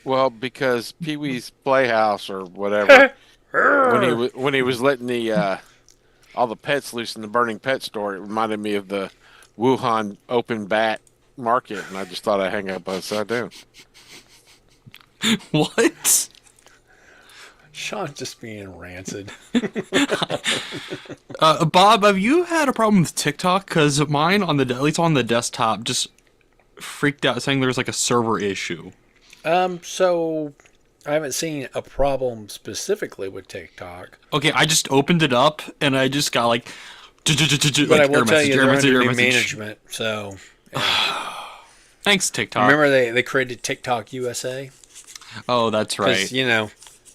Well, because Pee Wee's Playhouse or whatever, when he was letting the all the pets loose in the burning pet store, it reminded me of the Wuhan open bat market, and I just thought I'd hang up upside down. What? Sean's just being rancid. Bob, have you had a problem with TikTok? Because mine on the at least on the desktop just freaked out, saying there's like a server issue. So I haven't seen a problem specifically with TikTok. Okay, I just opened it up and I just got like, But I will tell you, they're under new management. So Thanks, TikTok. remember they created TikTok USA Oh, that's because right.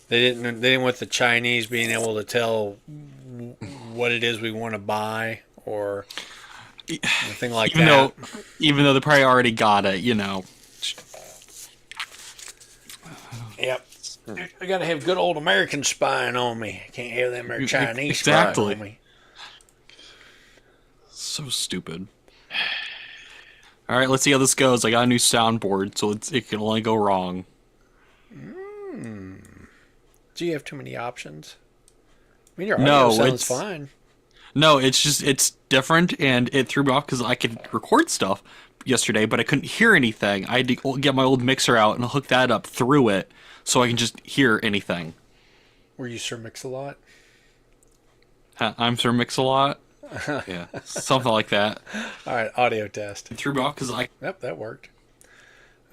they didn't want the Chinese being able to tell what it is we want to buy or anything like Even that. though they probably already got it, Yep. I gotta have good old American spying on me. I can't have them there Chinese Exactly. spying on me. So stupid. All right, let's see how this goes. I got a new soundboard, so it can only go wrong. Do you have too many options? I mean, your No, audio sounds it's- fine. No, it's different, and it threw me off because I could record stuff yesterday, but I couldn't hear anything. I had to get my old mixer out and hook that up through it so I can just hear anything. Were you Sir Mix-a-Lot? I'm Sir Mix-a-Lot. Yeah, something like that. All right, audio test. It threw me off because Yep, that worked.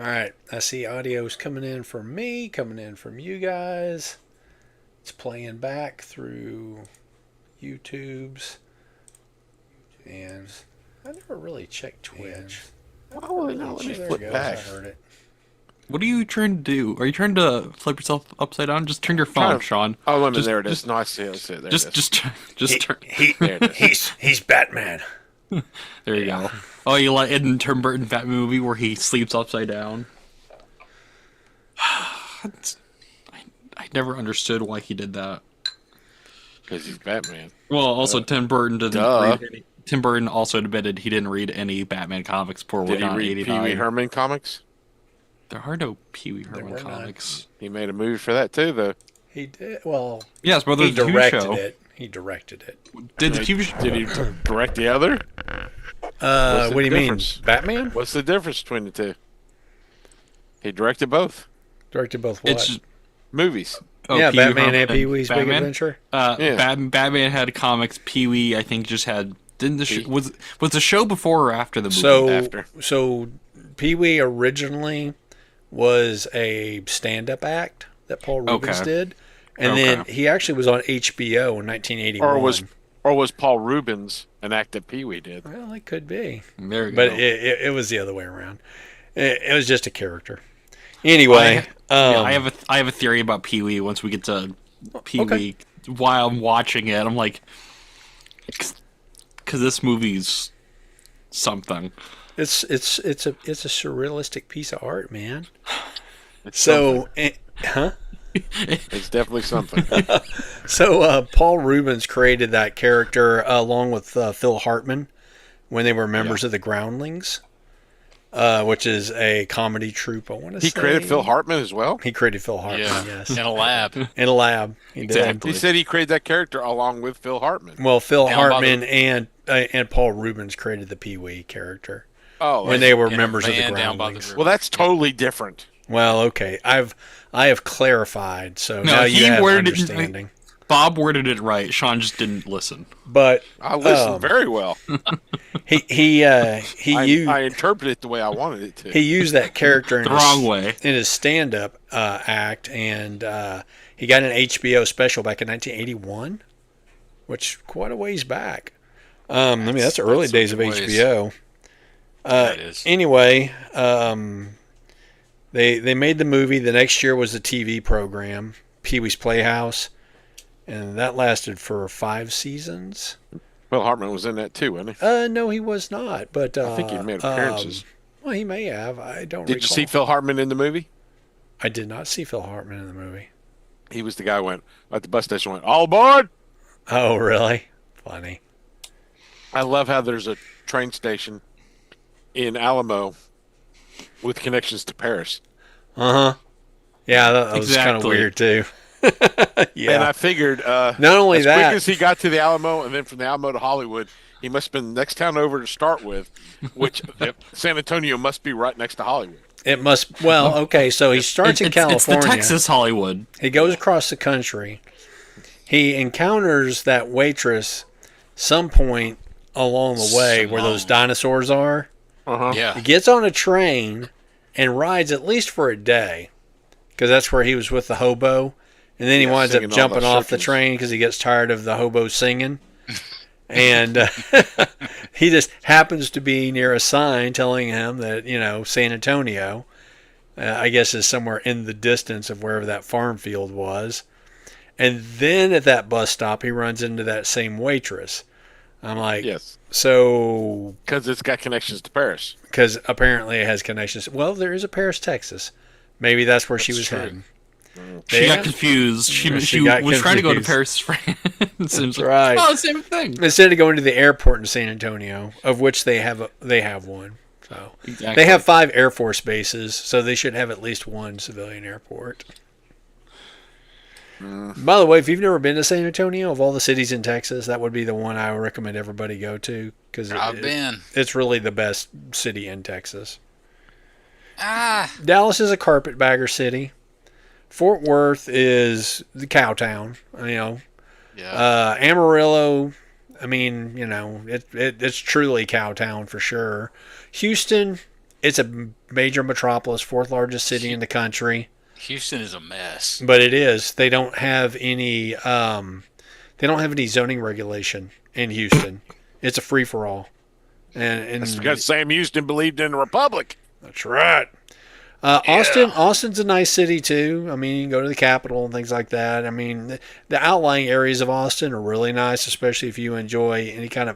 All right, I see audio's coming in from me, coming in from you guys. It's playing back through YouTube's. And I never really checked Twitch. Why would it not let me There flip it goes, back? I heard it. What are you trying to do? Are you trying to flip yourself upside down? Just turn your phone, Sean. Oh, let me, Just- there it is. just- No, I see it. I see it. There Just, it is. just turn. There it is. He's Batman. There you go. Oh, you like in Tim Burton Batman movie where he sleeps upside down? I never understood why he did that. Because he's Batman. Well, also Tim Burton didn't duh. read any. Tim Burton also admitted he didn't read any Batman comics before Did he on read Pee 89. Wee Herman comics? There are no Pee Wee Herman were none. comics. He made a movie for that too, though. He did. Well, Yes, but he there's a TV directed show. it. He directed it. Did the TV show? Did he direct the other? What's the What do you difference? mean? Batman? What's the difference between the two? He directed both Directed both what? It's just, movies. oh, Pee Wee Batman Herman and Pee Wee's Big Batman? Adventure. Yeah. Batman had comics. Pee Wee, I think, just had. Didn't the was the show before or after the movie? After. So Pee Wee originally was a stand-up act that Paul Rubens Okay. did, and then he actually was on HBO in 1981. Or was Paul Rubens an act that Pee Wee did? Well, it could be, There you but go. it was the other way around. It was just a character. Anyway, I have a theory about Pee Wee. Once we get to Pee Wee, while I'm watching it, I'm like, because this movie's something. it's a surrealistic piece of art, man. It's So, it's definitely something. So Paul Rubens created that character along with Phil Hartman when they were members of the Groundlings, which is a comedy troupe. I want to say He created Phil Hartman as well. He created Phil Hartman. Yeah, Yes, in a lab. in a lab. He did. Exactly. He said he created that character along with Phil Hartman. Well, Phil Down by Hartman and Paul Rubens created the Pee Wee character Oh, when they were in a members of the van down by the Groundlings. river. well, that's totally different. Well, okay, I have clarified, so No, now he you have worded it- understanding. Bob worded it right. Sean just didn't listen. But I listened very well. he used I interpreted it the way I wanted it to. he used that character in The his, wrong way. in his stand-up act, and he got an HBO special back in 1981, which quite a ways back. I mean, that's the early that's days of some ways. HBO. That is. Anyway, they made the movie. The next year was the TV program, Pee Wee's Playhouse, and that lasted for 5 seasons. Phil Hartman was in that too, wasn't he? No, he was not, but I think he made appearances. Well, he may have. I don't. Did you recall. see Phil Hartman in the movie? I did not see Phil Hartman in the movie. He was the guy who went at the bus station. Went all aboard. Oh, really? Funny. I love how there's a train station in Alamo with connections to Paris. Uh huh. Yeah, that was kind of Exactly. weird too. Yeah. And I figured, Not only as that, quick as he got to the Alamo, and then from the Alamo to Hollywood, he must have been the next town over to start with, which San Antonio must be right next to Hollywood. it must. Well, okay, so he starts in It's California. the Texas Hollywood. He goes across the country. He encounters that waitress some point along the way where those dinosaurs are. Uh-huh. Yeah. He gets on a train and rides at least for a day because that's where he was with the hobo. And then he winds up singing all jumping those off the circles. train because he gets tired of the hobo singing. And he just happens to be near a sign telling him that, San Antonio, I guess, is somewhere in the distance of wherever that farm field was. And then at that bus stop, he runs into that same waitress. I'm like, Yes, so, because it's got connections to Paris. because apparently it has connections. Well, there is a Paris, Texas. Maybe that's where she was true. heading. She Yeah. got confused. She She got was trying to go to confused. Paris, France. And was like, right. Oh, same thing. Instead of going to the airport in San Antonio, of which they have one. So Exactly. they have 5 Air Force bases, so they should have at least one civilian airport. By the way, if you've never been to San Antonio, of all the cities in Texas, that would be the one I would recommend everybody go to because I've been. it's really the best city in Texas. Ah. Dallas is a carpetbagger city. Fort Worth is the cow town. Yeah. Amarillo, I mean, it's truly cow town for sure. Houston, it's a major metropolis, 4th largest city in the country. Houston is a mess. But it is. They don't have any. They don't have any zoning regulation in Houston. It's a free for all. And That's because Sam Houston believed in the Republic. that's right. Austin's a nice city too. I mean, you can go to the Capitol and things like that. I mean, the outlying areas of Austin are really nice, especially if you enjoy any kind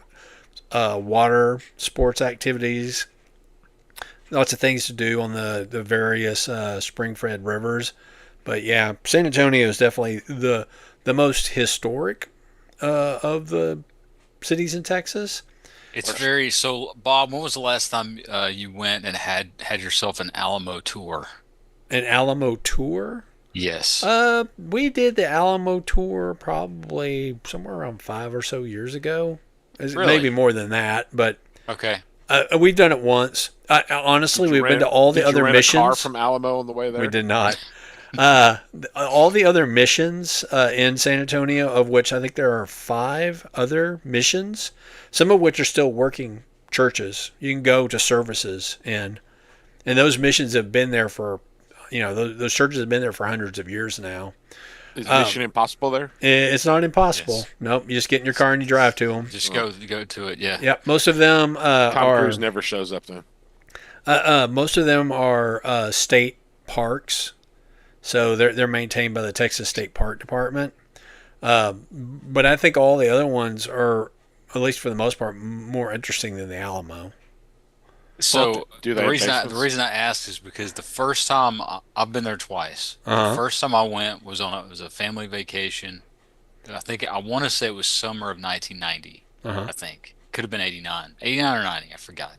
of water sports activities. Lots of things to do on the various spring-fed rivers. But yeah, San Antonio is definitely the most historic of the cities in Texas. It's very so. Bob, when was the last time you went and had yourself an Alamo tour? An Alamo tour? Yes. We did the Alamo tour probably somewhere around 5 or so years ago. Really? Maybe more than that, but Okay. we've done it once. Honestly, we've been to all the Did you other rent a car missions. from Alamo on the way there? We did not. All the other missions in San Antonio, of which I think there are 5 other missions, some of which are still working churches. You can go to services and those missions have been there for, those churches have been there for hundreds of years now. Is Mission Impossible there? It's not impossible. Yes. Nope. You just get in your car and you drive to them. Just go to it. Yeah. Yep. Most of them Tom are. Cruise never shows up then. Most of them are state parks, so they're maintained by the Texas State Park Department. But I think all the other ones are, at least for the most part, more interesting than the Alamo. So do they the have reason basements? the reason I asked is because the first time I've been there twice. Uh-huh. The first time I went was it was a family vacation. And I want to say it was summer of 1990. Uh-huh. I think could have been 89 or 90. I forgot.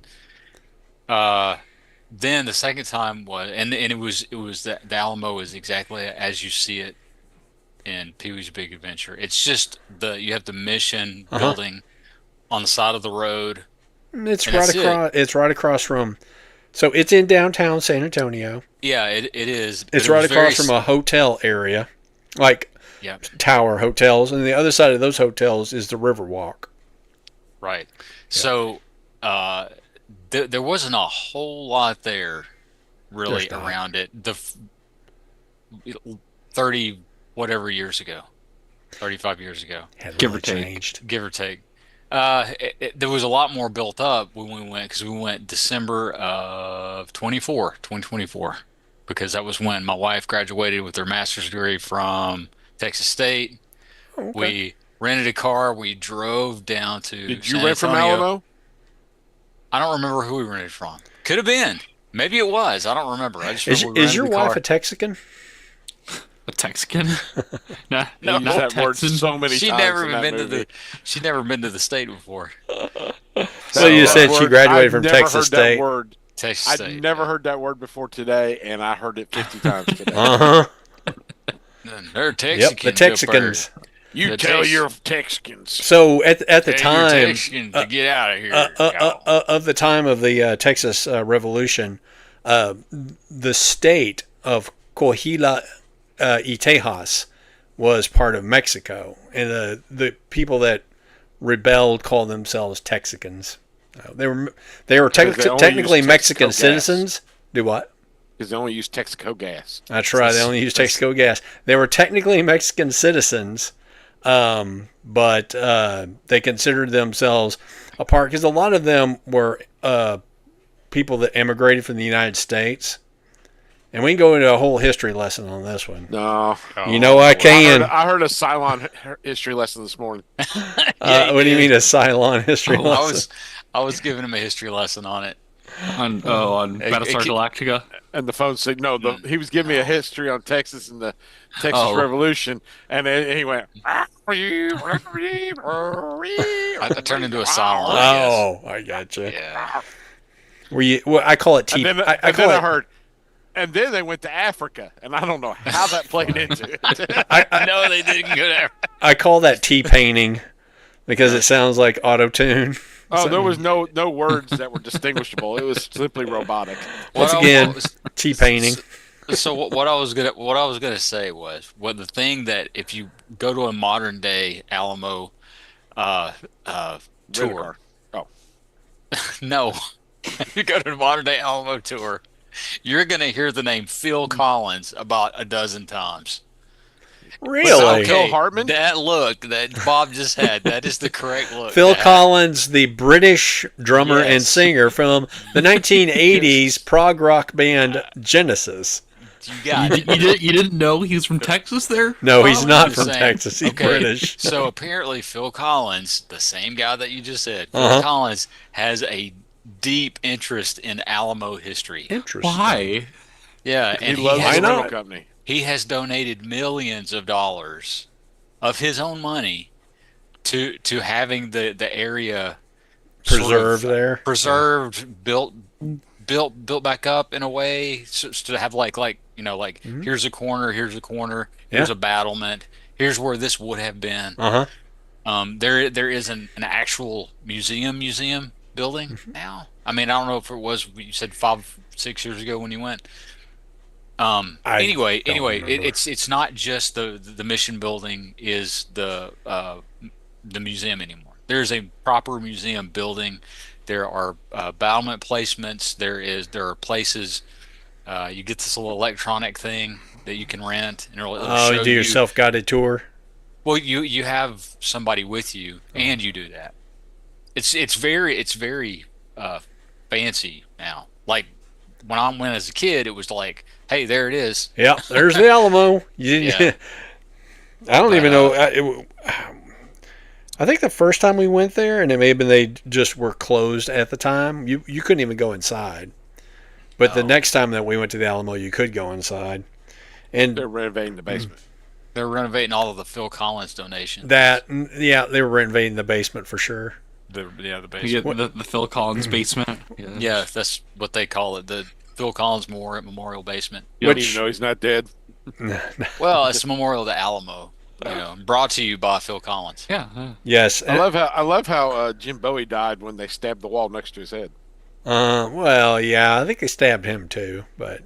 Then the second time was it was the Alamo is exactly as you see it in Pee-wee's Big Adventure. It's just you have the mission building on the side of the road. It's And right that's it. across. It's right across from. So it's in downtown San Antonio. Yeah, it is. It's but it right was very across from a hotel area, like yeah. tower hotels, and the other side of those hotels is the Riverwalk. Right. So there wasn't a whole lot there really There's not. around it. 30 whatever years ago. 35 years ago, Had Give or really take. changed. give or take. There was a lot more built up when we went because we went December of 2024 because that was when my wife graduated with her master's degree from Texas State. Oh, okay. We rented a car. We drove down to Did you San rent from Antonio. Alamo? I don't remember who we rented from. Could have been. Maybe it was. I don't remember. I just Is, remember we is your rented the wife car. a Texican? A Texican? Nah, No, not that word Texan. so many She'd times never in even that been to movie. she'd never been to the state before. So you said she Word, graduated I've from never Texas heard State. That word Texas I'd State. never heard that word before today, and I heard it 50 times today. Uh-huh. They're Yep, Texicans. the Texicans. You The tell Tex- your Texans. So at the Tell your time Texicans to get out of here. y'all. of the time of the Texas Revolution, the state of Coahuila y Tejas was part of Mexico, and the people that rebelled called themselves Texicans. They were they only technically used Mexican Texaco gas. citizens. Do what? Because they only use Texaco gas. That's right. They only used Texaco gas. They were technically Mexican citizens, but they considered themselves a part because a lot of them were people that immigrated from the United States. And we can go into a whole history lesson on this one. No. You know I can. I heard a Cylon history lesson this morning. What do you mean a Cylon history lesson? I was giving him a history lesson on it. On Battlestar Galactica. And the phone said, no, he was giving me a history on Texas and the Texas Oh. Revolution. And then he went, I turned into a silent. Oh, I gotcha. Yeah. I call it T. and then, I and call then I it. heard, and then they went to Africa. And I don't know how that played into it. No, they didn't go there. I call that T-painting because it sounds like auto-tune. Oh, there was no words that were distinguishable. It was simply robotic. Once again, T-painting. So what I was gonna say was the thing that if you go to a modern day Alamo tour, Oh, no, if you go to a modern day Alamo tour, you're gonna hear the name Phil Collins about a dozen times. Really? Phil Hartman? That look that Bob just had, that is the correct look. Phil Collins, the British drummer and Yes. singer from the 1980s prog rock band Genesis. You got it. You didn't know he was from Texas there? No, he's Well, not I'm from just saying. Texas. He's Okay, British. So apparently Phil Collins, the same guy that you just said, Phil Uh-huh. Collins has a deep interest in Alamo history. Interesting. Why? Yeah, he and loves Why the not? rental company. he has donated millions of dollars of his own money to having the area sort of Preserved there. preserved, built back up in a way, so to have like here's a corner, here's Yeah. a battlement, here's where this would have been. Uh-huh. There is an actual museum building now. I mean, I don't know if it was, you said 5-6 years ago when you went. Anyway, remember. it's not just the mission building is the museum anymore. There's a proper museum building. There are battlement placements. There are places. You get this little electronic thing that you can rent, and it'll Oh, show you do your self-guided tour? Well, you have somebody with you, and you do that. It's very fancy now. Like when I went as a kid, it was like, hey, there it is. Yeah, there's the Alamo. Yeah. I don't even know. I think the first time we went there, and it may have been they just were closed at the time, you couldn't even go inside. But the next time that we went to the Alamo, you could go inside. And They're renovating the basement. They're renovating all of the Phil Collins donations. yeah, they were renovating the basement for sure. The You basement. get the Phil Collins basement. Yeah, that's what they call it. The Phil Collins Memorial Basement. But even though he's not dead. Well, it's a memorial to Alamo. Brought to you by Phil Collins. Yeah. Yes. I love how Jim Bowie died when they stabbed the wall next to his head. Well, yeah, I think they stabbed him too, but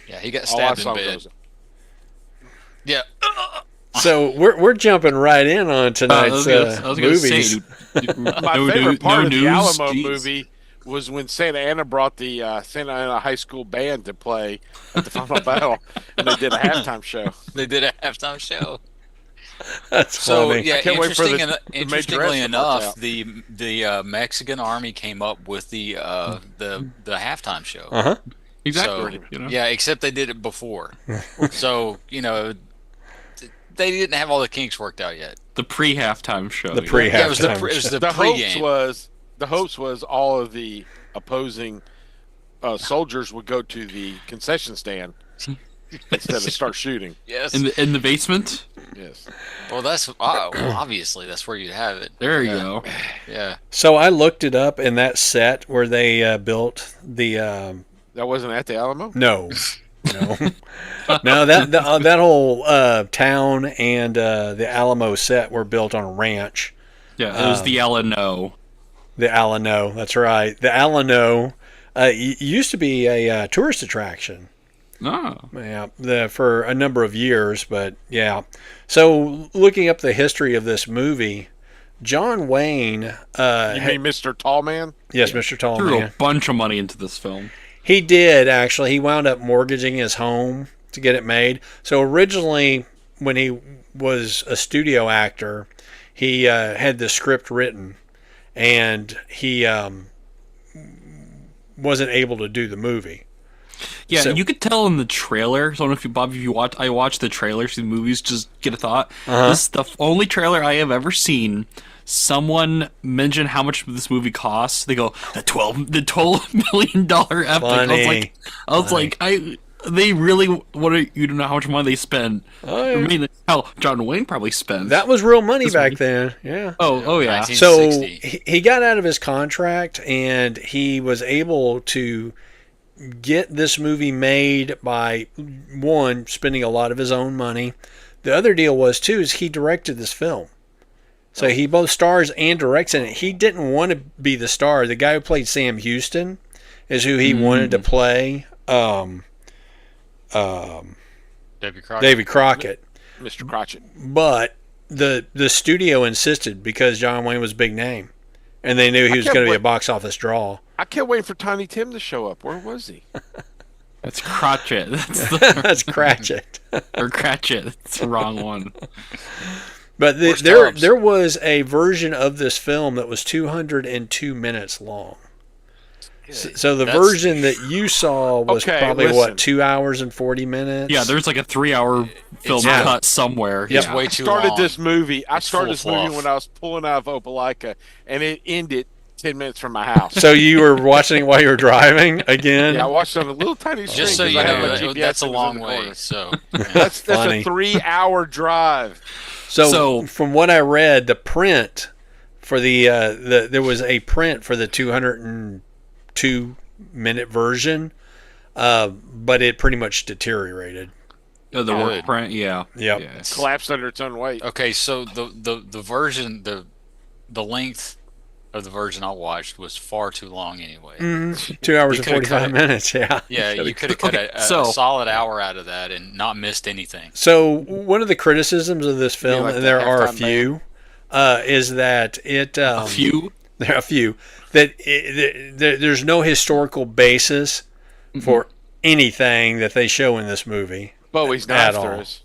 Yeah, he got all I stabbed saw in bed. was Yeah. so we're jumping right in on I tonight's was gonna movies. say, my no favorite part of news? the Alamo Jeez. movie was when Santa Ana brought the Santa Ana High School band to play at the final battle, and they did a halftime show. They did a halftime show. That's So funny. yeah, can't wait for the interestingly majorette enough, reports the Mexican army came up with the halftime show. Uh-huh. Exactly. So, you know? yeah, except they did it before. So they didn't have all the kinks worked out yet. The pre-halftime show. The yeah. pre-halftime Yeah, it was the show. The hopes pregame. was all of the opposing soldiers would go to the concession stand instead of start shooting. Yes. In the basement. Yes. Well, obviously that's where you'd have it. There you Yeah. go. Yeah. So I looked it up, and that set where they built the That wasn't at the Alamo. no, no, no that whole town and the Alamo set were built on a ranch. Yeah, it was the Alamo. The Alamo, that's right. The Alamo used to be a tourist attraction. Oh. Yeah, for a number of years, but yeah. So looking up the history of this movie, John Wayne. You mean Mr. Tallman? Yes, Mr. Threw Tallman. a bunch of money into this film. He did, actually. He wound up mortgaging his home to get it made. So originally, when he was a studio actor, he had the script written, and he wasn't able to do the movie. Yeah, So- you could tell in the trailer. So I don't know if you, Bob, if you watch, I watched the trailers to the movies, just get a thought. This is the only trailer I have ever seen. Someone mentioned how much this movie costs. They go the $12 million epic. Funny. They really wanted you to know how much money they spent. Oh, yeah. I mean, hell, John Wayne probably spent. That was real money back movie. then. Yeah. Oh yeah. 1960. So he got out of his contract, and he was able to get this movie made by, one, spending a lot of his own money. The other deal was, too, is he directed this film. So he both stars and directs in it. He didn't want to be the star. The guy who played Sam Houston is who he wanted to play Davy Crockett. Davy Crockett. Mr. Crotchet. But the studio insisted because John Wayne was a big name. And they knew he was kept going to be a wait- box office draw. I kept waiting for Tiny Tim to show up. Where was he? That's Crotchet. That's the, That's Cratchit. or Cratchit. That's the wrong one. But Where's there Tubbs? there was a version of this film that was 202 minutes long. So the That's- version that you saw was Okay, probably, listen. what, 2 hours and 40 minutes? Yeah, there's like a 3-hour film Yeah. cut somewhere. Yep. Yeah. Way too started long. this movie. I It's started full this of movie fluff. when I was pulling out of Opelika, and it ended 10 minutes from my house. So you were watching it while you were driving again? Yeah, I watched it on a little tiny screen. Just so 'cause you I had know, my that, GPS that's a and it was in long the way. corner. So That's Funny. a 3-hour drive. So So- from what I read, the print for the there was a print for the 202-minute version, but it pretty much deteriorated. The Good. work print, yeah. Yep. Yeah. Collapsed under its own weight. okay, so the version the length of the version I watched was far too long anyway. 2 hours You and could've 45 cut it. minutes, yeah. Yeah, you could have cut Okay, a so- solid hour out of that and not missed anything. So one of the criticisms of this film, like and the there are a halftime few, is that it A few. there are a few that there's no historical basis for anything that they show in this movie. Bowie's At knife all. throws.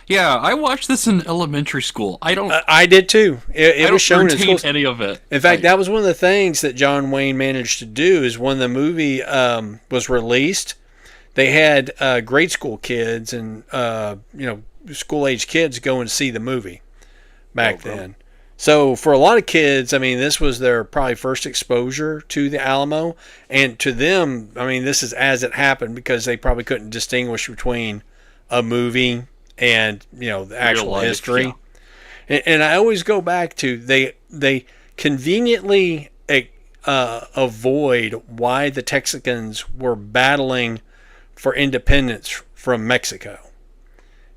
Yeah, I watched this in elementary school. I don't. I did too. It I was shown don't in retain schools. any of it. In fact, that was one of the things that John Wayne managed to do. Is when the movie was released, they had grade school kids and school age kids go and see the movie back then. So for a lot of kids, I mean, this was their probably first exposure to the Alamo, and to them, I mean, this is as it happened because they probably couldn't distinguish between a movie and the actual life, history. yeah. And I always go back to they conveniently avoid why the Texicans were battling for independence from Mexico.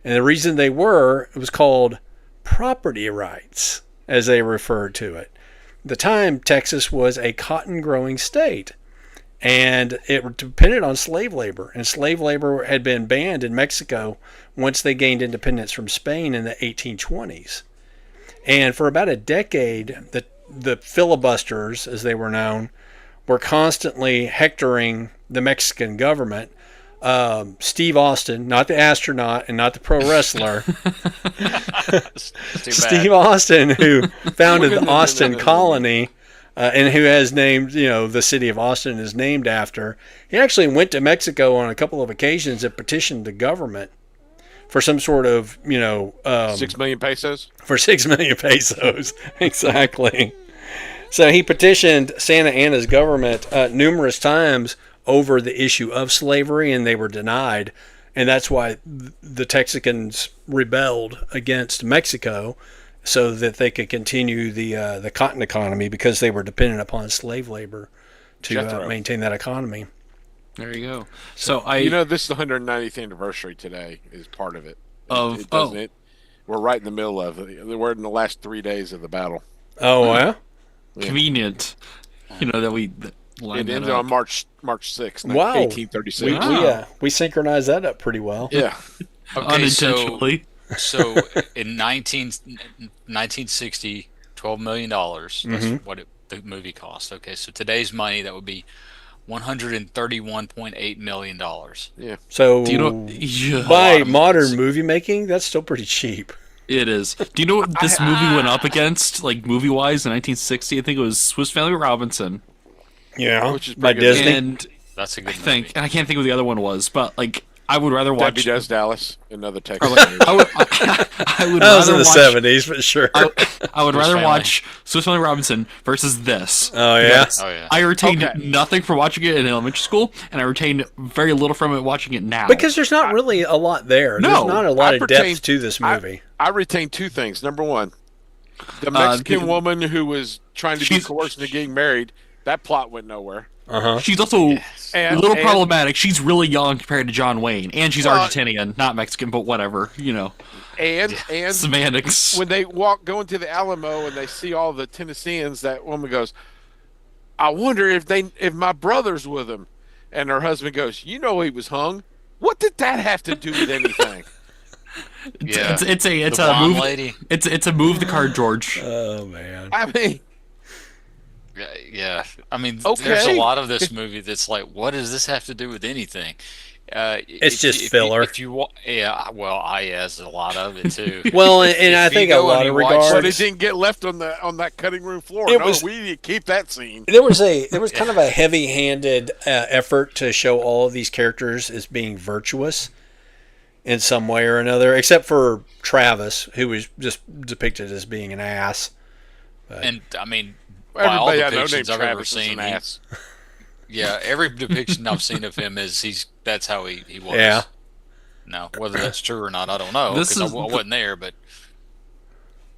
And the reason they were, it was called property rights, as they referred to it. At the time, Texas was a cotton growing state, and it depended on slave labor. And slave labor had been banned in Mexico once they gained independence from Spain in the 1820s. And for about a decade, the filibusters, as they were known, were constantly hectoring the Mexican government. Steve Austin, not the astronaut and not the pro wrestler, It's too bad. Steve Austin, who founded the Austin Colony, and who has named, the city of Austin is named after. He actually went to Mexico on a couple of occasions and petitioned the government for some sort of, 6 million pesos. for 6 million pesos. Exactly. So he petitioned Santa Anna's government numerous times over the issue of slavery, and they were denied. and that's why the Texicans rebelled against Mexico, so that they could continue the cotton economy, because they were dependent upon slave labor to Jethro. maintain that economy. There you go. So This is the 190th anniversary today is part of it. Of- It doesn't it? We're right in the middle of it. We're in the last 3 days of the battle. Oh, yeah? convenient, that we lined It that ended up. on March 6th, Wow. 1836. We synchronized that up pretty well. Yeah. Okay, Unintentionally. so in 1960, $12 million. That's what the movie cost. Okay, so today's money, that would be $131.8 million. Yeah. So Do you know? Yeah, by of modern movies. movie making, that's still pretty cheap. it is. Do you know what this movie went up against, like movie wise, in 1960? I think it was Swiss Family Robinson, Yeah, Which is by pretty good. Disney. and That's a good I think, movie. and I can't think of what the other one was, but like I would rather watch. Debbie Does Dallas, another Texas. I would That was in rather the watch. 70s, but sure. I would rather Family. watch Swiss Family Robinson versus this. Oh, yeah? Because Oh, yeah. I retained Okay. nothing from watching it in elementary school, and I retained very little from it watching it now. Because there's not really a lot there. No, There's not a lot I of pertain- depth to this movie. I retain two things. Number one, the Mexican the- woman who was trying to be She's- coerced into getting married, that plot went nowhere. she's also a And- little and- problematic. She's really young compared to John Wayne, and she's Well- Argentinian, not Mexican, but whatever. And Semantics. when they go into the Alamo and they see all the Tennesseans, that woman goes, "I wonder if my brother's with him," and her husband goes, he was hung. What did that have to do with anything? Yeah. It's a The blonde move. lady. It's a move the card, George. Oh, man. I mean, Yeah. I mean, Okay. there's a lot of this movie that's like, what does this have to do with anything? It's just filler. There's a lot of it too. Well, and I If you think a go lot and of you watch- regards. but it didn't get left on that cutting room floor. It No, was- we need to keep that scene. There was kind of a heavy-handed effort to show all of these characters as being virtuous in some way or another, except for Travis, who was just depicted as being an ass. And I mean, by all Everybody I know named depictions I've ever Travis is seen, an ass. every depiction I've seen of him that's how he was. Yeah. Now, whether that's true or not, I don't know, This because is I wasn't there, but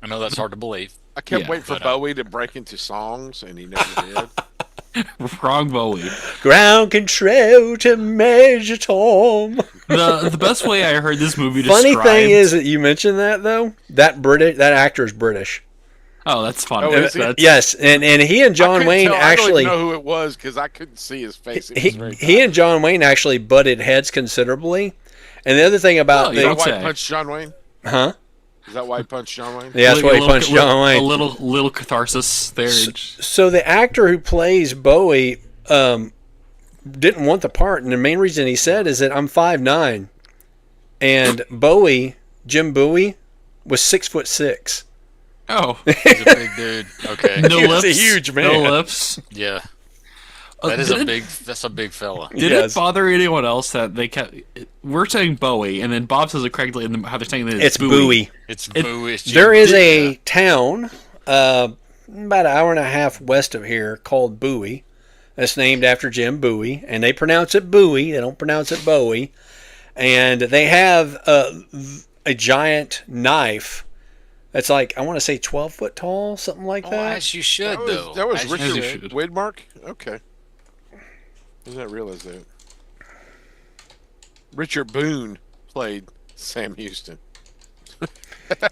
I know that's hard to believe. I kept Yeah, waiting for but, Bowie to break into songs, and he never did. Wrong Bowie. Ground control to Major Tom. The best way I heard this movie Funny described. thing is that you mentioned that, though. That actor is British. Oh, that's fun. Oh, is he? That's, Yes, and he and I John couldn't Wayne tell. I actually don't even know who it was because I couldn't see his face. It was he, very he dark. and John Wayne actually butted heads considerably. And the other thing about Oh, Is you that don't why say. he punched John Wayne? huh? Is that why he punched John Wayne? Yeah, that's why he little- punched John Wayne. A little catharsis there. So the actor who plays Bowie didn't want the part, and the main reason he said is that I'm 5'9", and Jim Bowie, was 6'6". Oh, He's a big dude. Okay. no He was lips. a huge man. No lips. Yeah. Uh, That's did a big fella. Did Yes. it bother anyone else that they kept? We're saying Bowie, and then Bob says it correctly, and how they're saying that It's Bowie. It's Boo. It's There Jim is Boo. a town about an hour and a half west of here called Bowie. That's named after Jim Bowie, and they pronounce it Bowie. They don't pronounce it Bowie. And they have a giant knife that's like, I want to say 12 foot tall, something like Oh, that. as you should, though. That was As you Richard should. Widmark? Okay. I did not realize that. Richard Boone played Sam Houston.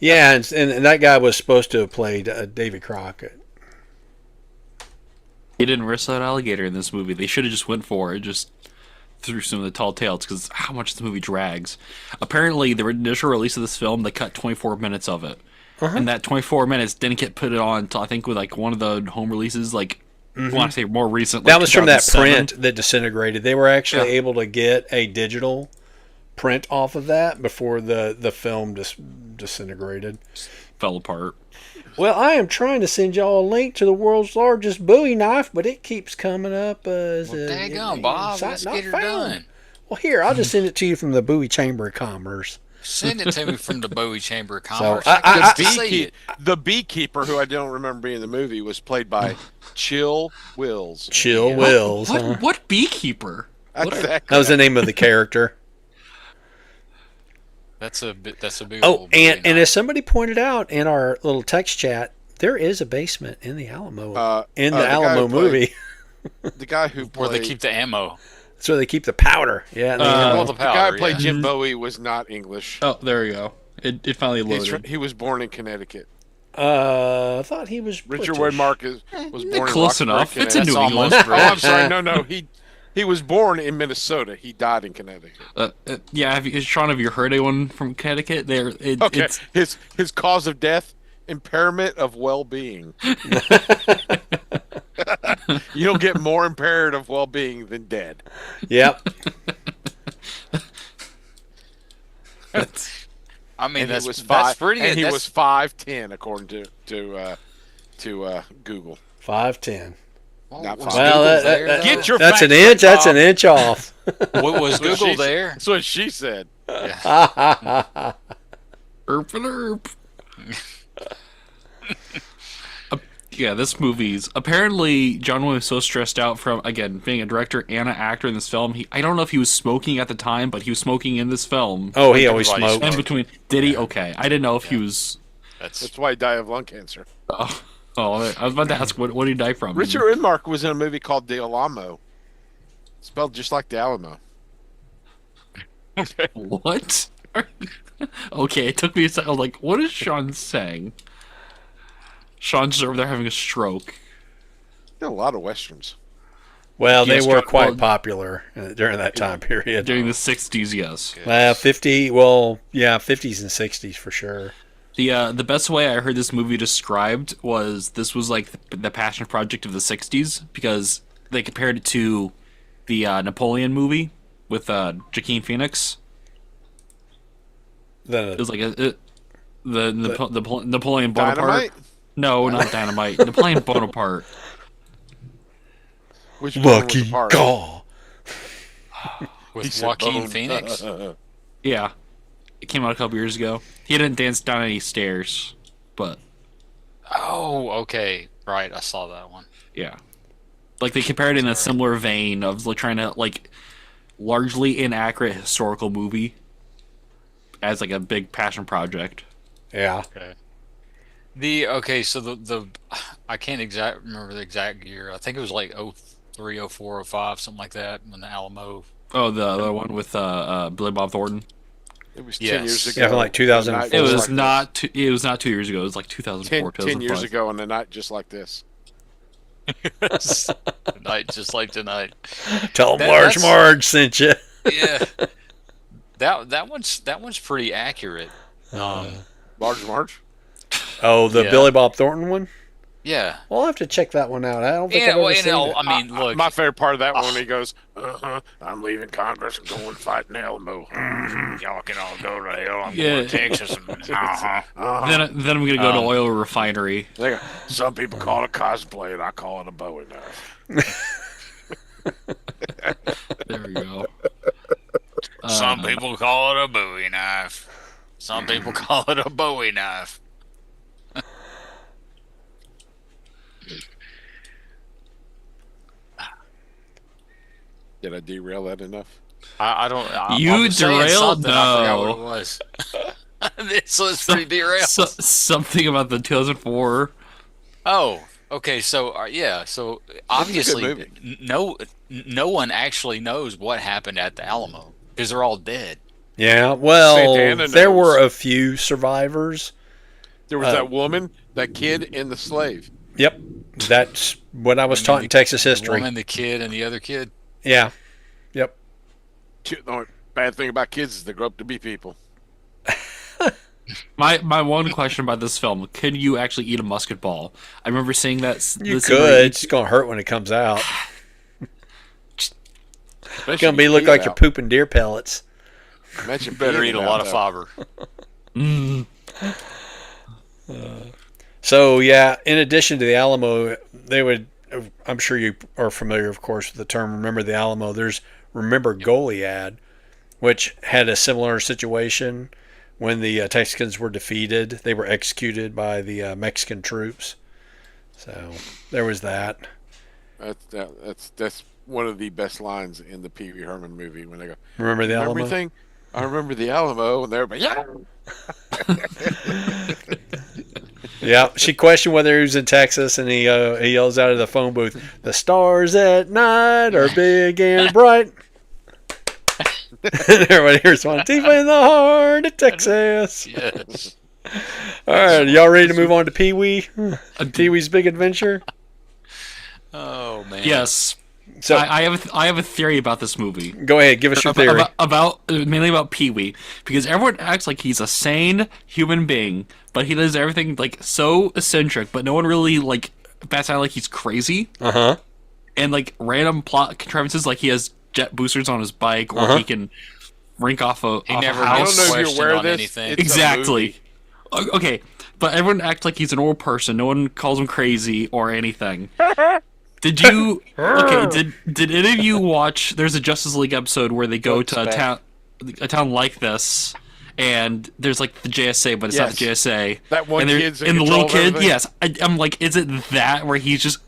Yeah, and that guy was supposed to have played Davy Crockett. He didn't risk that alligator in this movie. They should have just went for it, just through some of the tall tales, because how much the movie drags. Apparently, the initial release of this film, they cut 24 minutes of it. And that 24 minutes didn't get put on until, I think, with like one of the home releases, like, I want to say more recent. That like was from that 2007. print that disintegrated. They were actually Yeah. able to get a digital print off of that before the film disintegrated. Fell apart. Well, I am trying to send y'all a link to the world's largest Bowie knife, but it keeps coming up as Well, a daggone, Bob. site Let's not get her found. done. Well, here, I'll just send it to you from the Bowie Chamber of Commerce. Send it to me from the Bowie Chamber of Commerce. I- I The, can see it. the beekeeper, who I don't remember being in the movie, was played by Chill Wills. Chill Wills. huh? What beekeeper? Exactly. That was the name of the character. That's a big Oh, old and movie. as somebody pointed out in our little text chat, there is a basement in the Alamo The guy who played movie. the guy who where they played keep the ammo. That's where they keep the powder. Yeah, in the Uh, Well, ammo. the the guy who powder, played yeah. Jim Bowie was not English. Oh, there we go. It finally loaded. He was born in Connecticut. I thought he was Richard British. Waymark was born in Close Roxbury, enough. It's in Connecticut. New That's England. almost Oh, I'm British. sorry. No. He was born in Minnesota. He died in Connecticut. Yeah, Sean, have you heard anyone from Connecticut? Okay. It's His cause of death: impairment of well-being. You don't get more impaired of well-being than dead. Yep. I mean, And that's he was that's pretty. And he that's, was 5'10", according to Google. 5'10". Not was fine. Well, Google there, though? Get your that's facts an inch. straight, That's Bob. an inch off. Was That's what Google she- there? That's what she said. Erp and erp. Yeah, this movie's apparently John Wayne was so stressed out from again being a director and an actor in this film. I don't know if he was smoking at the time, but he was smoking in this film. Oh, he always Everybody smoked. In between, did he? Okay, I didn't know if he was. That's why he died of lung cancer. Oh, I was about to ask what did he die from? Richard Widmark was in a movie called The Alamo. Spelled just like the Alamo. What? Okay, it took me a second. I was like, what is Sean saying? Sean's just over there having a stroke. Did a lot of westerns. Well, they Yes, were well, quite popular during that time period. During the 60s, yes. 50. Well, yeah, 50s and 60s for sure. The best way I heard this movie described was this was like the passion project of the 60s because they compared it to the Napoleon movie with Joaquin Phoenix. It was like the Napoleon Bonaparte. Dynamite? No, not Dynamite. Napoleon Bonaparte. Which one was Lucky the part? Gaw. He With said Joaquin bone. Phoenix. Yeah, it came out a couple years ago. He didn't dance down any stairs, but Oh, okay, right. I saw that one. yeah, like they compared it in a similar vein of like trying to like largely inaccurate historical movie as like a big passion project. Yeah. Okay. So the I can't remember the exact year. I think it was like 03, 04, 05, something like that when the Alamo. Oh, the other one with Billy Bob Thornton. It was Yes. 10 years ago. Yeah, from like 2004. The It night was just like not. It was not 2 years ago. It was like 2004, this. 10 years 2005. ago on a night just like this. Tonight, just like tonight. Tell them That- Large that's- Marge sent you. Yeah. That one's pretty accurate. Large March? Oh, the Yeah. Billy Bob Thornton one? Yeah. Well, I'll have to check that one out. I don't think Yeah. I've ever Well, seen it. I mean, look. My favorite part of that one, he goes, I'm leaving Congress and going fight in Alamo. Y'all can all go to hell. I'm Yeah. going to Texas. Then I'm gonna go to oil refinery. They go, some people call it cosplay, and I call it a Bowie knife. There we go. Some people call it a Bowie knife. Some people call it a Bowie knife. Did I derail that enough? I don't. You I was saying derailed? something, I forgot what No. it was. This was pretty derailed. Something about the 2004. Oh, okay. So yeah. So a good obviously, movie. no one actually knows what happened at the Alamo because they're all dead. Yeah, well, Santana there knows. were a few survivors. There was that woman, that kid, and the slave. Yep. That's what I was taught in Texas The history. woman, the kid, and the other kid. Yeah. Yep. The only bad thing about kids is they grow up to be people. My one question about this film: can you actually eat a musket ball? I remember seeing that. You this scene where could. he It's going to hurt when it comes out. It's Especially going to be you look eat like it you're out. pooping deer pellets. Imagine Better peeing eat a it lot out, of though. fiber. So, yeah, in addition to the Alamo, they would, I'm sure you are familiar, of course, with the term Remember the Alamo. There's Remember Goliad, which had a similar situation when the Texans were defeated. They were executed by the Mexican troops. So, there was that. That's one of the best lines in the Pee Wee Herman movie when they go, Remember the Alamo? everything? I remember the Alamo, and everybody, yeah. Yeah, she questioned whether he was in Texas, and he yells out of the phone booth, "The stars at night are big and bright." And everybody responds, "Deep in the heart of Texas." Yes. All right, y'all ready to move on to Pee Wee? Pee Wee's Big Adventure. Oh man. Yes. So I have a theory about this movie. go ahead, give us your theory. Mainly about Pee Wee, because everyone acts like he's a sane human being, but he does everything like so eccentric, but no one really like bats out like he's crazy. Uh-huh. And like random plot contrivances, like he has jet boosters on his bike, or he can rink off a He off never a I house. don't know if you're questioned aware of on this. anything. It's a Exactly. movie. Okay, but everyone acts like he's an old person. No one calls him crazy or anything. Did you? Okay. Did any of you watch? There's a Justice League episode where they go to a town like this, and there's like the JSA, but it's not the JSA. That one and there- kid's in and the little control of kid. everything? Yes, I'm like, is it that where he's just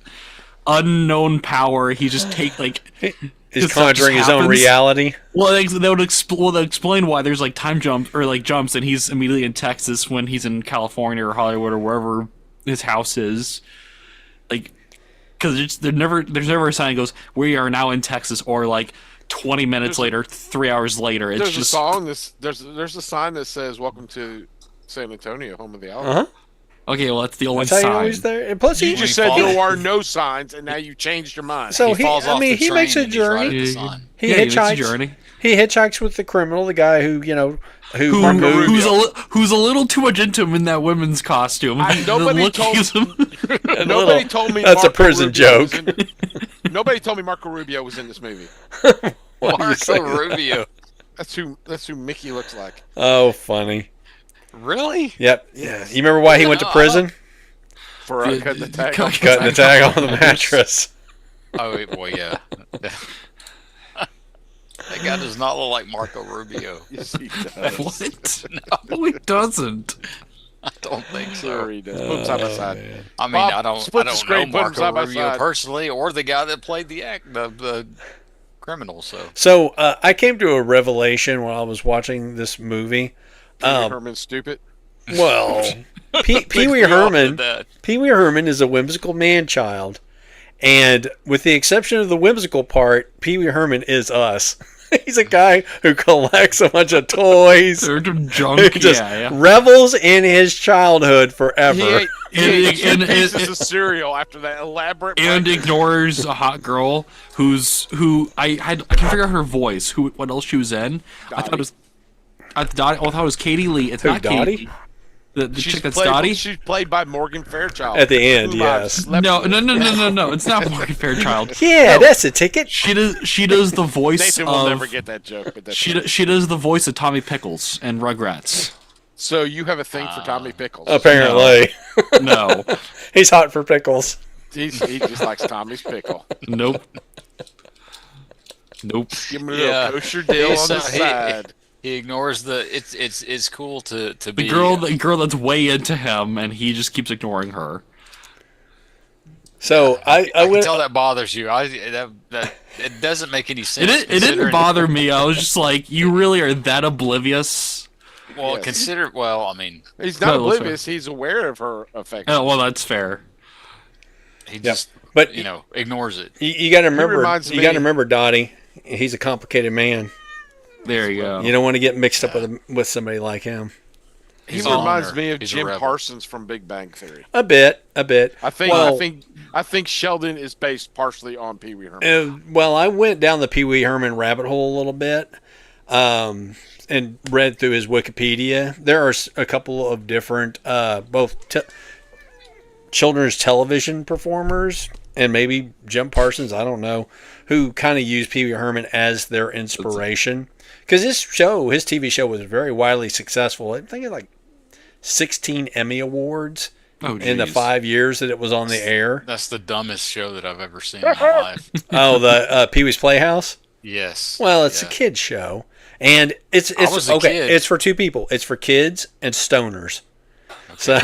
unknown power? He just take like. He's stuff just conjuring his own happens. reality. Well, they'll explain why there's like time jumps or like jumps, and he's immediately in Texas when he's in California or Hollywood or wherever his house is. Like, because there's never a sign that goes, "We are now in Texas," or like 20 minutes later, 3 hours later. It's There's just a song. There's a sign that says "Welcome to San Antonio, home of the Alamo." Uh-huh. okay. Well, that's the only That's how you're sign. always there. And plus, You he just When said he there falls- are no signs, and now you changed your mind. So he falls off the he train makes a and he's right at journey. the sign. He Yeah, makes a hitchhikes. journey. He hitchhikes with the criminal, the guy who Marco Rubio. Who's a little too much into him in that women's costume. Nobody The look told- gives him- Nobody told me That's a Marco prison Rubio was joke. Nobody told me Marco Rubio was in this movie. What do you say? Marco Rubio. That's who Mickey looks like. Oh, funny. Really? Yep. Yeah. You remember why he went to prison? For cutting the tag. Cutting the tag on the mattress. Oh, well, yeah. That guy does not look like Marco Rubio. Yes, he does. What? No, he doesn't. I don't think Sure, so. he does. Put them side by side. I mean, Bob, I don't split the know screen, put them Marco side by Rubio side. personally, or the guy that played the criminal. So So I came to a revelation while I was watching this movie. Pee Wee Herman's stupid. Well, Pee Wee We all Herman. did that. Pee Wee Herman is a whimsical man-child, and with the exception of the whimsical part, Pee Wee Herman is us. He's a guy who collects a bunch of toys. They're Who junk. just Yeah. revels in his childhood forever. He ate And- two and- pieces of cereal after that elaborate. And breakfast. ignores a hot girl who I can figure out her voice. What else she was in? I thought it was. I thought it was Katie Lee. It's Who, not Dottie? Katie. The She's chick that's played, Dottie. She's played by Morgan Fairchild. At the end, whom I've yes. slept No, with. no. It's not Morgan Fairchild. Yeah, No. that's a ticket. She does the voice Nathan of. will never get that joke. But that's She does the voice of Tommy Pickles and Rugrats. So you have a thing for Tommy Pickles. Apparently, No, he's hot for pickles. He just likes Tommy's pickle. nope. Give him a Yeah. little kosher deal on So the side. He ignores the. It's cool to The be girl that's way into him, and he just keeps ignoring her. So I I can went. tell that bothers you. That it doesn't make any It sense. didn't considering- bother me. I was just like, you really are that oblivious? Well, Yes. consider. Well, I mean, He's not No, that's oblivious. He's aware of her affection. Oh, well, that's fair. he just But ignores it. you got to remember. reminds You got to me- remember, Dottie. He's a complicated man. There you go. You don't want to get mixed up with somebody like him. He He's a reminds loner. me of He's a Jim rebel. Parsons from Big Bang Theory. A bit. Well, I think Sheldon is based partially on Pee Wee Herman. Well, I went down the Pee Wee Herman rabbit hole a little bit, and read through his Wikipedia. There are a couple of different, both children's television performers and maybe Jim Parsons, I don't know, who kind of use Pee Wee Herman as their inspiration. Because his TV show was very widely successful. I think it like 16 Emmy Awards in the geez. 5 years that it was on the air. That's the dumbest show that I've ever seen in my life. Oh, the Pee Wee's Playhouse? Yes. Well, it's Yeah. a kid's show. And it's was a okay. kid. It's for two people. It's for kids and stoners. So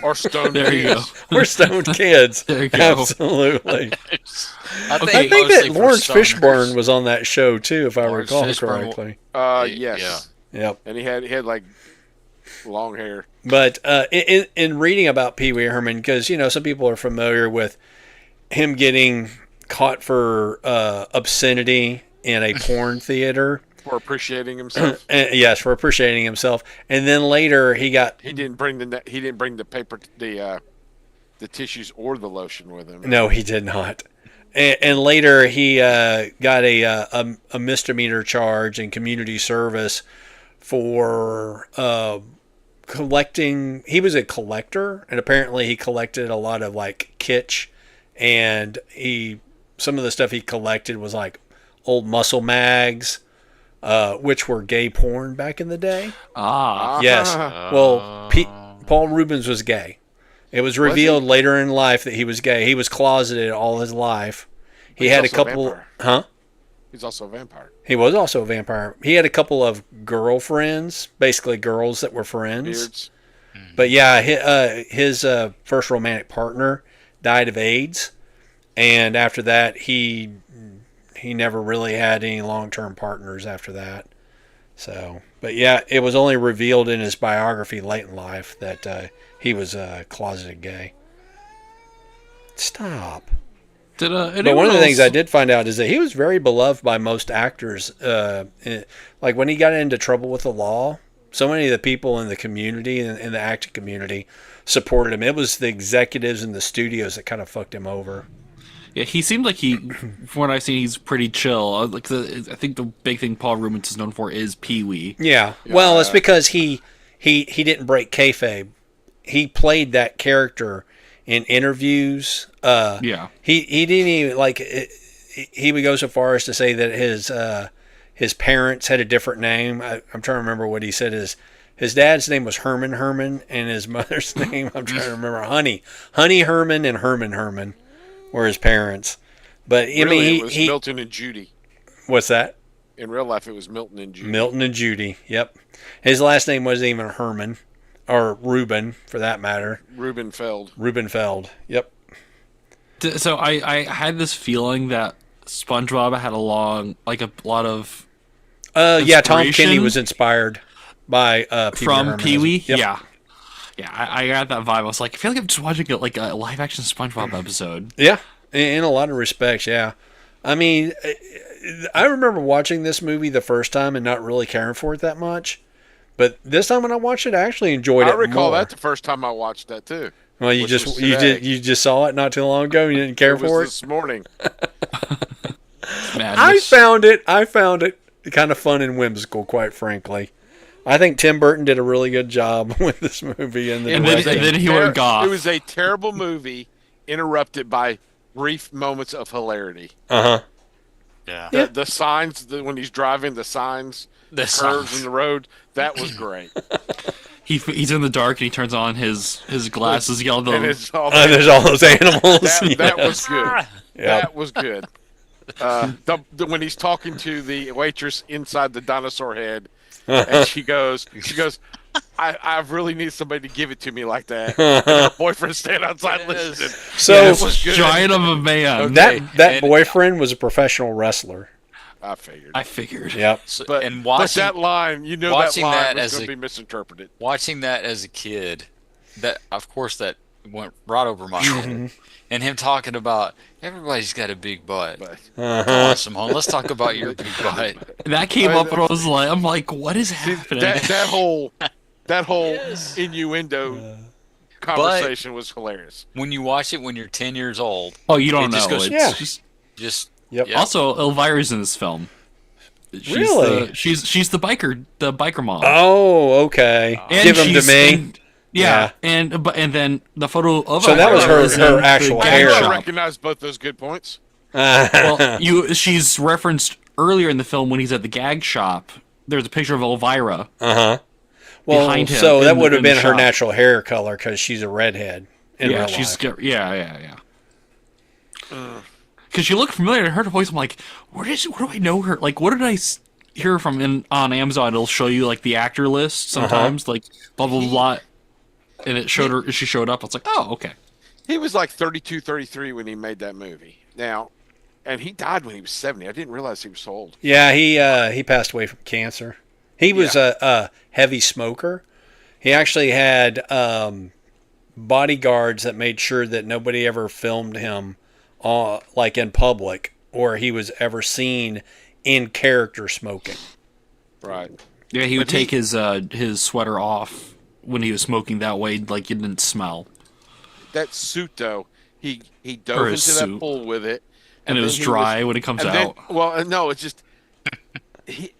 Or Stone There you go. Kids. we're stoned kids. There you go. Absolutely. I Okay. I think mostly that for Lawrence stoners. Fishburne was on that show too, if I Lawrence recall Fishburne- correctly. Yes. Yep. And he had like long hair. But in reading about Pee Wee Herman, because some people are familiar with him getting caught for obscenity in a porn theater. For appreciating himself. Yes, for appreciating himself, and then later he He didn't bring the paper, the tissues or the lotion with him. no, he did not. And later he got a misdemeanor charge in community service for collecting. He was a collector, and apparently he collected a lot of like kitsch, and some of the stuff he collected was like old muscle mags, which were gay porn back in the day. Ah. Yes. Well, Paul Rubens was gay. It was revealed later in life that he was gay. He was closeted all his life. He He's had a also a couple. vampire. Huh? He's also a vampire. He was also a vampire. He had a couple of girlfriends, basically girls that were friends. Beards. But yeah, his first romantic partner died of AIDS, and after that, he never really had any long-term partners after that. So, but yeah, it was only revealed in his biography late in life that he was closeted gay. Stop. Did But one of the things I did find out is that he was very beloved by most actors. Like when he got into trouble with the law, so many of the people in the community and in the acting community supported him. It was the executives in the studios that kind of fucked him over. Yeah, he seemed like from what I've seen, he's pretty chill. I think the big thing Paul Rubens is known for is Pee Wee. Yeah. Well, it's because he didn't break kayfabe. He played that character in interviews. Yeah. He didn't even like. He would go so far as to say that his parents had a different name. I'm trying to remember what he said. His dad's name was Herman Herman, and his mother's name I'm trying to remember. Honey Herman and Herman Herman were his parents. But I Really, mean, it was Milton and Judy. What's that? In real life, it was Milton and Judy. Milton and Judy. Yep. His last name wasn't even Herman, or Reuben for that matter. Reuben Feld. Reuben Feld. Yep. So I had this feeling that SpongeBob had a lot of Yeah, Tom inspiration Kenny was inspired by Pee Wee from Herman. Pee Wee. Yep. Yeah. Yeah, I got that vibe. I was like, I feel like I'm just watching a live action SpongeBob episode. Yeah, in a lot of respects, yeah. I mean, I remember watching this movie the first time and not really caring for it that much. But this time when I watched it, I actually enjoyed it I recall more. that the first time I watched that too. Well, you which was just today. you just saw it not too long ago. You didn't care It was for it. this morning. Madness. I found it kind of fun and whimsical, quite frankly. I think Tim Burton did a really good job with this movie, and And then he went goth. It was a terrible movie, interrupted by brief moments of hilarity. uh-huh. Yeah. The signs, when he's driving, the signs, The curves signs. in the road, that was great. He's in the dark and he turns on his glasses, yell And the it's all There's all those animals. that was good. Yeah. That was good. When he's talking to the waitress inside the dinosaur head, and she goes, I really need somebody to give it to me like that. And her boyfriend stand outside listening. So That was good. giant of a man. Okay. that And- boyfriend was a professional wrestler. I figured. I figured. Yep. So, But, and but that line, that watching line that was as going a- to be misinterpreted. watching that as a kid, that of course that went right over my head. And him talking about everybody's got a big butt. But Awesome, hon. Let's talk about your big butt. That came up and I'm like, what is see, happening? that whole innuendo conversation was hilarious. When you watch it when you're 10 years old, Oh, you don't it just know. goes- It's Yeah. just Yep. yeah. Also, Elvira's in this film. Really? She's the biker mom. Oh, okay. And Give them to she's me. in- yeah, and then the photo of So that was Elvira her- is in her the actual gag hair. I shop. recognize both those good points. Well, she's referenced earlier in the film when he's at the gag shop. There's a picture of Elvira. Well, behind him so in that the- would have in the been her shop. natural hair color because she's a redhead in Yeah, real she's life. yeah. Because she looked familiar. I heard her voice. I'm like, where do I know her? Like, what did I hear her from on Amazon? It'll show you like the actor list sometimes. Like blah blah blah. and it showed her. She showed up. I was like, oh, okay. He was like 32, 33 when he made that movie. Now, and he died when he was 70. I didn't realize he was so old. Yeah, he passed away from cancer. He was a heavy smoker. He actually had bodyguards that made sure that nobody ever filmed him, like in public, or he was ever seen in character smoking. Right. Yeah, he would take his sweater off when he was smoking. That way, like, it didn't smell. That suit, though, he Or dove his into that suit. pool with it. And it was dry when it comes out. Well, no, it's just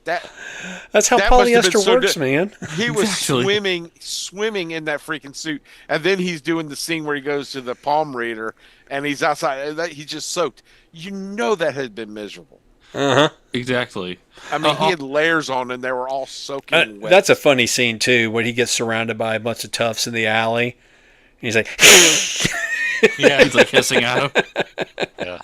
That's how that must have been polyester so works, good. man. He was Exactly. swimming in that freaking suit, and then he's doing the scene where he goes to the palm reader, and he's outside. He's just soaked. You know that had been miserable. Exactly. I mean, he had layers on, and they were all soaking wet. That's a funny scene too, when he gets surrounded by a bunch of toughs in the alley. He's like, Yeah. He's like hissing at him. Yeah.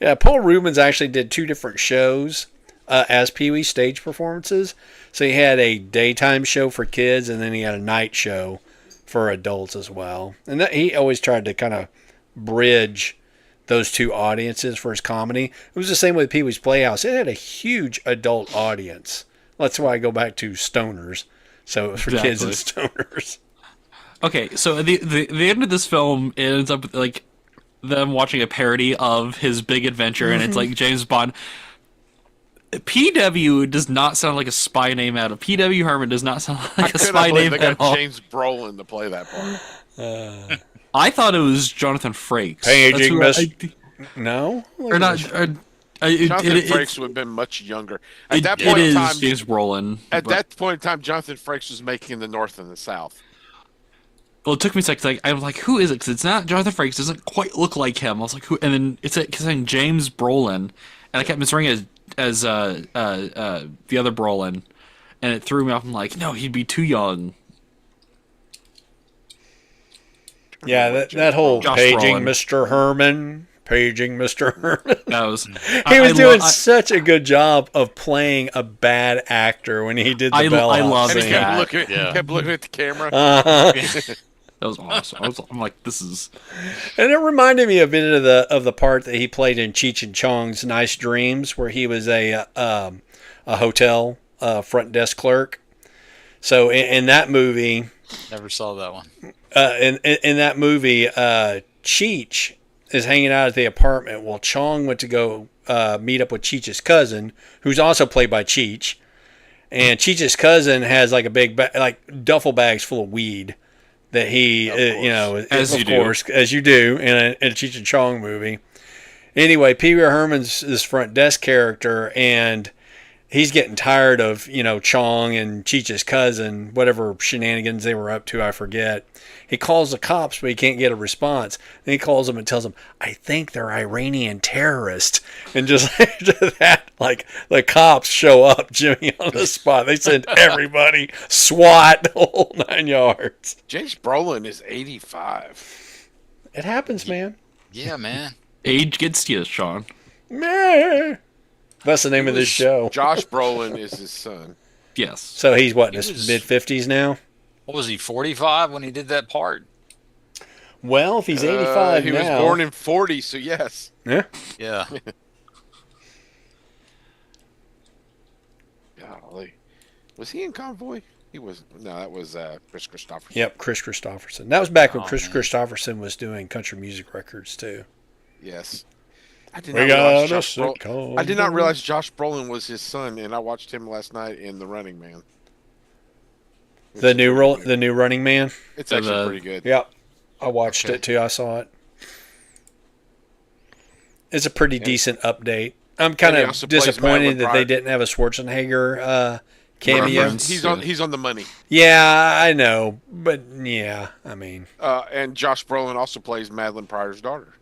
yeah. Paul Rubens actually did 2 different shows as Pee Wee stage performances. So he had a daytime show for kids, and then he had a night show for adults as well. And he always tried to kind of bridge those 2 audiences for his comedy. It was the same with Pee Wee's Playhouse. It had a huge adult audience. That's why I go back to stoners. So it was for kids and stoners. Okay, so the end of this film ends up with, like, them watching a parody of his big adventure, and it's like James Bond. PW does not sound like a spy name at all. PW Herman does not sound like a spy name they at all. got James Brolin to play that part. I thought it was Jonathan Frakes. Paging That's Miss- who No? or not. Jonathan Frakes would have been much younger. At that it point in is time, James Brolin. at but- that point in time, Jonathan Frakes was making the North and the South. Well, it took me a second. Like, I was like, "Who is it?" Because it's not Jonathan Frakes. Doesn't quite look like him. I was like, "Who?" And then it's saying James Brolin, and I kept misreading it as the other Brolin, and it threw me off. I'm like, "No, he'd be too young." Yeah, that whole Josh paging Brolin. Mr. Herman. Paging Mr. Herman. That was He was doing such a good job of playing a bad actor when he did the I bellhop love And he scene. that. kept looking at the camera. That was awesome. I'm like, this is And it reminded me a bit of the part that he played in Cheech and Chong's Nice Dreams, where he was a hotel front desk clerk. So in that movie, Never saw that one. in that movie, Cheech is hanging out at the apartment while Chong went to go meet up with Cheech's cousin, who's also played by Cheech. And Cheech's cousin has like a big like duffel bags full of weed that he, As you do. as you do in a Cheech and Chong movie. Anyway, Pee Wee Herman's this front desk character, and he's getting tired of, Chong and Cheech's cousin, whatever shenanigans they were up to, I forget. He calls the cops, but he can't get a response. Then he calls them and tells them, I think they're Iranian terrorists. And just after that, like, the cops show up, Jimmy, on the spot. They send everybody, SWAT, the whole 9 yards. James Brolin is 85. It happens, man. Yeah, man. age gets to you, Sean. Meh. That's the name of this show. Josh Brolin is his son. Yes. So he's what, in He his was- mid-50s now? What was he, 45 when he did that part? Well, if he's 85 he now. was born in 40, so yes. Yeah. Yeah. Golly. Was he in Convoy? He was. No, that was Chris Christopherson. Yep, Chris Christopherson. That was back when Oh, Chris man. Christopherson was doing country music records, too. Yes. I did We not got realize a Josh sitcom. I did not realize Josh Brolin was his son, and I watched him last night in The Running Man. The new Running Man? It's actually The- pretty good. Yep. I watched Okay. it, too. I saw it. It's a pretty decent update. I'm kind And he of also plays disappointed Madeline that they Pryor. didn't have a Schwarzenegger cameo. Reference. He's on the money. Yeah, I know. But, yeah, I mean. And Josh Brolin also plays Madeline Pryor's daughter.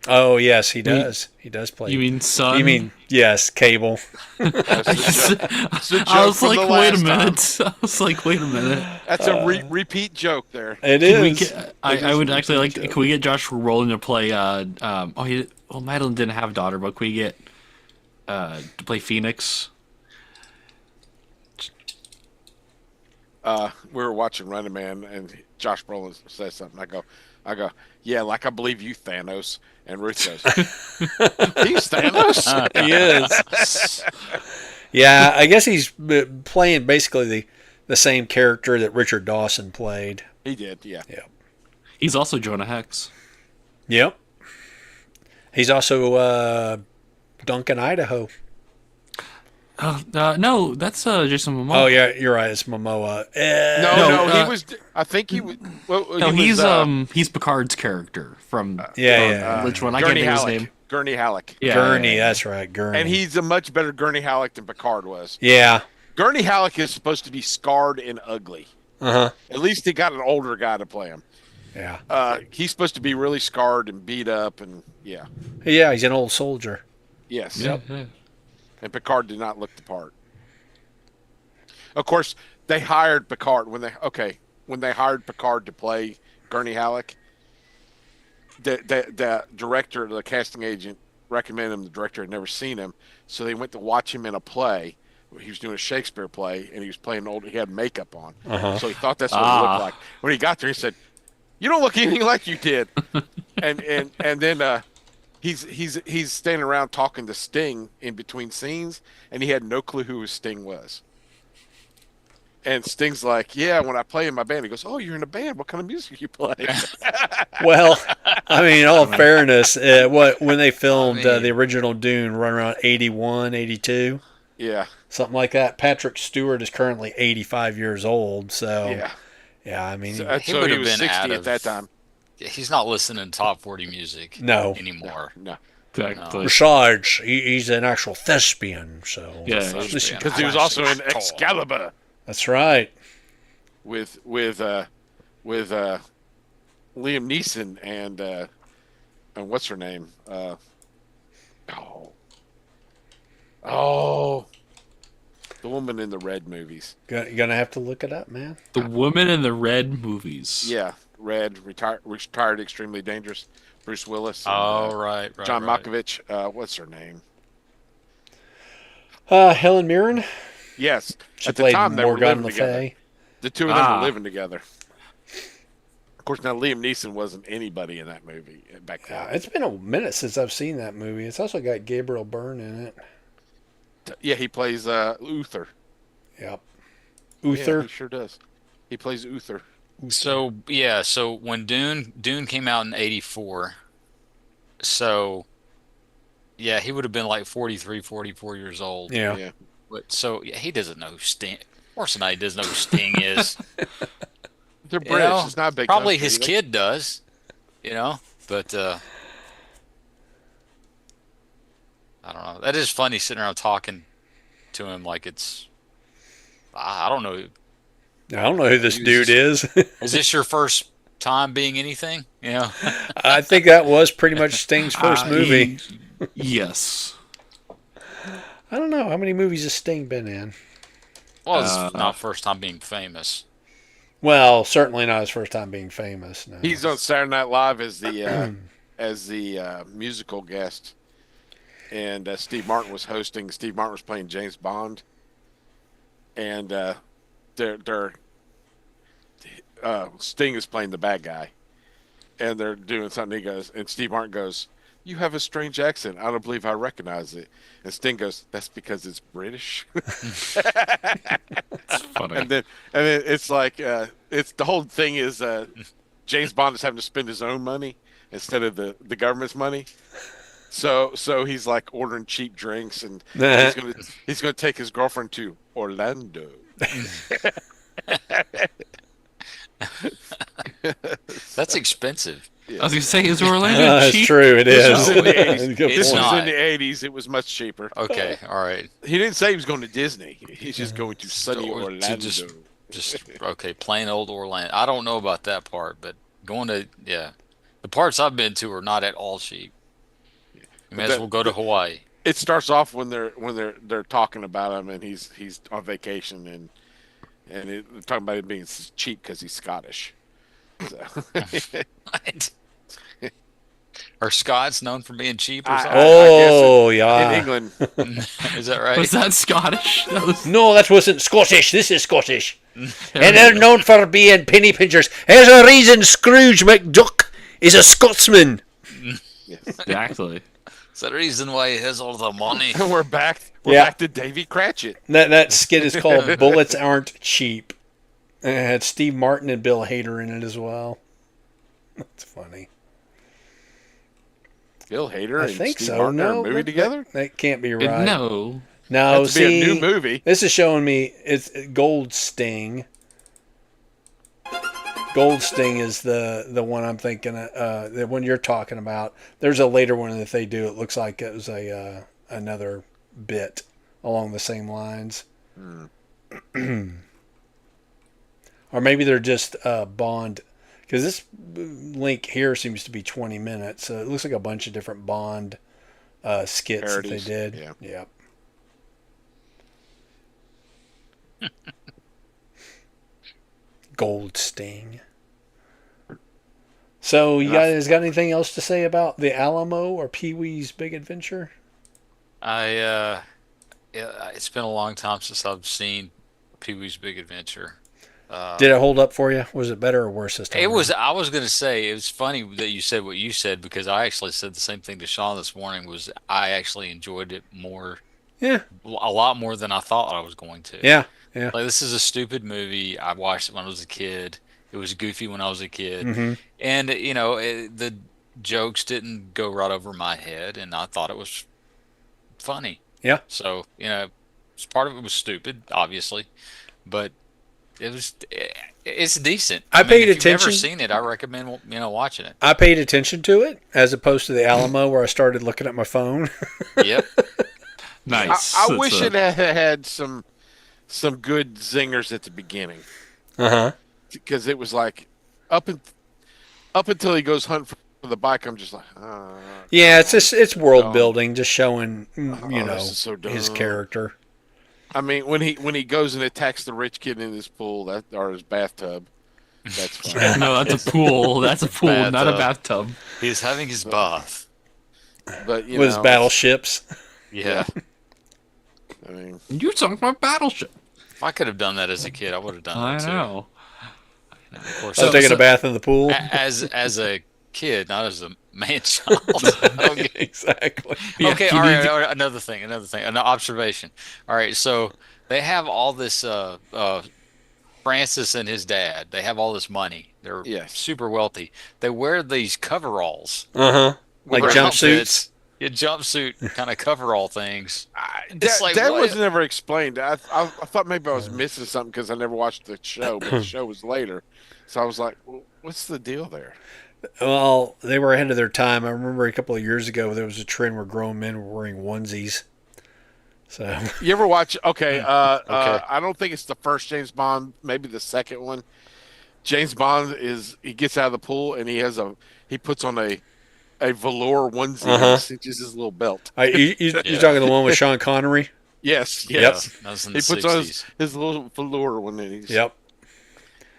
Oh, yes, he does. He does play. You mean son? You mean, yes, Cable. That's a joke, that's a joke I was from like, the wait a last time. minute. I was like, wait a minute. That's a repeat joke there. It Can we is. get, I would actually like. Can we get Josh Brolin to play? Madeline didn't have a daughter, but can we get to play Phoenix? we were watching Running Man, and Josh Brolin says something. I go, yeah, like I believe you, Thanos. And Ruth goes, he's Thanos. He is. Yeah, I guess he's playing basically the same character that Richard Dawson played. He did, yeah. Yep. He's also Jonah Hex. Yep. He's also Duncan, Idaho. No, that's Jason Momoa. Oh yeah, you're right. It's Momoa. No, he was. I think he was. Well, No, he was, he's Picard's character from which one? I can't Gurney think of his Halleck. name. Gurney Halleck. Yeah, Gurney. yeah. That's right, Gurney. And he's a much better Gurney Halleck than Picard was. Yeah. Gurney Halleck is supposed to be scarred and ugly. Uh-huh. At least he got an older guy to play him. Yeah. He's supposed to be really scarred and beat up, and yeah. Yeah, he's an old soldier. Yes. Yeah, yeah. And Picard did not look the part. Of course, they hired Picard when they hired Picard to play Gurney Halleck. The director, the casting agent, recommended him. The director had never seen him, so they went to watch him in a play. He was doing a Shakespeare play, and he was playing old. He had makeup on, so he thought that's what he looked like. When he got there, he said, "You don't look anything like you did." and then he's standing around talking to Sting in between scenes, and he had no clue who Sting was. And Sting's like, "Yeah, when I play in my band," he goes, "Oh, you're in a band? What kind of music you play?" Well, I mean, in all fairness, when they filmed the original Dune, run around 81, 82, Yeah, something like that. Patrick Stewart is currently 85 years old, so yeah, I mean, so would he have was been 60 out at of- that time. He's not listening to top 40 music No. anymore. No, Exactly. besides, he's an actual thespian, so Yeah, Thespian. because he was also in Excalibur that's right. with Liam Neeson and what's her name? The woman in the Red movies. You're gonna have to look it up, man. The Woman in the Red movies. Yeah, Red, retired, extremely dangerous. Bruce Willis. And, Oh, right. John right. Malkovich. What's her name? Helen Mirren. Yes, She at the played time they were Morgana living Le together. Fay. The two of them were living together. Of course, now Liam Neeson wasn't anybody in that movie back then. Yeah, it's been a minute since I've seen that movie. It's also got Gabriel Byrne in it. Yeah, he plays Uther. Yep. Yeah, Uther. he sure does. He plays Uther. So when Dune came out in 84, so yeah, he would have been like 43, 44 years old. Yeah. Yeah. But so yeah, he doesn't know who Sting. Of course not, he doesn't know who Sting is. They're You British. know, It's not a big probably country. his kid does, but I don't know. That is funny sitting around talking to him like it's I don't know. I don't know who this dude is. Is this your first time being anything? I think that was pretty much Sting's first movie. Yes. I don't know. How many movies has Sting been in? Well, it's not first time being famous. Well, certainly not his first time being famous. No. He's on Saturday Night Live as the musical guest, and Steve Martin was hosting. Steve Martin was playing James Bond, and Sting is playing the bad guy, and they're doing something. He goes, and Steve Martin goes, "You have a strange accent. I don't believe I recognize it." And Sting goes, "That's because it's British." It's funny. and then it's like it's the whole thing is James Bond is having to spend his own money instead of the government's money. So he's like ordering cheap drinks, and he's gonna take his girlfriend to Orlando. That's expensive. I was gonna say, is Orlando That's cheap? true. It This is. was in the 80s. Good It's This point. was not. in the 80s. It was much cheaper. Okay, all right. He didn't say he was going to Disney. He's just going to sunny To Orlando. just okay, plain old Orlando. I don't know about that part, but going to the parts I've been to are not at all cheap. You may as well go to Hawaii. It starts off when they're talking about him, and he's on vacation, and they're talking about him being cheap because he's Scottish. So. Are Scots known for being cheap or something? Oh, in yeah. England, Is that right? Was that Scottish? That was... No, that wasn't Scottish. This is Scottish. And they're known for being penny pinchers. There's a reason Scrooge McDuck is a Scotsman. Exactly. Is that the reason why he has all the money? And we're back. We're Yeah. back to Davy Cratchit. That skit is called Bullets Aren't Cheap. And it had Steve Martin and Bill Hader in it as well. That's funny. Bill Hader I and think Steve so. Martin are No, a movie together. That can't be right. No. No, Has to be a new movie. This is showing me it's Gold Sting. Gold Sting is the one I'm thinking. The one you're talking about. There's a later one that they do. It looks like it was a another bit along the same lines. Or maybe they're just Bond, because this link here seems to be 20 minutes. So it looks like a bunch of different Bond skits Parodies. that they did. Yeah. Yep. Gold Sting. So you guys got anything else to say about the Alamo or Pee-wee's Big Adventure? It's been a long time since I've seen Pee-wee's Big Adventure. Did it hold up for you? Was it better or worse this time? It was. I was going to say it was funny that you said what you said, because I actually said the same thing to Sean this morning. Was I actually enjoyed it more, Yeah. a lot more than I thought I was going to. Yeah. Yeah. Like, this is a stupid movie. I watched it when I was a kid. It was goofy when I was a kid, Mm-hmm. and the jokes didn't go right over my head, and I thought it was funny. Yeah. So part of it was stupid, obviously, but it's decent. I paid if attention. You've never seen it, I recommend watching it. I paid attention to it as opposed to the Alamo where I started looking at my phone. Yep. Nice. I That's wish a- it had some good zingers at the beginning, Uh-huh. because it was like up until he goes hunting for the bike. I'm just like, Yeah, it's world dumb. building, just showing this is so his dumb. character. I mean, when he goes and attacks the rich kid in his pool or his bathtub, that's fine. No, that's a pool. That's a pool, not a bathtub. He's having his bath. But With his battleships. Yeah. I mean, You sunk my battleship. If I could have done that as a kid, I would have done I that too. know. Of course, So taking a bath in the pool. as a kid, not as a man child. I don't get Exactly. Yeah, okay, you all need right, to- all right, another thing, an observation. All right, so they have all this Francis and his dad, they have all this money. They're Yes. super wealthy. They wear these coveralls. Uh-huh. Like with jumpsuits. outfits. Yeah, jumpsuit kind of coverall things. that, It's like, that what? was never explained. I thought maybe I was missing something because I never watched the show, but the show was later. So I was like, well, what's the deal there? Well, they were ahead of their time. I remember a couple of years ago there was a trend where grown men were wearing onesies. So You ever watch? Okay, Okay. I don't think it's the first James Bond. Maybe the second one. James Bond he gets out of the pool and he puts on a velour onesie and cinches his little belt. you're talking the one with Sean Connery? Yes, Yep. yes. That was in He the puts on 60s. his little velour one, and Yep.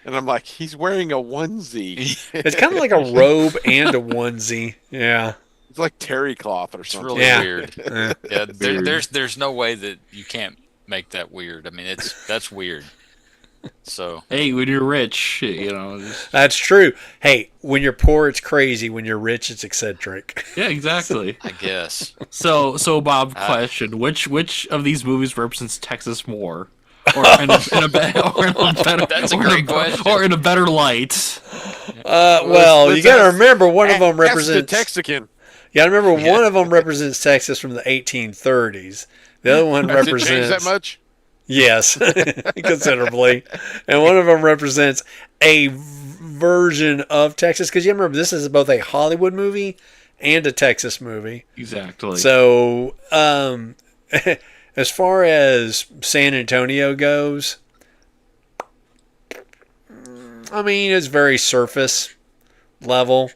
and I'm like, he's wearing a onesie. It's kind of like a robe and a onesie. Yeah. It's like terry cloth or It's something. really Yeah. weird. Eh. Yeah, Weird. there's no way that you can't make that weird. I mean, that's weird. So Hey, when you're rich, just- That's true. Hey, when you're poor, it's crazy. When you're rich, it's eccentric. yeah, exactly. I guess So Bob, question: which of these movies represents Texas more, or in a better, That's a great question. or in a better light? Well, you let's got to ask- remember one of them Ask the represents. Texican. You got to remember one of them represents Texas from the 1830s. The other one Does it change represents that much? Yes, considerably. And one of them represents a version of Texas, because you remember this is both a Hollywood movie and a Texas movie. Exactly. So, as far as San Antonio goes, I mean, it's very surface level,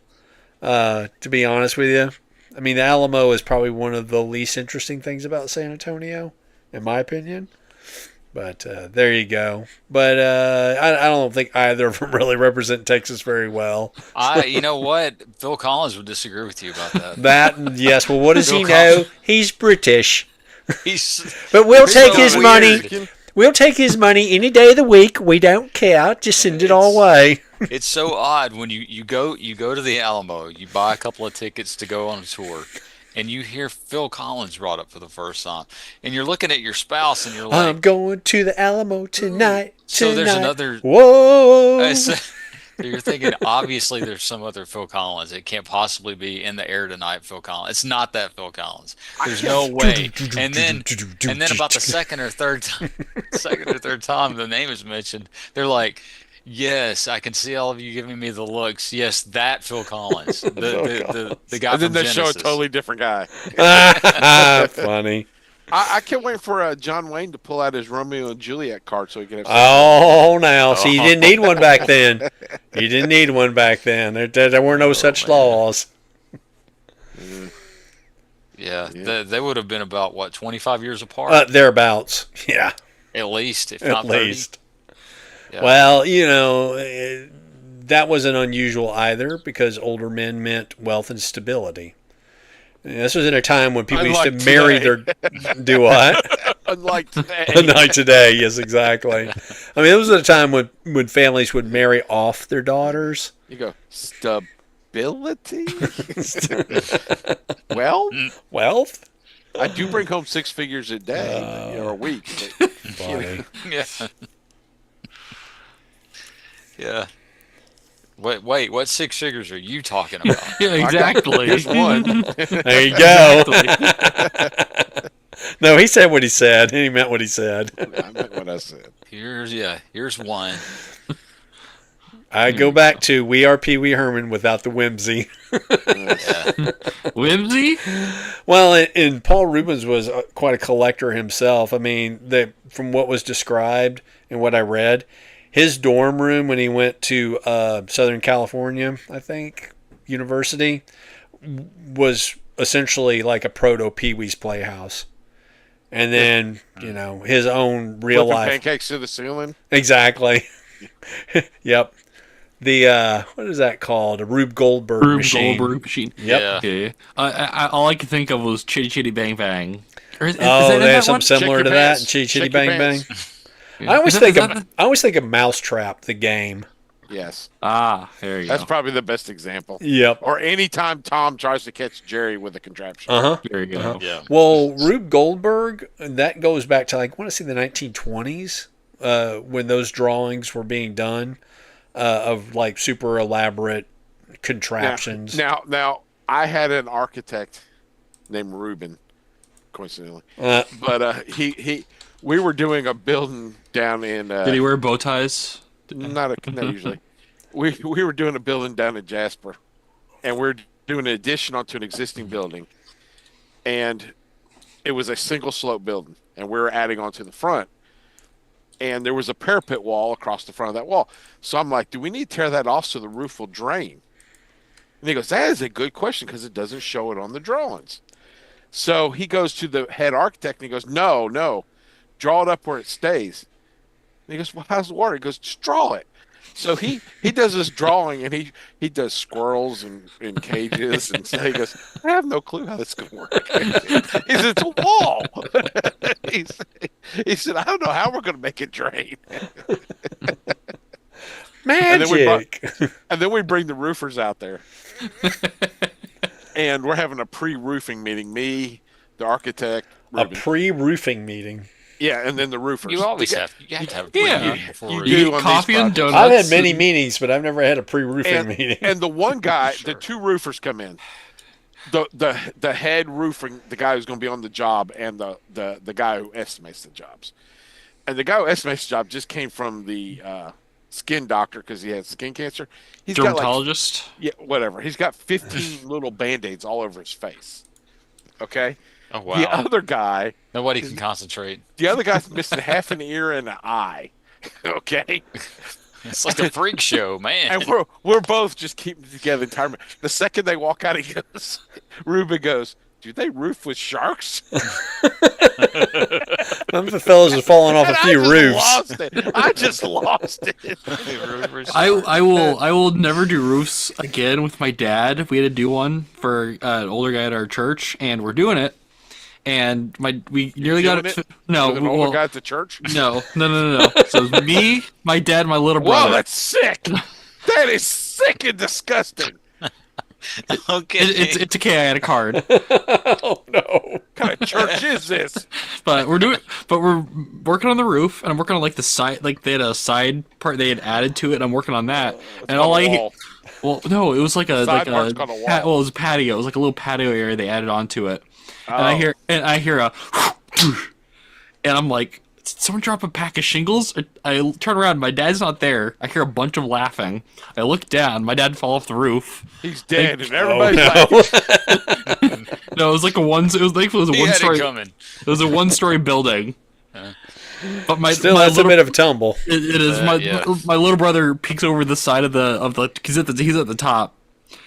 to be honest with you. I mean, the Alamo is probably one of the least interesting things about San Antonio, in my opinion. But there you go. But I don't think either of them really represent Texas very well. you know what? Phil Collins would disagree with you about that. That, yes. Well, what does he Bill know? Cosby. He's British. He's But we'll He's take so his weird. money. We'll take his money any day of the week. We don't care. Just send it all away. It's so odd when you go to the Alamo, you buy a couple of tickets to go on a tour, and you hear Phil Collins brought up for the first time, and you're looking at your spouse and you're like, I'm going to the Alamo tonight. So there's tonight. another. Whoa. So you're thinking, obviously, there's some other Phil Collins. It can't possibly be in the air tonight, Phil Collins. It's not that Phil Collins. There's no way. And then about the second or third time the name is mentioned, they're like, yes, I can see all of you giving me the looks. Yes, that Phil Collins, the guy And then from they Genesis. show a totally different guy. Funny. I can't wait for John Wayne to pull out his Romeo and Juliet card so he can have. Oh, now. See, you didn't need one back then. You didn't need one back then. There were no such laws. Yeah, they would have been about, what, 25 years apart? Thereabouts. Yeah. At least, if At not 30. least. Yeah. Well, that wasn't unusual either because older men meant wealth and stability. This was in a time when people used to marry their... Do what? Unlike today. Unlike today, yes, exactly. I mean, it was at a time when families would marry off their daughters. You go, stability? Well, Wealth? I do bring home 6 figures a day, or a week. Funny. Yeah. Yeah. Wait, what 6 figures are you talking about? Yeah, exactly. Here's one. There you go. No, he said what he said. He meant what he said. I meant what I said. Here's one. I go back to We Are Pee Wee Herman without the whimsy. Yeah. Whimsy? Well, and Paul Rubens was quite a collector himself. I mean, from what was described and what I read, his dorm room when he went to Southern California, I think, university, was essentially like a proto Pee Wee's Playhouse. And then, his own real Flipping life. pancakes to the ceiling. Exactly. Yep. The, what is that called? A Rube Goldberg machine. Goldberg machine. Yep. Okay. All I could think of was Chitty Chitty Bang Bang. Is They that in have that something one? similar Check to your that. pants. Chitty Chitty Check your Bang Bang. pants. Yeah. I always Is think that of Mousetrap, the game. Yes. there you That's go. probably the best example. Yep. Or anytime Tom tries to catch Jerry with a contraption. There you go. Yeah. Well, Rube Goldberg, that goes back to I want to say the 1920s when those drawings were being done of like super elaborate contraptions. Now, I had an architect named Ruben, coincidentally, but we were doing a building down in. Did he wear bow ties? Not usually. We were doing a building down in Jasper, and we're doing an addition onto an existing building, and it was a single slope building, and we were adding onto the front, and there was a parapet wall across the front of that wall. So I'm like, do we need to tear that off so the roof will drain? And he goes, that is a good question because it doesn't show it on the drawings. So he goes to the head architect and he goes, no, draw it up where it stays. And he goes, well, how's the water? He goes, just draw it. So he does this drawing and he does squirrels in cages. And so he goes, I have no clue how this is going to work. He said, it's a wall. he said, I don't know how we're going to make it drain. Magic. And then we bring the roofers out there. And we're having a pre-roofing meeting. Me, the architect, A Ruben. pre-roofing meeting. Yeah, and then the roofers. You always have to have a Yeah. pre-meeting before You we- do You on get these coffee and projects. donuts. I've had many meetings, but I've never had a pre-roofing meeting. And the one guy, the 2 roofers come in. The head roofing, the guy who's going to be on the job, and the guy who estimates the jobs. And the guy who estimates the job just came from the skin doctor because he had skin cancer. He's got Dermatologist. whatever. He's got 15 little Band-Aids all over his face. Okay? Oh, wow. The other guy, Nobody can concentrate. the other guy's missing half an ear and an eye. Okay? It's like a freak show, man. And we're both just keeping it together the entire time. The second they walk out, he goes, Ruben goes, do they roof with sharks? Some of the fellows have fallen off a few roofs. I just lost it. I will never do roofs again with my dad. We had to do one for an older guy at our church, and we're doing it. and we nearly got doing it. it No, with an older well, guy at the church. no. So it was me, my dad, my little brother. Whoa, that's sick. That is sick and disgusting. Okay. It's okay. I had a card, Oh no. What kind of church is this? but we're working on the roof, and I'm working on like the side, like they had a side part they had added to it, and I'm working on that. It's And on all the I wall. well, no, it was like a Side part's called a wall. well, it was a patio. It was like a little patio area they added onto it, and I hear a, and I'm like, did someone drop a pack of shingles? I turn around, my dad's not there. I hear a bunch of laughing. I look down, my dad fell off the roof. He's dead, and Oh everybody's no. like, No, it was like a one. It was like it was a He one had it story. coming. It was a one-story building. But my Still, my that's little, a bit of a tumble. it is yeah. my little brother peeks over the side of the he's at the top,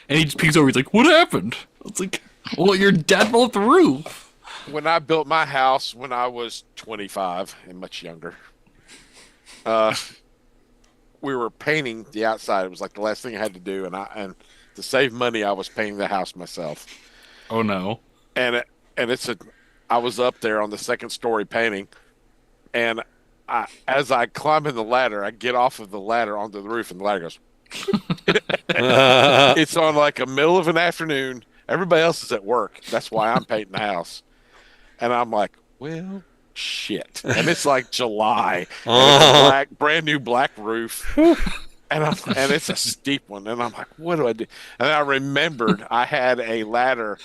and he just peeks over. He's like, "What happened?" It's like, "Well, your dad fell off the roof." when I built my house when I was 25 and much younger, we were painting the outside. It was like the last thing I had to do, and to save money, I was painting the house myself. Oh no! And I was up there on the second story painting, and as I climb in the ladder, I get off of the ladder onto the roof, and the ladder goes. It's on like a middle of an afternoon. Everybody else is at work. That's why I'm painting the house, and I'm like, well, shit. And it's like July, and it's a brand new black roof, and it's a steep one. And I'm like, what do I do? And I remembered I had a ladder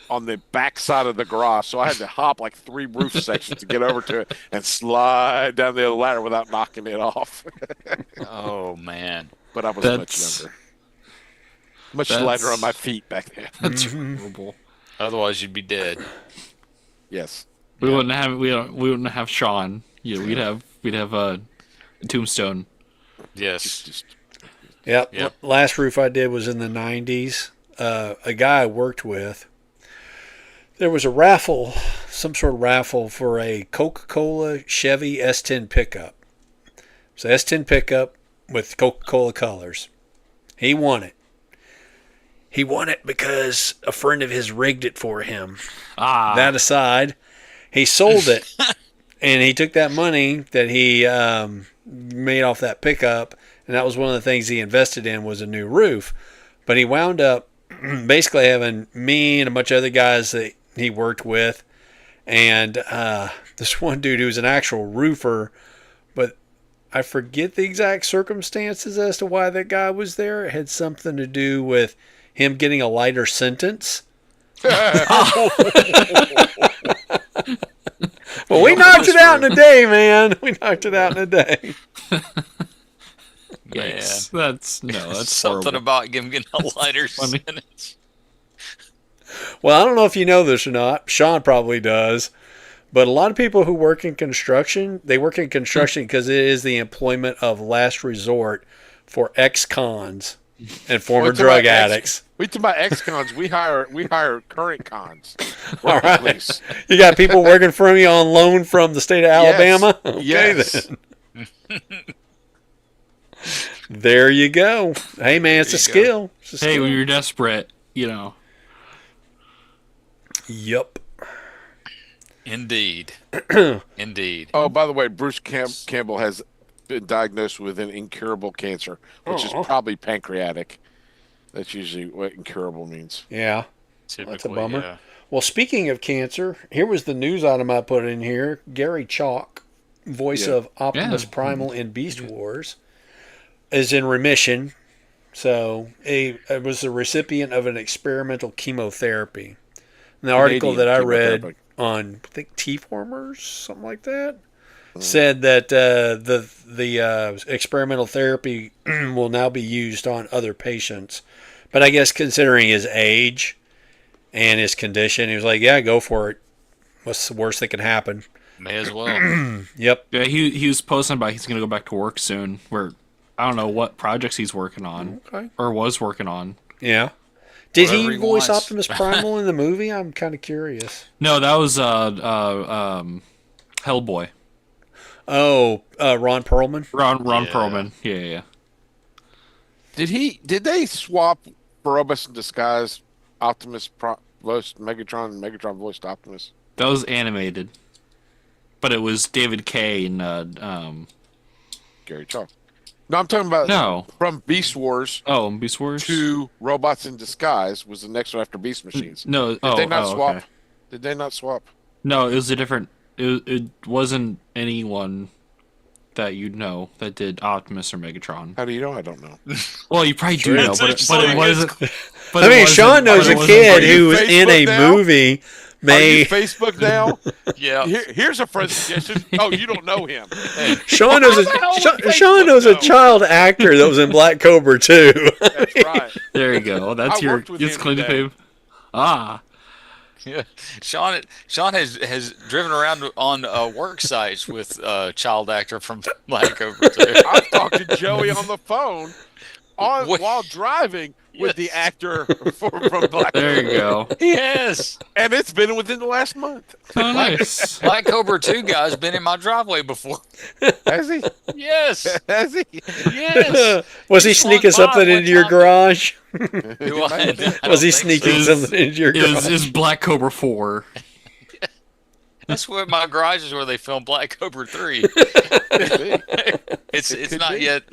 on the back side of the garage, so I had to hop like 3 roof sections to get over to it and slide down the other ladder without knocking it off. Oh man. But I was That's- much that's- lighter on my feet back then. That's horrible. Otherwise, you'd be dead. Yes. We wouldn't have Sean. Yeah, we'd have a tombstone. Yes. Just Yep. Yep. Last roof I did was in the 90s. A guy I worked with, there was a raffle, some sort of raffle for a Coca-Cola Chevy S10 pickup. So S10 pickup with Coca-Cola colors. He won it. He won it because a friend of his rigged it for him. That aside, he sold it, and he took that money that he made off that pickup, and that was one of the things he invested in was a new roof. But he wound up basically having me and a bunch of other guys that he worked with, and this one dude who was an actual roofer, but I forget the exact circumstances as to why that guy was there. It had something to do with him getting a lighter sentence. Well, we knocked it out in a day, man. We knocked it out in a day. Yes, that's Something horrible. about him getting a lighter sentence. Well, I don't know if you know this or not. Sean probably does. But a lot of people who work in construction, they work in construction because it is the employment of last resort for ex-cons and former drug addicts. We talk about ex-cons. We hire current cons. All right. Please. You got people working for you on loan from the state of Alabama? Okay, Yes. then. There you go. Hey, man, it's a skill. It's a Hey, skill. when you're desperate, you know. Yep. Indeed. Indeed. Oh, by the way, Bruce Campbell has been diagnosed with an incurable cancer, which is probably pancreatic. That's usually what incurable means. Yeah. Typically, That's a bummer. yeah. Well, speaking of cancer, here was the news item I put in here. Gary Chalk, voice Yeah. of Optimus Yeah. Primal in Beast Wars, is in remission. So it was a recipient of an experimental chemotherapy. And the article that I read chemotherapy. on, I think, T-formers, something like that, said that the experimental therapy will now be used on other patients. But I guess considering his age and his condition, he was like, yeah, go for it. What's the worst that can happen? May as well. Yep. Yeah, he was posting about he's gonna go back to work soon. Where I don't know what projects he's working on Okay. or was working on. Yeah. Did Whatever he he voice wants. Optimus Primal in the movie? I'm kind of curious. No, that was Hellboy. Oh, Ron Perlman? Ron Yeah. Perlman. Yeah. Did they swap for Robots in Disguise Optimus voiced Megatron and Megatron voiced Optimus? That was animated, but it was David Kay and Gary Chalk. No, I'm talking about no. from Beast Wars Beast Wars to Robots in Disguise was the next one after Beast Machines. No, Did they not swap? Okay. Did they not swap? No, it was a different. It wasn't anyone that you'd know that did Optimus or Megatron. How do you know? I don't know. Well, you probably do know, but it wasn't. But I mean, it wasn't- Sean knows but it a wasn't kid like- who was in a Facebook now? movie. Are you May Facebook now? Yeah. Here's a friend suggestion. Oh, you don't know him. Sean knows Sean knows a child actor that was in Black Cobra too. That's right. There you go. That's I your. worked with It's him claim to today. fame. Ah, Yeah, Sean has driven around on work sites with child actor from Black Cobra 2. I talked to Joey on the phone What? while driving with the Yes. actor from Black there you go. Yes, and it's been within the last month. Oh, nice. Black Cobra 2 guy's been in my driveway before. Has he? Yes, Has he? yes. Was he sneaking swung by something one into your time. garage? Do I don't Was he think sneaking so. something into your garage? Is Black Cobra 4? That's where my garage is where they filmed Black Cobra 3. Could be. It's could not be. yet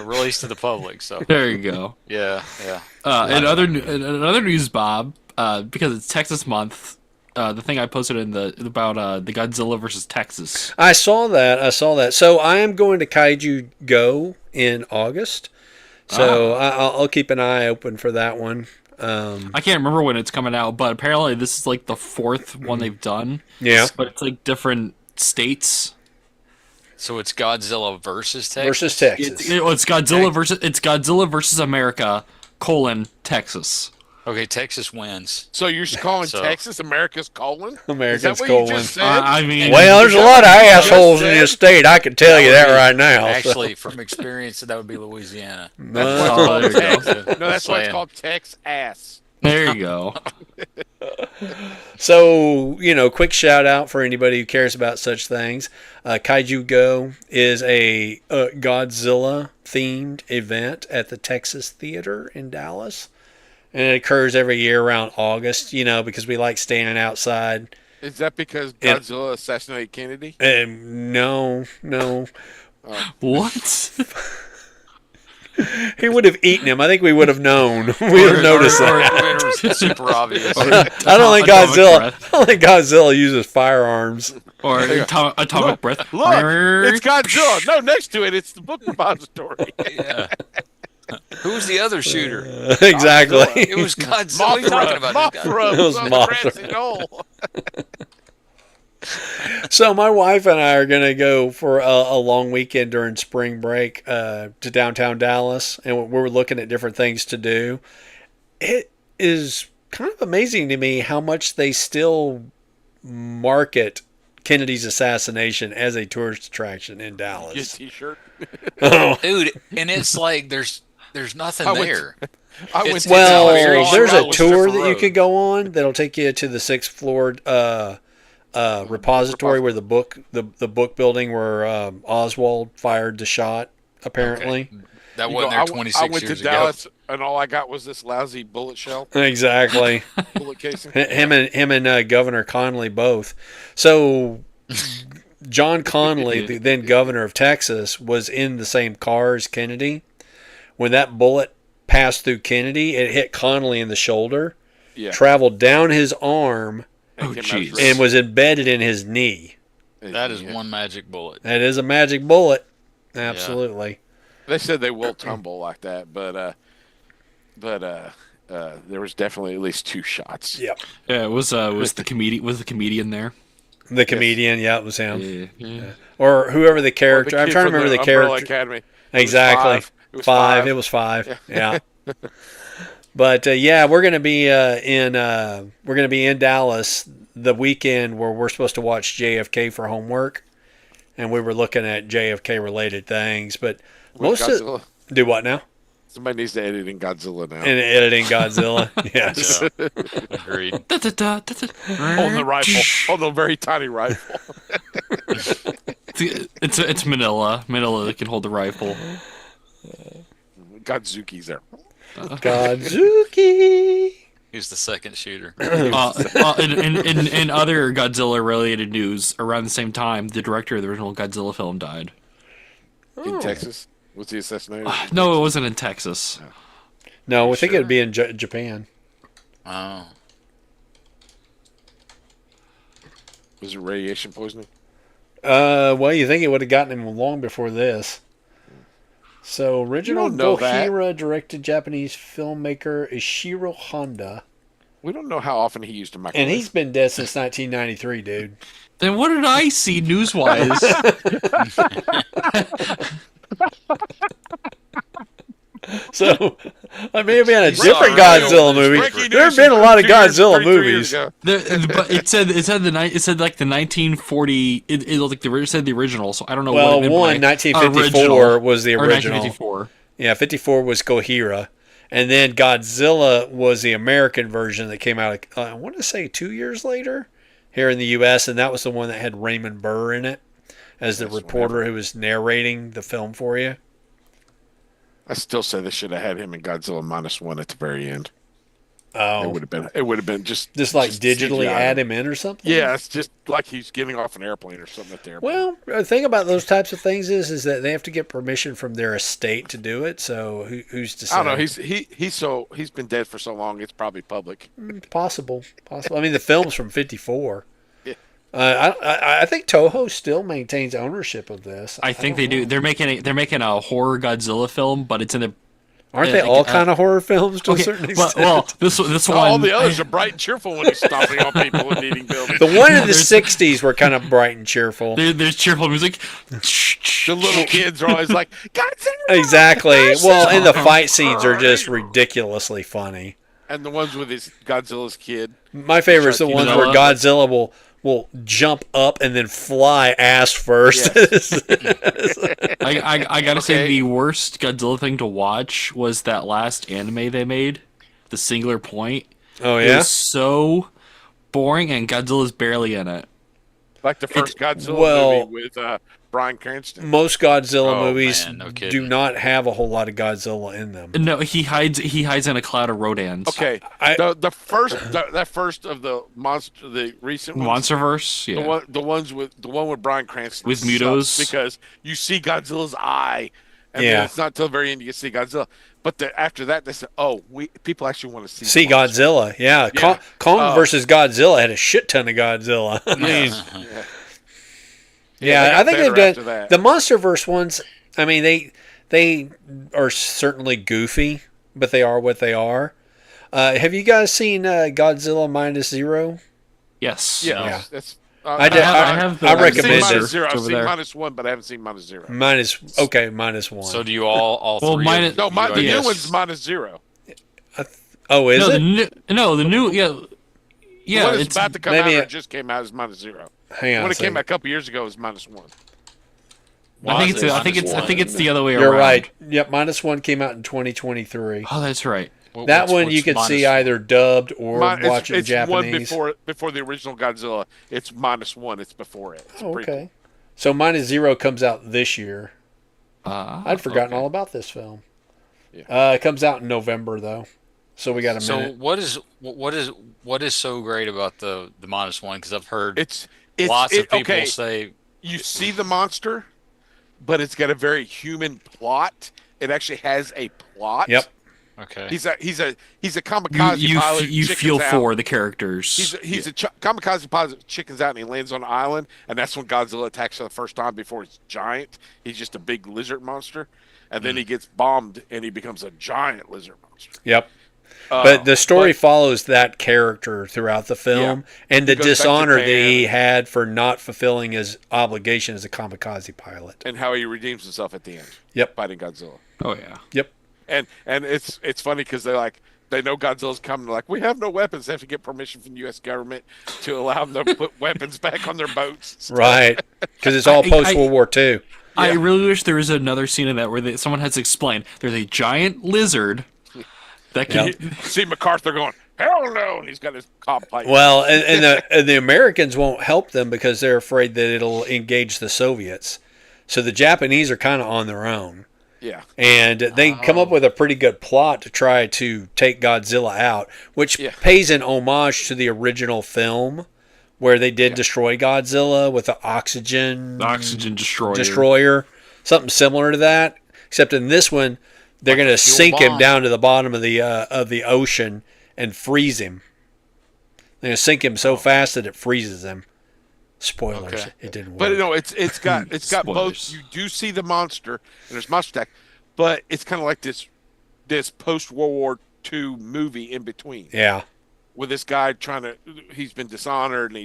released to the public. So There you go. yeah. In other news, Bob, because it's Texas month, the thing I posted in about the Godzilla versus Texas. I saw that. So I am going to Kaiju Go in August. So I'll keep an eye open for that one. I can't remember when it's coming out, but apparently this is like the fourth one they've done. Yeah. But it's like different states. So it's Godzilla versus Texas. Versus Texas. It's Godzilla versus America, Texas. Okay, Texas wins. So you're calling So- Texas America's colon? America's Is that what you colon. just said? I mean, Well, there's a lot of assholes in said? this state. I can tell you that right now. so. Actually, from experience, that would be Louisiana. That's why it's Oh, called there you go. Texas. No, that's why it's Saying. called Tex ass. there you go. So, quick shout out for anybody who cares about such things. Kaiju Go is a Godzilla themed event at the Texas Theater in Dallas. And it occurs every year around August, because we like standing outside. Is that because Yeah. Godzilla assassinated Kennedy? No. What? He would have eaten him. I think we would have known. We would have noticed that. It's super obvious. I don't think Godzilla uses firearms. Or atomic breath. Look, it's Godzilla. No, next to it, it's the book repository. Yeah. Who was the other shooter? Exactly. It was Godzilla. What are you talking about? Mothra It was was on Mothra. the grassy knoll. So my wife and I are going to go for a long weekend during spring break to downtown Dallas, and we're looking at different things to do. It is kind of amazing to me how much they still market Kennedy's assassination as a tourist attraction in Get a Dallas. t-shirt. Dude, and it's like there's nothing I went- there. I went It's- to Well, very long there's a road. tour Different that you road. could go on that'll take you to the sixth floor repository where the book building where Oswald fired the shot. Apparently, That You wasn't go, there I 26 went to years ago. Dallas, and all I got was this lousy bullet shell, exactly. bullet casing. him and Governor Connolly both. So John Connolly, the then governor of Texas, was in the same car as Kennedy. When that bullet passed through Kennedy, it hit Connolly in the shoulder, Yeah. traveled down his arm, And Oh, came out jeez. as and was embedded in his knee. That is Yeah. one magic bullet. That is a magic bullet. Absolutely. They said they will tumble like that, but there was definitely at least two shots. Yep. Yeah, it was the comedian there. The comedian, yeah, it was him. Yeah. Or whoever the character. The I'm kid trying to from remember the Umbrella character. Academy. It was Exactly. five. It was five. It was five. Yeah. But yeah, we're gonna be in Dallas the weekend where we're supposed to watch JFK for homework, and we were looking at JFK related things. But With most of Godzilla. do what now? Somebody needs to edit in Godzilla now. And editing Godzilla. Yes. Yeah. Agreed. On the rifle. On the very tiny rifle. It's Manila. Manila that can hold the rifle. Godzuki's there. Godzuki. He's the second shooter. In other Godzilla-related news, around the same time, the director of the original Godzilla film died. In Texas? Was he assassinated? No, it wasn't in Texas. No, I think sure? it would be in Japan. Oh. Was it radiation poisoning? Well, you think it would have gotten him long before this. So, original don't know that. Gojira directed Japanese filmmaker Ishiro Honda. We don't know how often he used a microwave. And he's been dead since 1993, dude. Then what did I see news-wise? So, I may have been a Breaking different news. Godzilla movie. Breaking There have news been a from lot of 2 years, Godzilla 33 years movies. ago. But it said like the 1940. It said the original, so I don't know. Well, what it meant by 1954 original, was the or original. 1954. Yeah, 54 was Gojira. And then Godzilla was the American version that came out, I want to say 2 years later here in the U.S., and that was the one that had Raymond Burr in it as the reporter who was narrating the film for you. I still say they should have had him in Godzilla -1 at the very end. Oh, It would have been just like digitally CGI. add him in or something? Yeah, it's just like he's getting off an airplane or something at the airport. Well, the thing about those types of things is that they have to get permission from their estate to do it. So who's to say? I don't know. He's been dead for so long. It's probably public. Possible. I mean, the film's from '54. Yeah. I think Toho still maintains ownership of this. I think don't they do. know. They're making a horror Godzilla film, but it's in the. Aren't they all kind of horror films to a certain extent? Well, this one. All the others are bright and cheerful when he's stomping on people and eating buildings. The one in the '60s were kind of bright and cheerful. There's cheerful music. The little kids are always like, Godzilla! Exactly. Godzilla!" Well, and the fight scenes are just ridiculously funny. And the ones with his Godzilla's kid. My favorite is the ones where Godzilla will jump up and then fly ass first. I gotta say the worst Godzilla thing to watch was that last anime they made, the Singular Point. Oh It yeah. was so boring, and Godzilla's barely in it. Like the first Godzilla movie with Bryan Cranston. Most Godzilla movies man, no kidding. do not have a whole lot of Godzilla in them. No, he hides in a cloud of Rodans. Okay, the first of the the recent ones, Monsterverse, yeah. the one with Bryan Cranston With sucks Mutos? because you see Godzilla's eye, and Yeah. then it's not till the very end you can see Godzilla. But after that, they said, people actually want to See the monster." Godzilla, yeah. Yeah. Kong versus Godzilla had a shit ton of Godzilla. I mean, Yeah, they got I think better they've after done that. the MonsterVerse ones. I mean, they are certainly goofy, but they are what they are. Have you guys seen Godzilla -0? Yes. Yeah, Yeah. that's. I did- I have I the recommend I've it. seen -0. I've over seen there. -1, but I haven't seen -0. -1. So do you all Well, three? minus- No, the Yes. new one's -0. Oh, is No, it? the new yeah. The Yeah, one that's it's about to come maybe out or it- just came out is -0. Hang on. When a it came second. out a couple years ago, it was -1. I think it's the other way around. You're right. Yep, -1 came out in 2023. Oh, that's right. That one you can see either dubbed or watch in It's Japanese. one before the original Godzilla. It's -1. It's before it. It's a Oh, prequel. okay. So -0 comes out this year. I'd forgotten okay. all about this film. Yeah. It comes out in November though, so we got a So minute. what is so great about the -1? Because I've heard It's lots of people okay. say You see the monster, but it's got a very human plot. It actually has a plot. Yep. okay. He's a kamikaze You pilot. you chickens feel out. for the characters. He's a kamikaze pilot. Chickens out and he lands on an island, and that's when Godzilla attacks for the first time. Before he's giant, he's just a big lizard monster, and then he gets bombed and he becomes a giant lizard monster. Yep. But the story but- follows that character throughout the film and the goes back to dishonor that Japan. he had for not fulfilling his obligation as a kamikaze pilot. And how he redeems himself at the end. Yep. Fighting Godzilla. Oh yeah. Yep. And it's funny because they know Godzilla's coming. They're like, we have no weapons. They have to get permission from the U.S. government to allow them to put weapons back on their boats. Right. Because it's all post World War II. I really wish there was another scene of that where someone has to explain. There's a giant lizard that can. Yep. See MacArthur going, hell no, and he's got his cob pipe. Well, and the Americans won't help them because they're afraid that it'll engage the Soviets. So the Japanese are kind of on their own. Yeah. And they come up with a pretty good plot to try to take Godzilla out, which Yeah. pays an homage to the original film where they did destroy Godzilla with the The oxygen destroyer. destroyer, something similar to that. Except in this one, they're Like going a to fuel sink him bomb. down to the bottom of the ocean and freeze him. They're going to sink him so fast that it freezes him. Spoilers. Okay. It didn't work. But no, it's got both. Spoilers. You do see the monster and there's monster attack, but it's kind of like this post World War II movie in between. Yeah. With this guy he's been dishonored and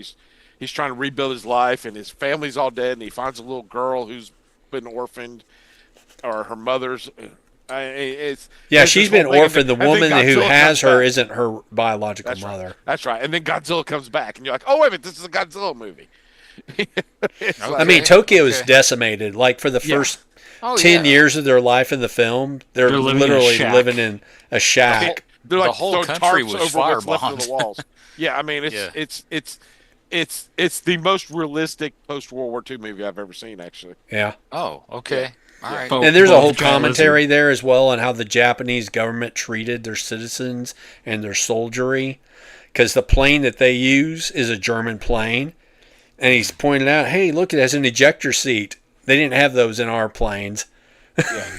he's trying to rebuild his life and his family's all dead and he finds a little girl who's been orphaned or her mother's. She's been orphaned. The woman who has her back. isn't her biological That's mother. Right. That's right. And then Godzilla comes back and you're like, oh wait a minute, this is a Godzilla movie. It's Okay. like- I mean, Tokyo is Okay. decimated. Like for the first Oh, 10 yeah. years of their life in the film, they're living in a literally shack. living in a shack. They're like The whole throwing country tarps was over what's left of firebombed. the walls. Yeah, I mean Yeah. it's the most realistic post World War II movie I've ever seen. Actually, Yeah. Oh, okay. All right. Oh, And there's a well, whole the giant commentary there as well on how the Japanese government treated their citizens and their soldiery. Because the plane that they use is a German plane. And he's pointed out, hey, look, it has an ejector seat. They didn't have those in our planes.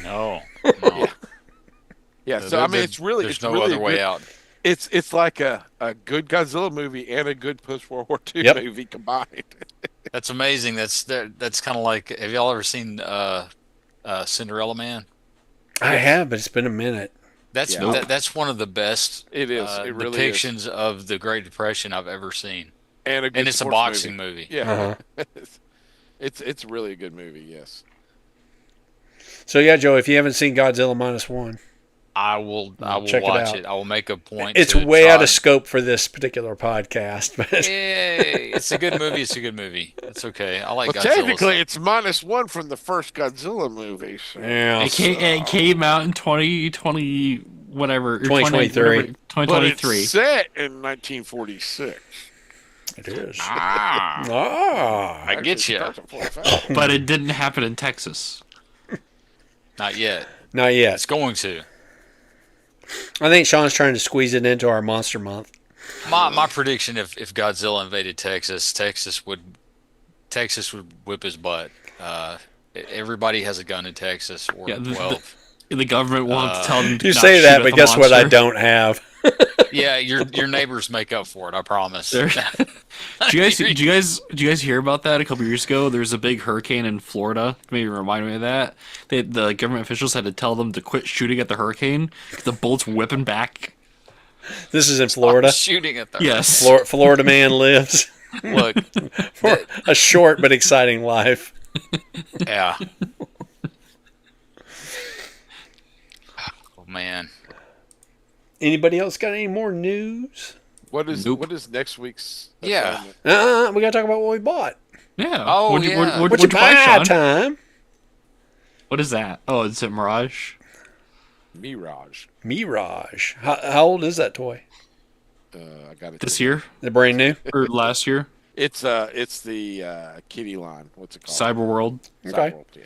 No. yeah. So I mean, There's it's no really other way out. It's like a good Godzilla movie and a good post World War II Yep. movie combined. That's amazing. That's kind of like. Have y'all ever seen Cinderella Man? I have, but it's been a minute. That's Yeah. that's one of the best. It is. It really is. depictions of the Great Depression I've ever seen, And and it's a sports boxing movie. Yeah, Uh-huh. it's really a good movie. Yes. So, yeah, Joe, if you haven't seen Godzilla -1, I will check it watch out. it. I will make a point. it's to way try. out of scope for this particular podcast. But Hey, it's a good movie. It's a good movie. It's okay. I like Well, Godzilla. technically, it's -1 from the first Godzilla movie. So. yeah, It came out in 2020, whatever. or 2023. 2023. But it's set in 1946. it is. Ah, Ah. I get Actually, it you. starts at 45. But it didn't happen in Texas. Not yet. Not yet. It's going to. I think Sean's trying to squeeze it into our Monster Month. My prediction: if Godzilla invaded Texas, Texas would whip his butt. Everybody has a gun in Texas, or Yeah, 12. The government wants to tell them to You not say shoot that, at but the guess what? I monster. don't have. Yeah, your neighbors make up for it. I promise. There- Did you guys hear about that a couple years ago? There was a big hurricane in Florida. Maybe remind me of that. The government officials had to tell them to quit shooting at the hurricane. The bullets whipping back. This is in Florida. Shooting at the Yes. Florida man lives Look, for a short but exciting life. yeah. Oh man. Anybody else got any more news? What is Nope. what is next week's? Yeah. assignment? We got to talk about what we bought. Yeah. Oh, What'd you- yeah. what- What's what'd your you buy, buy Sean? time? What is that? Oh, is it Mirage? Mirage. Mirage. How old is that toy? I got it This year The brand new? or last year? It's the kitty line. What's it called? Cyber World. Okay. Cyberworld, yeah.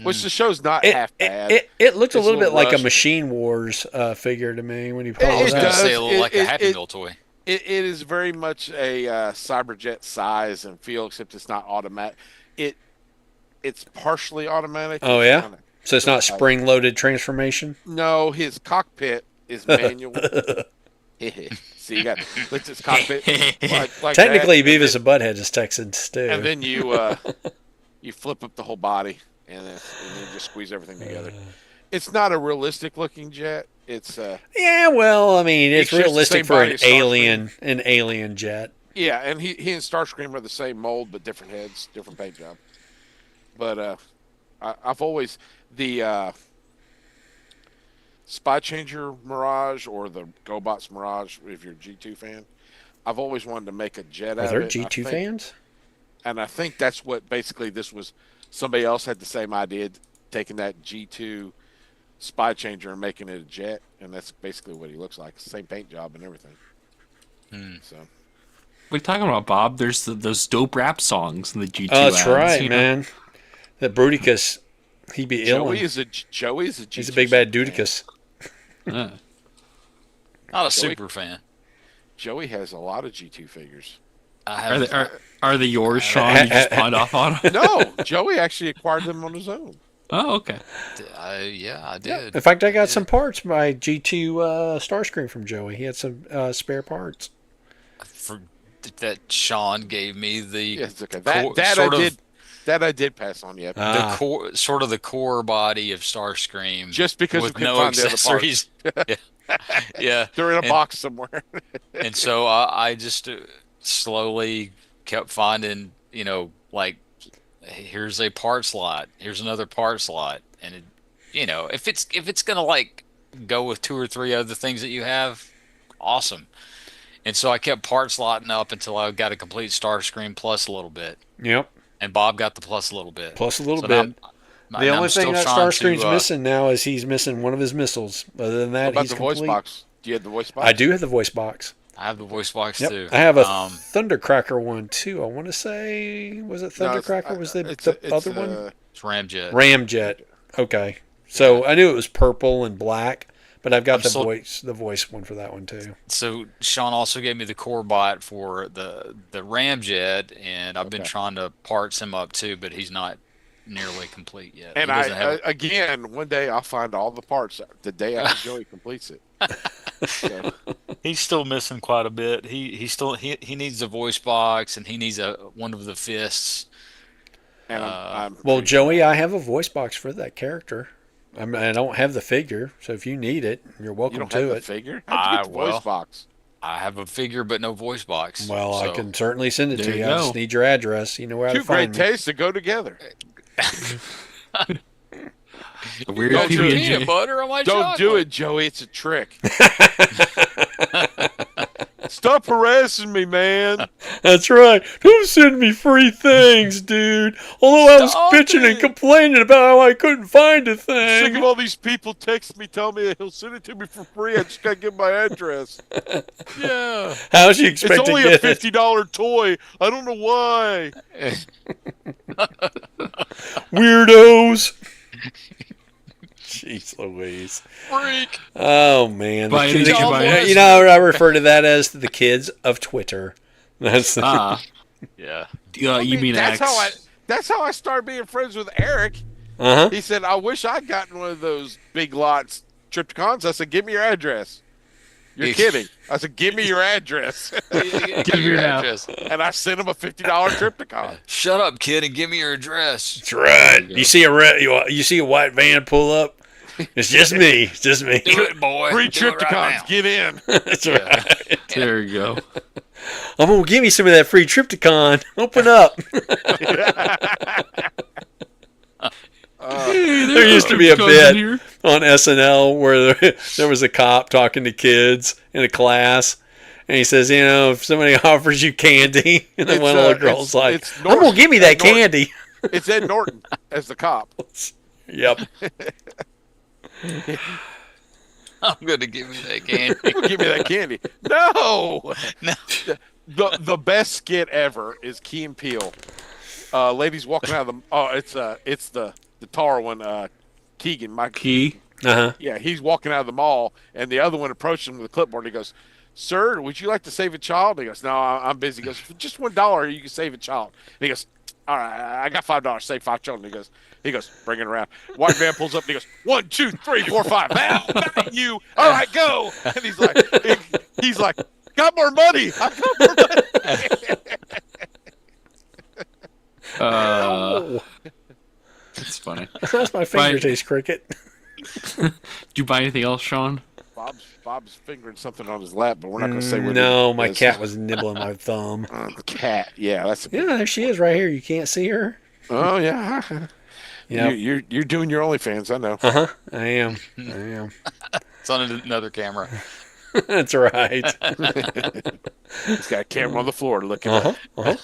Which the show's not It, half bad. it looked a It's little bit like a rushed. Machine Wars figure to me when you It pull I was it going to out. does. say a little like a It- Happy it- Meal toy. It is very much a Cyberjet size and feel, except it's not automatic. It's partially automatic. Oh, It's yeah? kinda- So it's not spring-loaded transformation? No, his cockpit is manual. See, you got it's his cockpit. like Technically, that, Beavis and Butthead is Texans, too. and then you flip up the whole body, and then you just squeeze everything together. It's not a realistic looking jet. It's yeah, well, I mean, it's It shares the realistic same for body an as Starscream. alien jet. yeah, and he and Starscream are the same mold but different heads, different paint job. But I've always the Spy Changer Mirage or the GoBots Mirage, if you're a G2 fan. I've always wanted to make a jet Are out there of it. I G2 think- fans? And I think that's what basically this was. Somebody else had the same idea, taking that G2 Spy Changer and making it a jet, and that's basically what he looks like. Same paint job and everything. So What are you talking about, Bob? There's those dope rap songs in the G2 Oh, that's ads, right, you know? man. The Bruticus He'd be ill. Joey is a G2 He's a big bad fan. Dudicus. Uh, Not a Joey- super fan. Joey has a lot of G2 figures. I are have. they are they yours, Sean? You just pawned off on them? No, Joey actually acquired them on his own. Oh, okay. I did. In fact, I got some parts by G2 Starscream from Joey. He had some spare parts. For, that Sean gave me the Yeah, it's okay. core- That sort I of- did. That I did pass on yet. Ah. the core, sort of the core body of Starscream, Just because we with couldn't no find the other parts. accessories. yeah, They're in a And- box somewhere. and so I just slowly kept finding, like, here's a part slot, here's another part slot, and it, if it's gonna like go with 2 or 3 other things that you have, awesome. And so I kept part slotting up until I got a complete Starscream plus a little bit, Yep. and Bob got the plus a little bit. Plus a little So now bit. I'm- The now only I'm still thing that trying Starscream's to, missing now is he's missing one of his missiles. Other than What that, about he's the complete. voice box? Do you have the voice box? I do have the voice box. I have the voice box Yep. too. I have a Um, Thundercracker one too. I want to say, was it No, it's- Thundercracker? Was the it's other one? it's Ramjet. Ramjet. Okay. So I knew it was purple and black, but I've got I'm the still- voice one for that one too. So Sean also gave me the core bot for the Ramjet, and I've been Okay. trying to parts him up too, but he's not nearly complete yet. And He doesn't have again, one day I'll find all the parts the day after Joey completes it. So, he's still missing quite a bit. He still he needs a voice box, and he needs one of the fists. and I'm Well, pretty Joey, I have a voice box for that character. I don't have the figure, so if you need it, you're you welcome don't have to the it. figure? How'd you get the well, voice box? I have a figure, but no voice box. Well, I So- can certainly send it There to you you. I just go. need your address. You know where Two to find great me. tastes that go together. A weird Don't do it. PB&J. Peanut butter on my Don't do chocolate. it, Joey. It's a trick. Stop harassing me, man. That's right. Don't send me free things, dude. Although I was Stop bitching and it. complaining about how I couldn't find a Sick of thing. all these people texting me, telling me that he'll send it to me for free. I just gotta give my address. Yeah, How's you it's expect to only a get it? $50 toy. I don't know why. Weirdos. Jeez Louise. Freak. Oh, man. Buy anything you buy it. You know, I refer to that as the kids of Twitter. That's Ah, Yeah. you mean that's X? That's how I started being friends with Eric. Uh-huh. He said, "I wish I'd gotten one of those big lots Tripticons." I said, "Give me your address." You're kidding. I said, "Give me your address," Give me your address. and I sent him a $50 Tripticon. Shut up, kid, and give me your address. That's right. You see you see a white van pull up? It's just me. It's just me. Do it, boy. Free Do it right Tripticons, now. get in. That's right. There you go. I'm gonna give me some of that free Tripticon. Open up. There used to be a bit Here. on SNL where there was a cop talking to kids in a class, and he says, you know, if somebody offers you candy, and then It's, one little girl's it's- like, it's I'm gonna Norton. give me that Ed Norton. candy. It's Ed Norton as the cop. Yep. I'm gonna give me that candy. Give me that candy. No. No. The best skit ever is Key and Peele. Ladies walking out of the. Oh, it's the tar one. Keegan, Mike. Key. Uh-huh. Yeah, he's walking out of the mall, and the other one approaches him with a clipboard. He goes, "Sir, would you like to save a child?" And he goes, "No, I'm busy." He goes, "For just $1, you can save a child." And he goes, "All right, I got $5. Save 5 children." He goes, "Bring it around." White van pulls up, and he goes, 1, 2, 3, 4, 5. Not you. All right, go. And he's like, "Got more money. I got more money." Uh, It's funny. That's my finger Right. taste cricket. Did you buy anything else, Sean? Bob's fingering something on his lap, but we're not going to say what. No, it my is. cat was nibbling my thumb. The cat. Yeah, that's. Yeah, there she is right here. You can't see her. Oh yeah. Yeah. You're doing your OnlyFans. I know. Uh-huh. I am. It's on another camera. That's right. He's got a camera on the floor looking. Uh-huh. Uh-huh.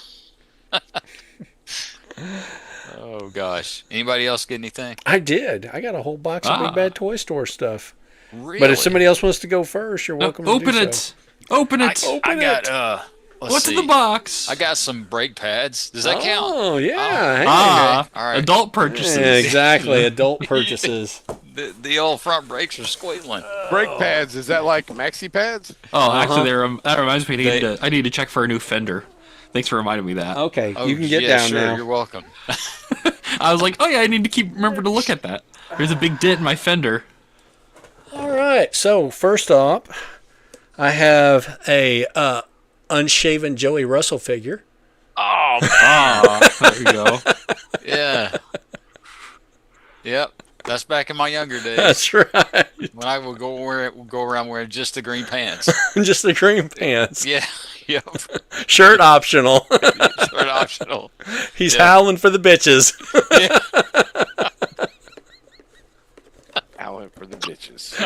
Oh gosh. Anybody else get anything? I did. I got a whole box of Big Bad Toy Store stuff. Really? But if somebody else wants to go first, you're welcome to Open do it. so. Open it. I got Let's What's see. in the box? I got some brake pads. Does that count? Oh, yeah. Hey. Ah, All right. adult purchases. Yeah, exactly. Adult purchases. The old front brakes are squealing. Brake pads, is that like maxi pads? Oh, actually, that reminds me. They- I need to check for a new fender. Thanks for reminding me that. Okay, Oh, you can get yeah, down sure, now. You're welcome. I was like, oh yeah, I need to remember to look at that. There's a big dent in my fender. All right. So first up, I have a unshaven Joey Russell figure. Oh, There you go. yeah. Yep. That's back in my younger days That's right. when I would go around wearing just the green pants. Just the green pants. Yeah. Yep. Shirt optional. Short optional. He's Yeah. howling for the bitches. Out for the bitches.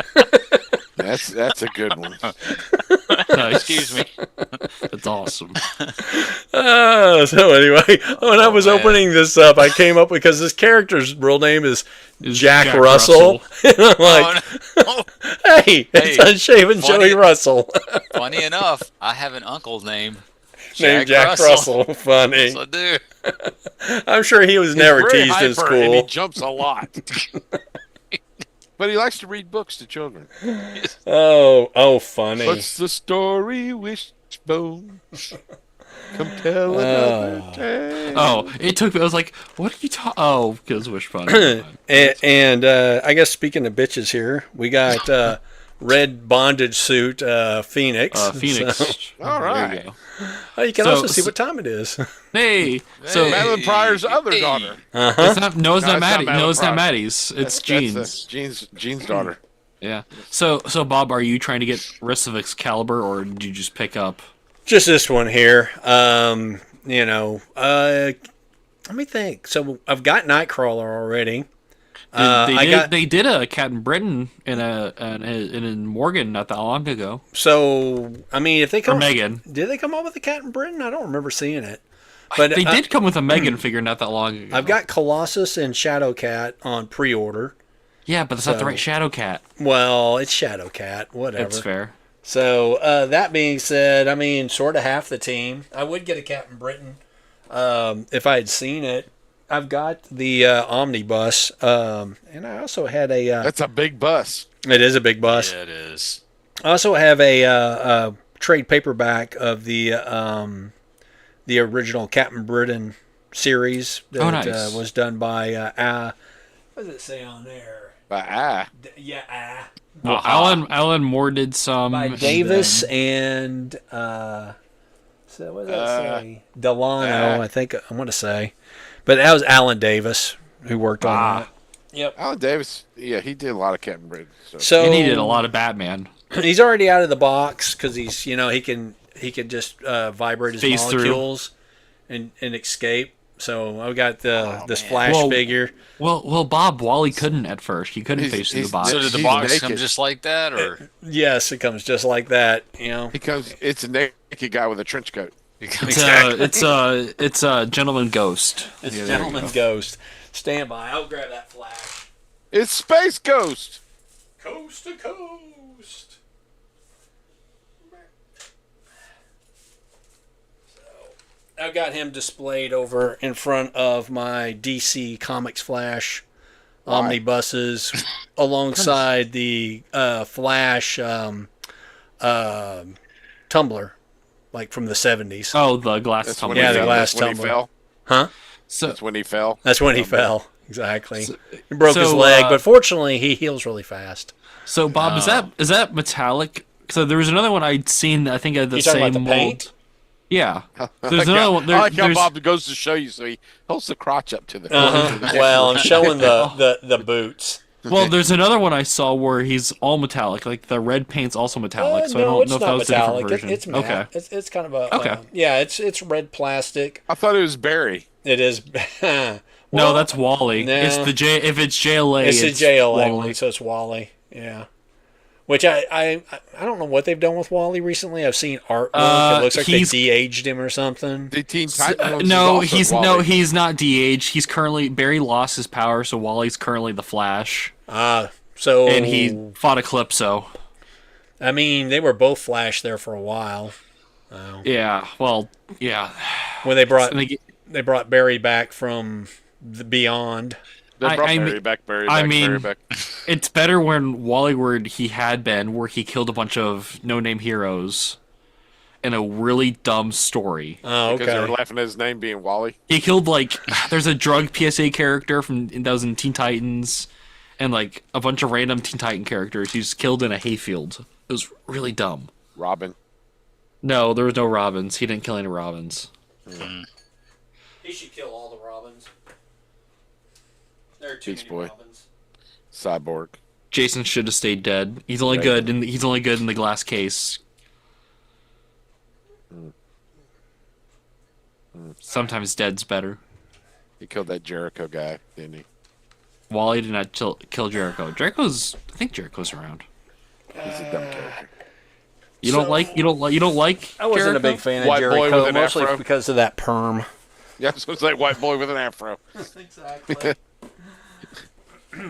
That's a good one. Nice. Excuse me. That's awesome. So anyway, when I was man. opening this up, I came up because this character's real name is Is Jack Russell. And I'm like, Oh, hey, it's Hey, unshaven funny- Joey Russell. no. Funny enough, I have an uncle named Named Jack Russell. Funny. Yes, I do. I'm sure he was never He's very teased in hyper, and he school. jumps a lot. But he likes to read books to children. Oh, funny. What's the story, Wishbone? Come tell another tale. Oh, it took me. I was like, what are you talking? Oh, because Wishbone. And I guess speaking of bitches here, we got red bondage suit Phoenix. Phoenix. So, All There you right. go. you can So- also see what time it is. Hey, so Hey. Madeline Pryor's other Hey. daughter. it's not. No, it's No, not it's not Maddie. No, Madeline it's not Pryor. Maddie's. It's Jean's. Jean's daughter. Yeah. So Bob, are you trying to get rest of Excalibur, or did you just pick up? Just this one here. Let me think. So I've got Nightcrawler already. They did a Captain Britain in Morgan not that long ago. So I mean, if they Or come, Megan. did they come up with the Cat and Britain? I don't remember seeing it. But They did come with a Megan figure not that long ago. I've got Colossus and Shadowcat on pre-order. Yeah, but that's not the So- right Shadowcat. Well, it's Shadowcat, whatever. That's fair. So that being said, I mean, sort of half the team. I would get a Captain Britain if I had seen it. I've got the omnibus, and I also had a. That's a big bus. It is a big bus. Yeah, it is. I also have a trade paperback of the original Captain Britain series that nice. was done by. What does it say on there? Yeah, Well, Alan Moore did some. by and Davis then- and so what does that say? Delano, I think I want to say, but that was Alan Davis who worked on that. Yep. Alan Davis, yeah, he did a lot of Captain Britain. So and he did a lot of Batman. he's already out of the box because he's he can just vibrate his Phase through. molecules and escape. So I've got this Flash Well, figure. Well, Bob Wally couldn't at first. He couldn't He's- face through the he's- box. So did the He's box naked. come just like that, or Yes, it comes just like that. He comes. It's a naked guy with a trench coat. It's a gentleman ghost. It's Yeah, there you Gentleman go. Ghost. Stand by. I'll grab that Flash. It's Space Ghost. Coast to coast. So I've got him displayed over in front of my DC Comics Flash omnibuses alongside the Flash tumbler, like from the 70s. Oh, the glass That's tumbler. when Yeah, he the fell. glass That's when he tumbler. fell. Huh? So, That's when he fell. That's when he fell. Exactly. He broke his so, leg, but fortunately he heals really fast. so Bob, is that metallic? So there was another one I'd seen. I think of the You talking same about the mold. paint? Yeah. There's another one. I like how there's- Bob goes to show you, so he holds the crotch up to the. Well, I'm showing the boots. Well, there's another one I saw where he's all metallic. Like the red paint's also metallic. So I no, don't it's know if that not was a different metallic. version. It's matte. Okay. It's kind of a Okay. yeah. It's red plastic. I thought it was Barry. It is. No, Well, that's Wally. nah. It's the J. If it's JLA, It's a JLA Wally. one, so it's Wally. Yeah. Which I don't know what they've done with Wally recently. I've seen artwork. It looks like they he's- de-aged him or something. The Teen Titans. ones is No, also Wally. he's not DH. He's currently Barry lost his power, so Wally's currently the Flash, So and he fought Eclipso. I mean, they were both Flash there for a while. Oh. Yeah. Well, yeah. When they brought And they get- they brought Barry back from the beyond. They I- brought I Barry mean- back, Barry I back, mean- Barry back. It's better when Wallyward he had been, where he killed a bunch of no-name heroes in a really dumb story. Oh, Because they were okay. laughing at his name being Wally. He killed like there's a drug PSA character that was in Teen Titans, and like a bunch of random Teen Titan characters. He was killed in a hayfield. It was really dumb. Robin. No, there was no Robins. He didn't kill any Robins. He should kill all the Robins. There are too Beast many Boy. Robins. Cyborg. Jason should have stayed dead. He's only Right. good. He's only good in the glass case. Sometimes dead's better. He killed that Jericho guy, didn't he? Wally did not kill Jericho. I think Jericho's around. He's a dumb character. You don't like I wasn't Jericho? a big fan of White boy Jericho, with an mostly afro. because of that perm. Yeah, I was going to say white boy with an afro. Exactly.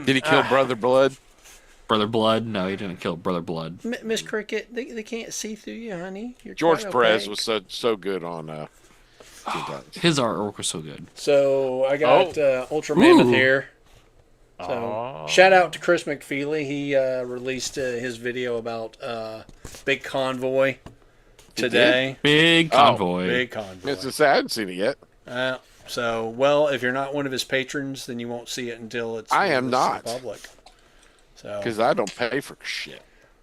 Did he kill Brother Blood? Brother Blood? No, he didn't kill Brother Blood. Miss Cricket, they can't see through you, honey. You're George quite Perez opaque. was so good on Teen Titans. His artwork was so good. So I got Ultra Mammoth Ooh. here. So shout out to Chris McFeely. He released his video about Big Convoy today. Big convoy. Big Convoy. It's just, I haven't seen it yet. So, well, if you're not one of his patrons, then you won't see it until it's I am released not. in public. So, Because I don't pay for shit.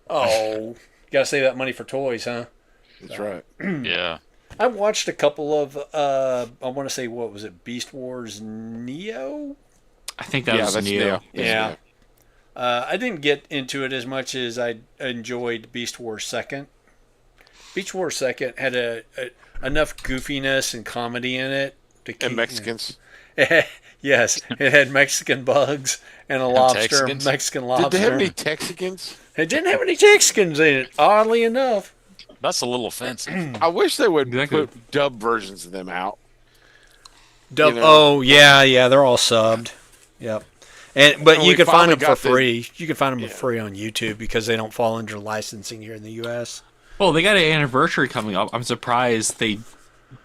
oh, gotta save that money for toys, huh? That's right. Yeah. I watched a couple of I want to say, what was it, Beast Wars Neo? I think that was that's Neo. Neo. That's Yeah. Neo. I didn't get into it as much as I enjoyed Beast Wars Second. Beast Wars Second had enough goofiness and comedy in it to keep, And Mexicans. yes, it had Mexican bugs and a lobster, Texicans? Mexican Did lobster. they have any Texicans? It didn't have any Texicans in it, oddly enough. That's a little offensive. I wish they would Exactly. put dub versions of them out. Dub, You know. Oh yeah, they're all subbed. Yep. But And you we can find finally them for got the- free. You can find them for free on YouTube because they don't fall under licensing here in the U.S. Well, they got an anniversary coming up. I'm surprised they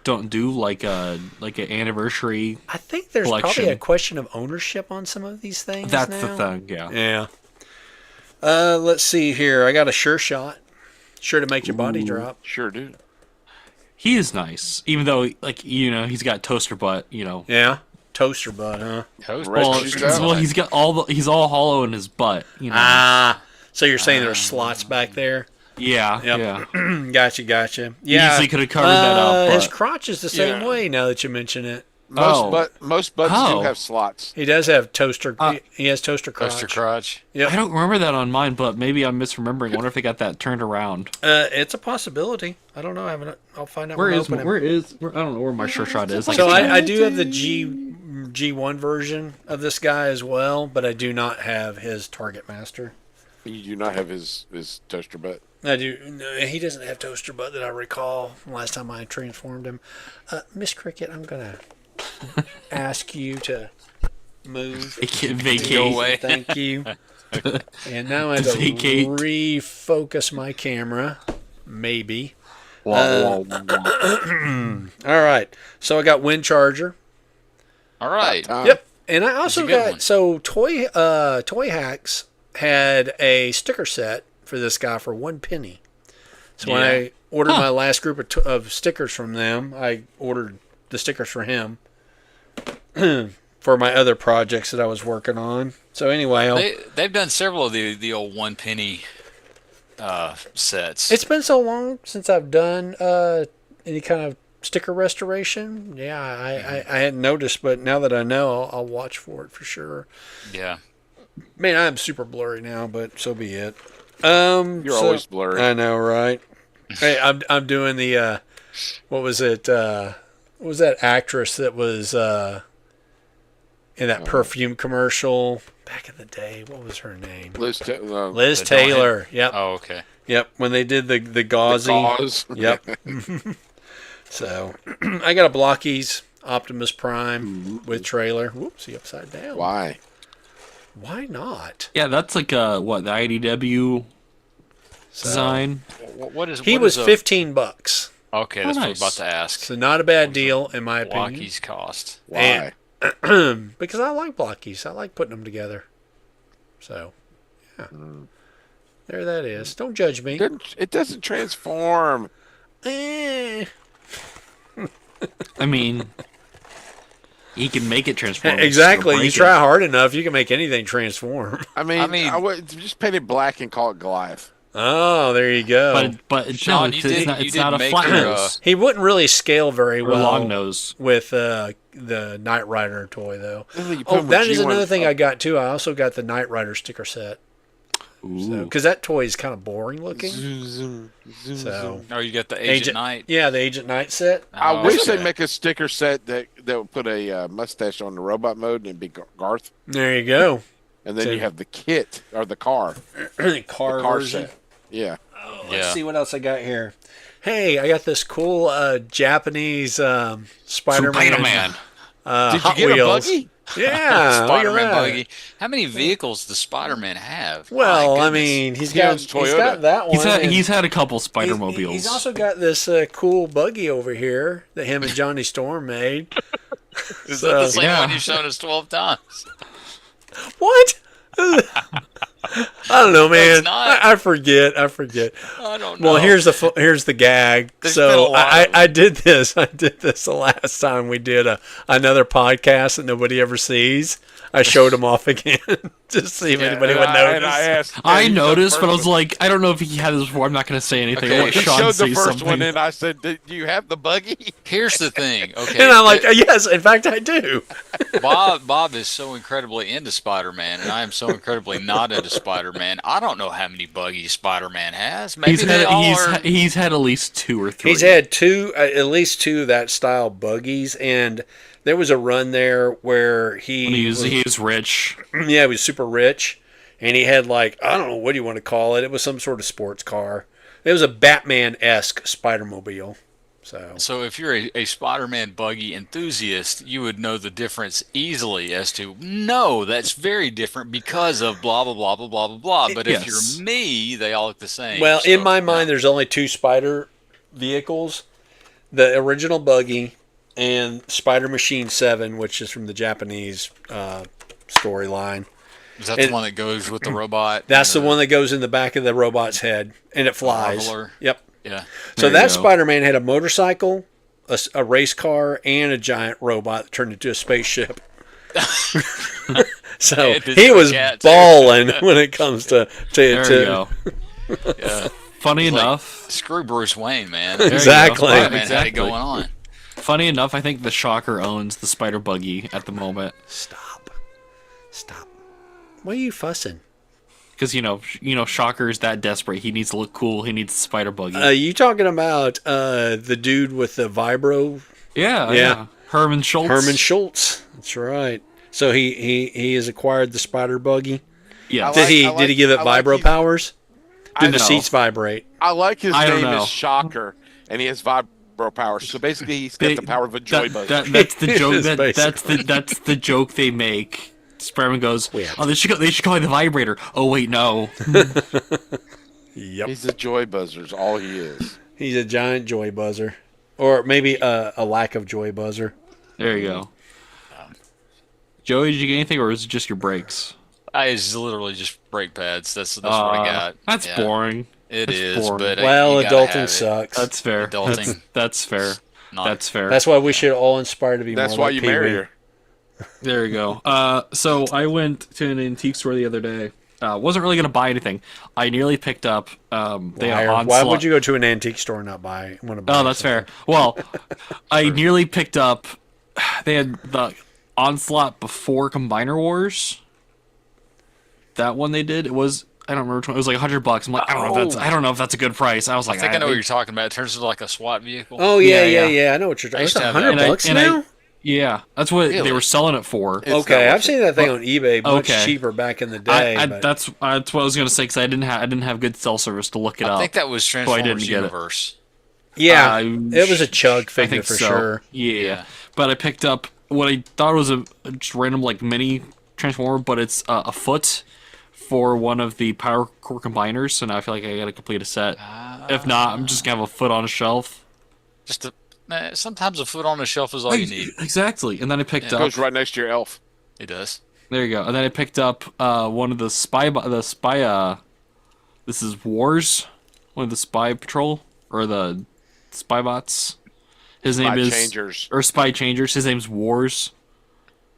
don't do like an anniversary. I think there's Collection. probably a question of ownership on some of these things. That's now. the thing. Yeah. Yeah. Let's see here. I got a Sure Shot. Sure to make your body drop. Sure do. He is nice, even though he's got toaster butt. Yeah. Toaster butt, huh? Toast. Red Well, cheese out. well, he's all hollow in his butt. Ah. So you're saying there's slots back there? Yeah. Yep. Yeah. Gotcha. Yeah. Easily could have covered that up. His But crotch is the same Yeah. way now that you mention it. Most butts Oh. do have slots. He does have toaster. He has toaster crotch. Toaster crotch. Yep. I don't remember that on mine, but maybe I'm misremembering. I wonder if they got that turned around. It's a possibility. I don't know. I'll find out. when I open him. I don't know where my sure shot is. So I do have the G1 version of this guy as well, but I do not have his Target Master. You do not have his toaster butt. I do. No, he doesn't have toaster butt that I recall last time I transformed him. Miss Cricket, I'm gonna ask you to move. Vacate. Go away. Thank you. And now I have to Vacate. refocus my camera. Maybe. Wah, wah, wah. All right. So I got Wind Charger. All right. Yep. And I also a good got one. so Toy Hacks had a sticker set for this guy for 1 penny. So when Yeah. I ordered my last group of stickers from them, I ordered the stickers for him for my other projects that I was working on. So anyway, They've done several of the old 1 penny sets. it's been so long since I've done any kind of sticker restoration. Yeah, I hadn't noticed, but now that I know, I'll watch for it for sure. Yeah. Man, I'm super blurry now, but so be it. You're always blurry. I know, right? Hey, I'm doing the what was it? What was that actress that was in that perfume commercial back in the day? What was her name? Liz Liz The Taylor. Yep, Oh, okay. yep. When they did the gauzy. Gauze. Yep. So I got a Blockies Optimus Prime with trailer. Whoopsie, upside down. Why? Why not? Yeah, that's like the IDW design. What is He what was is $15. Okay, Oh, that's what I nice. was about to ask. So not a bad deal in my opinion. Blockies cost. Why? Because I like blockies. I like putting them together. So, yeah. There that is. Don't judge me. It doesn't transform. Eh. I mean, he can make it transform. Exactly. Or You break try it. hard enough, you can make anything transform. I mean, I would just paint it black and call it Goliath. Oh, there you go. But Sean, no, you it's did- not, you it's did not a make flat your, nose He wouldn't really scale very or well long nose. with the Knight Rider toy, though. You put Oh, him that with is G1 another thing I got, too. I also got the Knight Rider sticker set. Ooh. Because that toy is kind of boring looking. Zoom, zoom, zoom, So, zoom. Oh, you got the Agent Knight. Yeah, the Agent Knight set. I Oh, wish okay. they'd make a sticker set that would put a mustache on the robot mode and it'd be Garth. There you go. And then So- you have the kit or the car. Car, The car version. set. Yeah. Let's Yeah. see what else I got here. Hey, I got this cool Japanese Spider-Man. Spider-Man. Did you Hot get Wheels. a buggy? Yeah, look at Spider-Man that. buggy. How many vehicles does Spider-Man have? Well, My I goodness. mean, He owns he's Toyota. got that one. and He's had a couple Spider-Mobiles. He's also got this cool buggy over here that him and Johnny Storm made. Is So- that the same Yeah. one you've shown us 12 times? What? I don't know, man. it's not. I forget. I I don't know. Well, here's the gag. There's been a So lot I of them. I did this. I did this the last time we did another podcast that nobody ever sees. I showed him off again to see if anybody would notice. I asked. I he was the noticed, first but I was one. like, I don't know if he had this before. I'm not going to say anything. Okay, I'll let He Sean showed the say first something. one, and I said, "Do you have the buggy?" Here's the thing. Okay. And I'm like, yes, in fact, I do. Bob is so incredibly into Spider-Man, and I am so incredibly not into Spider-Man. I don't know how many buggies Spider-Man has. Maybe they all are. He's had at least 2 or 3. He's had at least two of that style buggies, and there was a run there where When he he's rich. he was super rich, and he had like, I don't know, what do you want to call it? It was some sort of sports car. It was a Batman-esque Spider-Mobile. So if you're a Spider-Man buggy enthusiast, you would know the difference easily as to, no, that's very different because of blah, blah, blah, blah, blah, blah, blah. But if Yes. you're me, they all look the same. Well, So, in my mind, there's only 2 Spider vehicles: the original buggy and Spider Machine 7, which is from the Japanese storyline. is that the one that goes with the robot? That's the one that goes in the back of the robot's head, and it flies. Marveler. Yep. Yeah. So There you that go. Spider-Man had a motorcycle, a race car, and a giant robot that turned into a spaceship. So And his he was cat, too. balling when it comes to There you to go. Yeah. Funny Like, enough, screw Bruce Wayne, man. There you go. Exactly. Yeah, Spider-Man had it exactly. going on. Funny enough, I think the Shocker owns the Spider Buggy at the moment stop. Why are you fussing? because Shocker's that desperate. He needs to look cool. He needs the Spider Buggy. You talking about the dude with the vibro? yeah. Herman Schultz. Herman Schultz. That's right. So he has acquired the spider buggy. Yeah. I Did he give it I like vibro he- powers? I Do the know. seats vibrate? I like his I don't name know. is Shocker, and he has vibro power. So basically, he's got the power of a joy buzzer. That's the joke. It is That's the joke they make. Spider-Man goes, Yeah. "Oh, they should call it the vibrator." Oh wait, no. Yep. He's a joy buzzer. Is all he is. He's a giant joy buzzer, or maybe a lack of joy buzzer. There you go. Joey, did you get anything, or is it just your brakes? It's literally just brake pads. That's what I got. That's Yeah. boring. It That's is, boring. but Well, you gotta adulting have it. sucks. That's fair. Adulting. That's fair. Not- That's fair. That's why we should all aspire to be That's more why like you Pee-wee. marry her. There you go. So I went to an antique store the other day. Wasn't really going to buy anything. I nearly picked up. They have Liar. Onslaught. Why would you go to an antique store and not buy? Want to buy? Oh, that's fair. Well, I nearly picked up. They had the Onslaught before Combiner Wars. That one they did. It was. I don't remember which one. It was like $100. I'm like, I don't know if that's a good price. I was I like, think I know what you're talking about. It turns into like a SWAT vehicle. Oh yeah, Yeah, yeah, yeah. yeah. I know what you're talking. I It's used to have that. $100 And I- now. yeah, that's what Really? they were selling it for. It's not Okay, worth I've seen that thing on eBay much Okay. cheaper back in the day. but That's what I was gonna say because I didn't have good cell service to look it I up. think that was I didn't Transformers get it. Universe. yeah, Uh, it was a chug I figure think for so. sure. Yeah. Yeah. But I picked up what I thought was a just random like mini transformer, but it's a foot for one of the power core combiners. So now I feel like I gotta complete a set. If not, I'm just gonna have a foot on a shelf. Sometimes a foot on the shelf is all you need. Exactly. And then I picked It up. goes right next to your elf. It does. There you go. And then I picked up one of the spy. This is Wars, one of the spy patrol or the spy bots. His name is Changers. or spy changers. His name's Wars.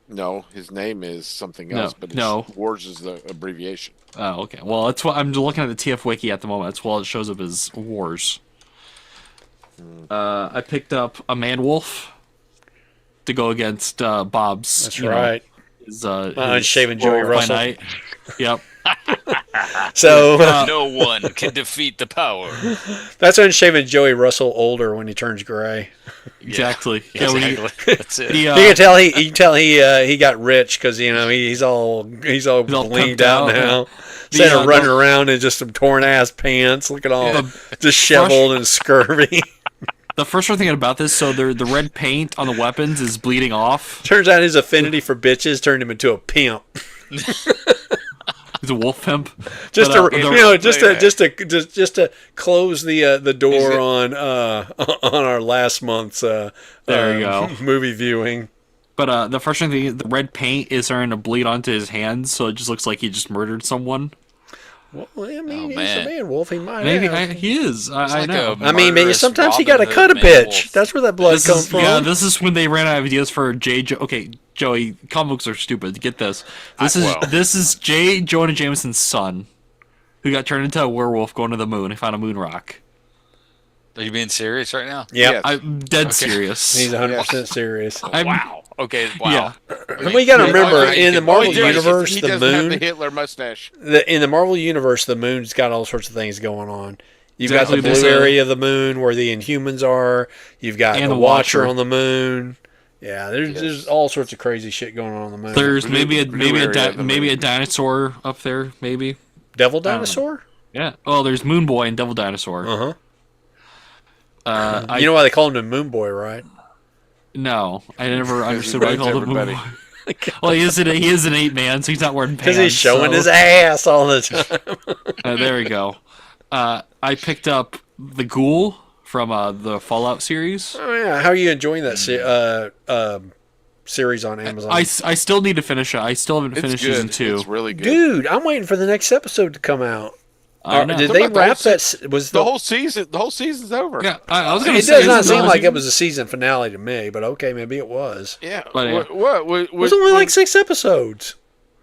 No, his name is something No, else, but no. Wars is the abbreviation. Oh, okay. Well, that's what I'm looking at the TF wiki at the moment. That's why it shows up as Wars. I picked up a man wolf to go against Bob's. That's right. His Unshaven Joey by Russell. night. Yep. So No one can defeat the power. that's Unshaven Joey Russell older when he turns gray. Exactly. Yeah, when exactly. That's it. he, You can tell he got rich because he's all blinged pimped out out, now. Instead of the- running around in just some torn ass pants, looking all disheveled and scurvy. the first one thing about this, so the red paint on the weapons is bleeding off. Turns out his affinity for bitches turned him into a pimp. He's a wolf pimp. Just But, just to close the door on our last month's There you go. movie viewing. But the first thing, the red paint is starting to bleed onto his hands, so it just looks like he just murdered someone. Well, I mean, Oh, he's man. a man wolf. He might Maybe have. he is. I like know. a I mean, maybe murderous sometimes you Robin got to cut a Hood man bitch. wolf. That's where that blood comes from. Yeah, this is when they ran out of ideas for Okay, Joey, comic books are stupid. Get this. This is J. Jonah Jameson's son, who got turned into a werewolf going to the moon. He found a moon rock. Are you being serious right now? Yeah, Yes. I'm dead serious. he's 100% serious. Wow. Okay. Wow. Yeah. And we got to remember, in the Marvel He does- universe, he the doesn't have the moon. Hitler mustache. In the Marvel universe, the moon's got all sorts of things going on. You've Exactly, got the there's blue a- area of the moon where the Inhumans are. You've got And the the Watcher Watcher. on the moon. Yeah, there's all sorts of crazy shit going on the moon. There's Blue area of the maybe a moon. dinosaur up there. Maybe. Devil Dinosaur? Yeah. Oh, there's Moon Boy and Devil Dinosaur. Uh-huh. I You know why they call him the Moon Boy, right? No, I never he understood why I raised called him Moon everybody. Boy. Well, he is an 8-man, so he's not wearing pants. Because he's showing so- his ass all the time. there we go. I picked up the Ghoul from the Fallout series. Oh, yeah. How are you enjoying that series on Amazon? I still need to finish it. I still haven't It's finished good. season 2. It's really good. Dude, I'm waiting for the next episode to come out. I know. Did What they about the whole wrap that? Was The whole season's over. Yeah, I was gonna It say does not this seem is- like it was a season finale to me, but okay, maybe it was. Yeah. But, yeah. What? It was only like 6 episodes.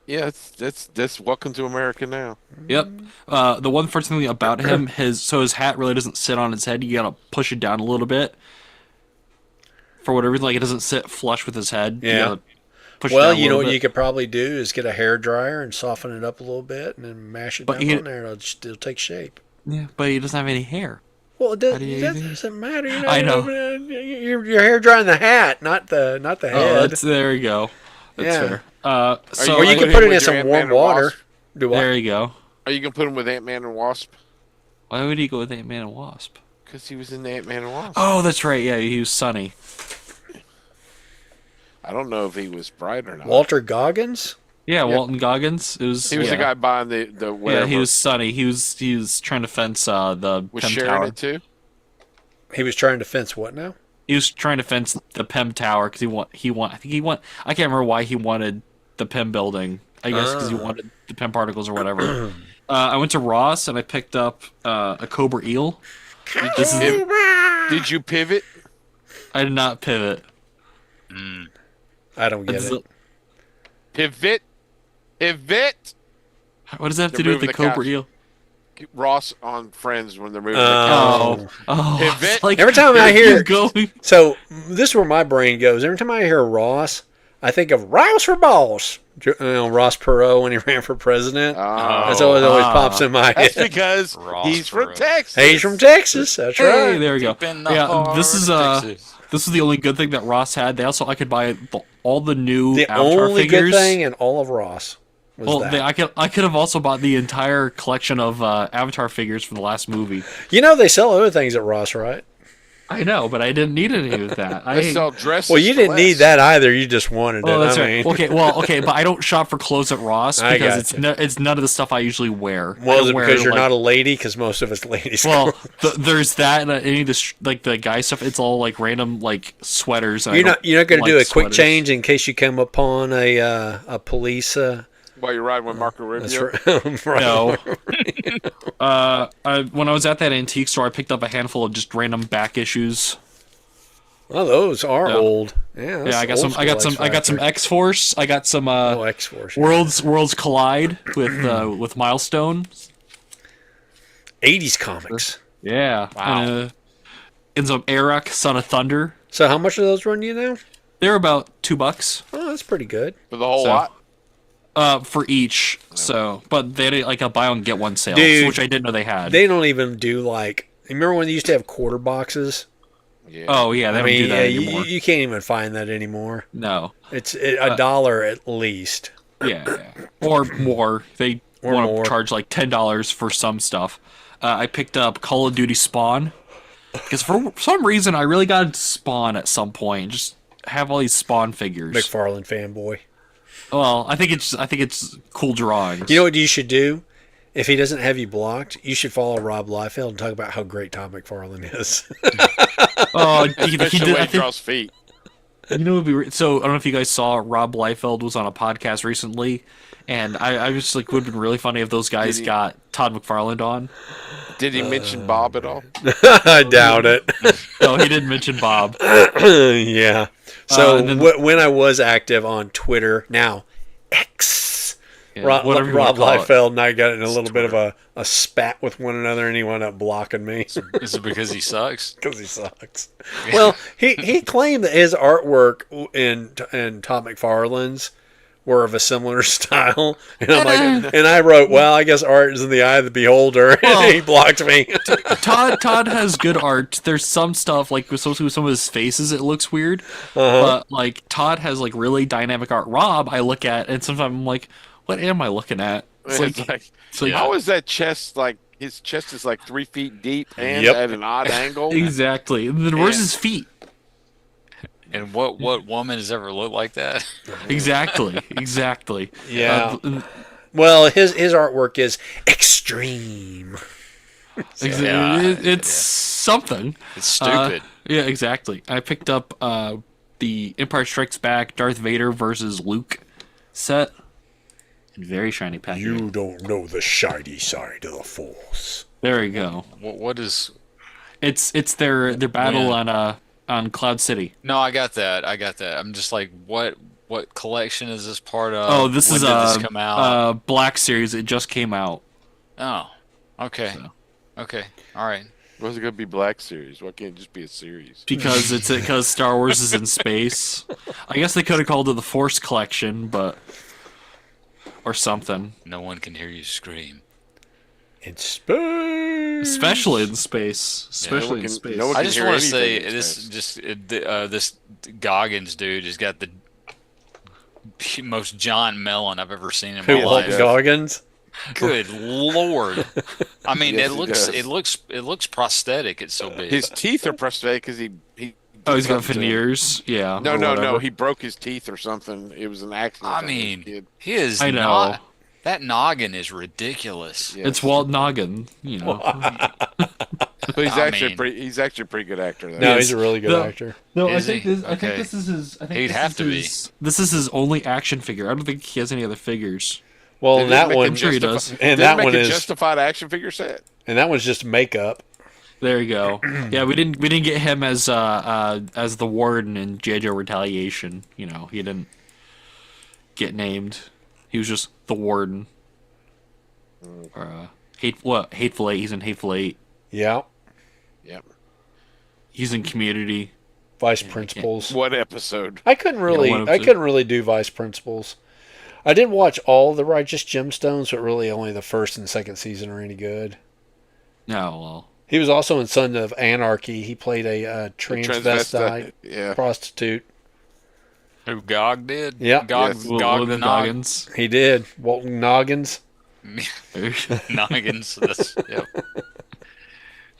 Yeah, that's Welcome to America now. Yep. The one first thing about him, his hat really doesn't sit on his head. You gotta push it down a little bit. For whatever reason, like it doesn't sit flush with his head. You Yeah. gotta push it Well, down a you know little what you bit. could probably do is get a hair dryer and soften it up a little bit, and then mash it But down you- on there. It'll take shape. Yeah, but he doesn't have any hair. Well, it does, How do you that do- doesn't matter. You know, I know. Your hair drying the hat, not the Oh, head. there you go. That's Yeah. fair. you Or you gonna can put put him it in with your some Ant-Man warm and water. Wasp? Do what? There you go. Are you gonna put him with Ant-Man and Wasp? Why would he go with Ant-Man and Wasp? Because he was in the Ant-Man and Wasp. Oh, that's right. Yeah, he was Sunny. I don't know if he was bright or not. Walter Goggins? Yeah, Walton Goggins. It was. He was yeah. the guy buying the whatever. Yeah, he was Sunny. He was trying to fence the Was Pem sharing Tower. it too. He was trying to fence what now? He was trying to fence the Pem Tower because I can't remember why he wanted the Pem building. I guess because he wanted the Pem particles or whatever. I went to Ross and I picked up a Cobra Eel. Did you pivot? I did not pivot. I don't get it. Pivot. What does that have to They're do with moving the the Cobra couch. Eel? Ross on Friends when they're moving the couch. Oh, Pivot. it's like, Every time I where hear- you going, So this is where my brain goes. Every time I hear Ross, I think of Ross for boss. Ross Perot when he ran for president. That's always pops in my That's head. because Ross he's from Perot. Texas. He's from Texas. That's hey, right. there we go. Deep in the Yeah, heart this is of Texas. this is the only good thing that Ross had. They also I could buy all the new The Avatar only figures. good thing in all of Ross was Well, that. I could have also bought the entire collection of Avatar figures from the last movie. You know they sell other things at Ross, right? I know, but I didn't need any of that. They sell dresses. Well, you for didn't need less. that either. You just wanted Oh, it. that's I right. mean, Okay, but I don't shop for clothes at Ross I because gotcha. it's none of the stuff I usually wear. I well, don't is it wear, because you're like- not a lady? Because most of us ladies. Well, there's that and any of the like the guy stuff. It's all like random like sweaters. And you're not going to do a quick sweaters. change in case you come upon a police. While you're riding with Marco That's Rubio. right. No. When I was at that antique store, I picked up a handful of just random back issues. Well, those are Yeah. old. Yeah, Yeah, I got some. I got some X Force. I got some X Force. Worlds Collide with Milestone. 80s comics. Yeah. Wow. And some Arak, Son of Thunder. So how much are those running you now? They're about $2 Oh, that's pretty good. For the whole So- lot. for each. So, but they had like a buy one get one sale, Dude, which I didn't know they had. They don't even do like. Remember when they used to have quarter boxes? Yeah. Oh yeah, they I don't mean, do that yeah, anymore. you can't even find that anymore. No. It's $1 at least. Yeah. Or more. They Or want more. to charge like $10 for some stuff. I picked up Call of Duty Spawn because for some reason I really got Spawn at some point. Just have all these Spawn figures. McFarlane fanboy. Well, I think it's cool drawings. You know what you should do? If he doesn't have you blocked, you should follow Rob Liefeld and talk about how great Tom McFarlane is. Oh, Especially he did. the way I he think, draws feet. you know, so I don't know if you guys saw Rob Liefeld was on a podcast recently, and I was like, would have been really funny if those guys Did he- got Todd McFarlane on. Did he mention Bob at all? I doubt it. No, he didn't mention Bob. Yeah. So and then- when I was active on Twitter, now X, Yeah, Rob whatever you wanna call it. Liefeld and I got in a little bit of a spat with one another, and he wound up blocking me Is it because he sucks? because he sucks. Well, he claimed that his artwork in Tom McFarlane's were of a similar style, and I'm like, and I wrote, well, I guess art is in the eye of the beholder, and he blocked me. Todd has good art. There's some stuff like especially with some of his faces, it looks weird. But like Todd has like really dynamic art. Rob, I look at and sometimes I'm like, what am I looking at? It's like How is that chest like? His chest is like 3 feet deep and Yep. at an odd angle. exactly. And then where's his feet? And what woman has ever looked like that? Exactly. Yeah. Uh, Well, his artwork is extreme. it's something. It's stupid. Yeah, exactly. I picked up the Empire Strikes Back Darth Vader versus Luke set. Very shiny package. You don't know the shiny side of the Force. There you go. What is? It's their battle Yeah. on Cloud City. No, I got that. I'm just like, what collection is this part of? Oh, this when is did this come out? Black Series. It just came out. Oh, okay, okay, all right. What's it gonna be Black Series? Why can't it just be a series? Because Star Wars is in space. I guess they could have called it the Force Collection, but or something. No one can hear you scream. In space. Especially in space. Especially in can- space. no one I can just hear want to anything say in this. space. This Goggins dude has got the most John Mellon I've ever seen in Who, my Hulk life. Goggins? Good lord! I mean, Yes, it he looks prosthetic. It's so big. His teeth are prosthetic because he Oh, he's got something to him. veneers. Yeah. No, or no, whatever. no. He broke his teeth or something. It was an accident. I when he was a mean, kid. he is I know. not. That noggin is ridiculous. Yes. It's Walt Noggin. You know. But he's I actually mean- he's actually a pretty good actor. Though. No, Yes. he's a really good No. actor. No, Is he? I think Okay. this is his. I think He'd this have is to be. his, This is his only action figure. I don't think he has any other figures. Well, Did and it that make one, him sure he justifi- does. And did it that make one a is- justified action figure set. and that one's just makeup. There you go. Yeah, we didn't get him as the warden in JoJo Retaliation. You know, he didn't get named. He was just the warden. Or Hateful Eight. He's in Hateful Eight. Yeah. Yep. He's in Community. Vice principals. What episode? I couldn't really, one I episode. couldn't really do vice principals. I did watch all the Righteous Gemstones, but really only the first and second season are any good. No, well, He was also in Son of Anarchy. He played a transvestite Yeah. prostitute. Who Gog did? Yeah. Gog, Yes. Gog the Nog. Goggins. He did. Walton Noggins. Noggins. Yep.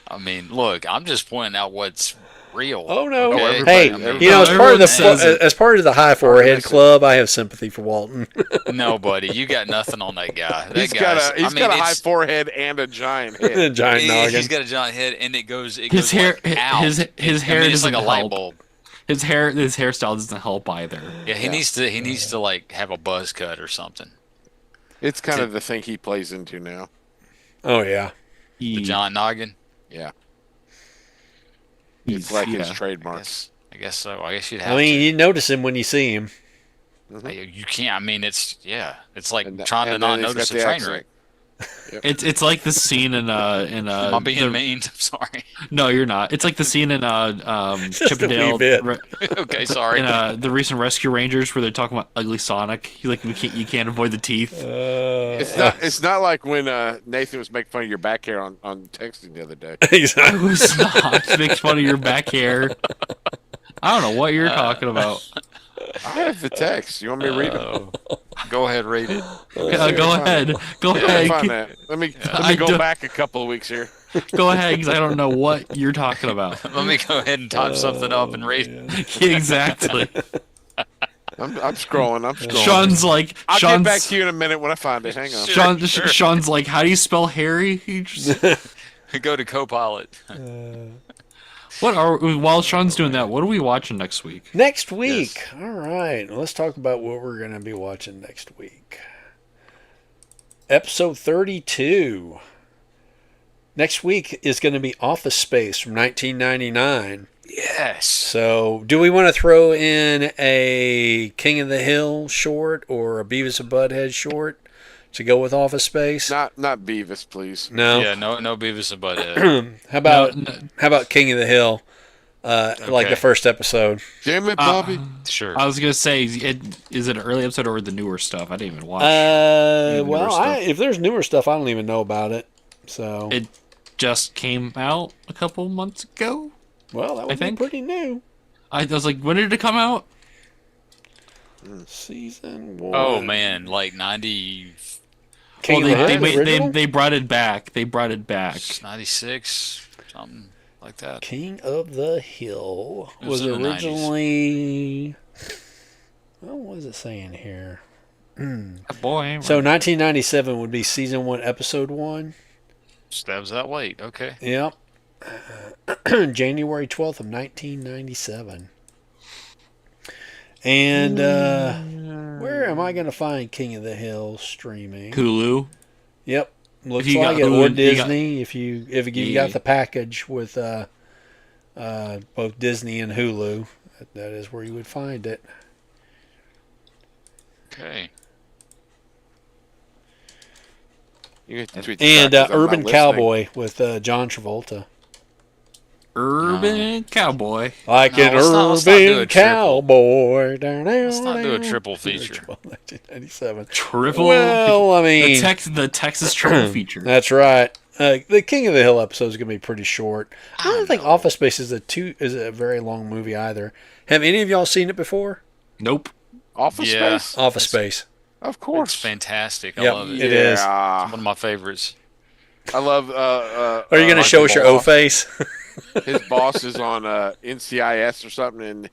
I mean, look, I'm just pointing out what's real. Oh no! Okay? Hey, everybody- you know, everyone says it. as part of the high forehead listen. club, I have sympathy for Walton. No, buddy, you got nothing on that guy. That He's got guy's. a he's I mean, got a high it's- forehead and a giant head. Giant noggin. He's got a giant head, and it goes. His hair, like out. his hair I mean, it's like doesn't a light help. bulb. His hairstyle doesn't help either. Yeah, he needs to like have a buzz cut or something. It's kind of the thing he plays into now. Oh yeah. The John Noggin. Yeah, it's like his trademark. I guess so. I guess you'd have I mean, you notice him when you see him. to. You can't. I mean, it's like And trying to and not then he's notice got a the train accent. wreck. It's like the scene in Am I being mean? I'm sorry. No, you're not. It's like the scene in Just a wee Chippendale bit. Okay, sorry. in the recent Rescue Rangers where they're talking about ugly Sonic. He's like, you can't avoid the teeth. It's not like when Nathan was making fun of your back hair on texting the other day. I Exactly. was not make fun of your back hair. I don't know what you're talking about. I have the text. You want me to read it? Go ahead, read it. Go ahead. Go Let me find ahead. that. Let me I go don't- back a couple of weeks here. Go ahead, because I don't know what you're talking about. Let me go ahead and type something up and read it. Exactly. I'm scrolling. I'm scrolling. Sean's like, I'll get back to you in a minute when I find it. Hang on. Sean's like, how do you spell Harry? He just, Go to Copilot. while Sean's doing that, what are we watching next week? Next week. All right. Let's talk about what we're going to be watching next week. Episode 32. Next week is going to be Office Space from 1999. Yes. So, do we want to throw in a King of the Hill short or a Beavis and Butthead short to go with Office Space? Not Beavis, please. No. Yeah, no Beavis and Butthead. How about King of the Hill? Like the first episode. Damn it, Bobby. Sure. I was gonna say, is it an early episode or the newer stuff? I didn't even watch. Well, stuff. if there's newer stuff, I don't even know about it. So, It just came out a couple months ago. well, that would be think. pretty new. I was like, when did it come out? Season 1. Oh man, like 90, King Well, of the Hill, original? they brought it back. They brought it back. 96, something like that. King of the Hill It was was in the 90s. originally. Well, what is it saying here? Boy, So 1997 would be season 1, episode 1. Stabs that late. Okay. Yep. January 12th of 1997. And where am I going to find King of the Hill streaming? Hulu. Yep. Looks you like got it. Hulu, Or you got- Disney if you Yeah. got the package with both Disney and Hulu. That is where you would find it. Okay. You get to tweet the And fact 'cause I'm not Urban listening. Cowboy with John Travolta. Urban Cowboy. Like No, an let's not do urban a triple. cowboy. Let's not do a triple feature. 1997. Triple. Well, I mean, the Texas triple feature. that's right. The King of the Hill episode is going to be pretty short. I don't think Office Space is a very long movie either. Have any of y'all seen it before? Nope. Office Yeah. Space? Office Space. Of It's course. fantastic. I Yep. love it. It is. Yeah. One of my favorites. I love. Are you going to Michael show us your Ball. O face? His boss is on NCIS or something, and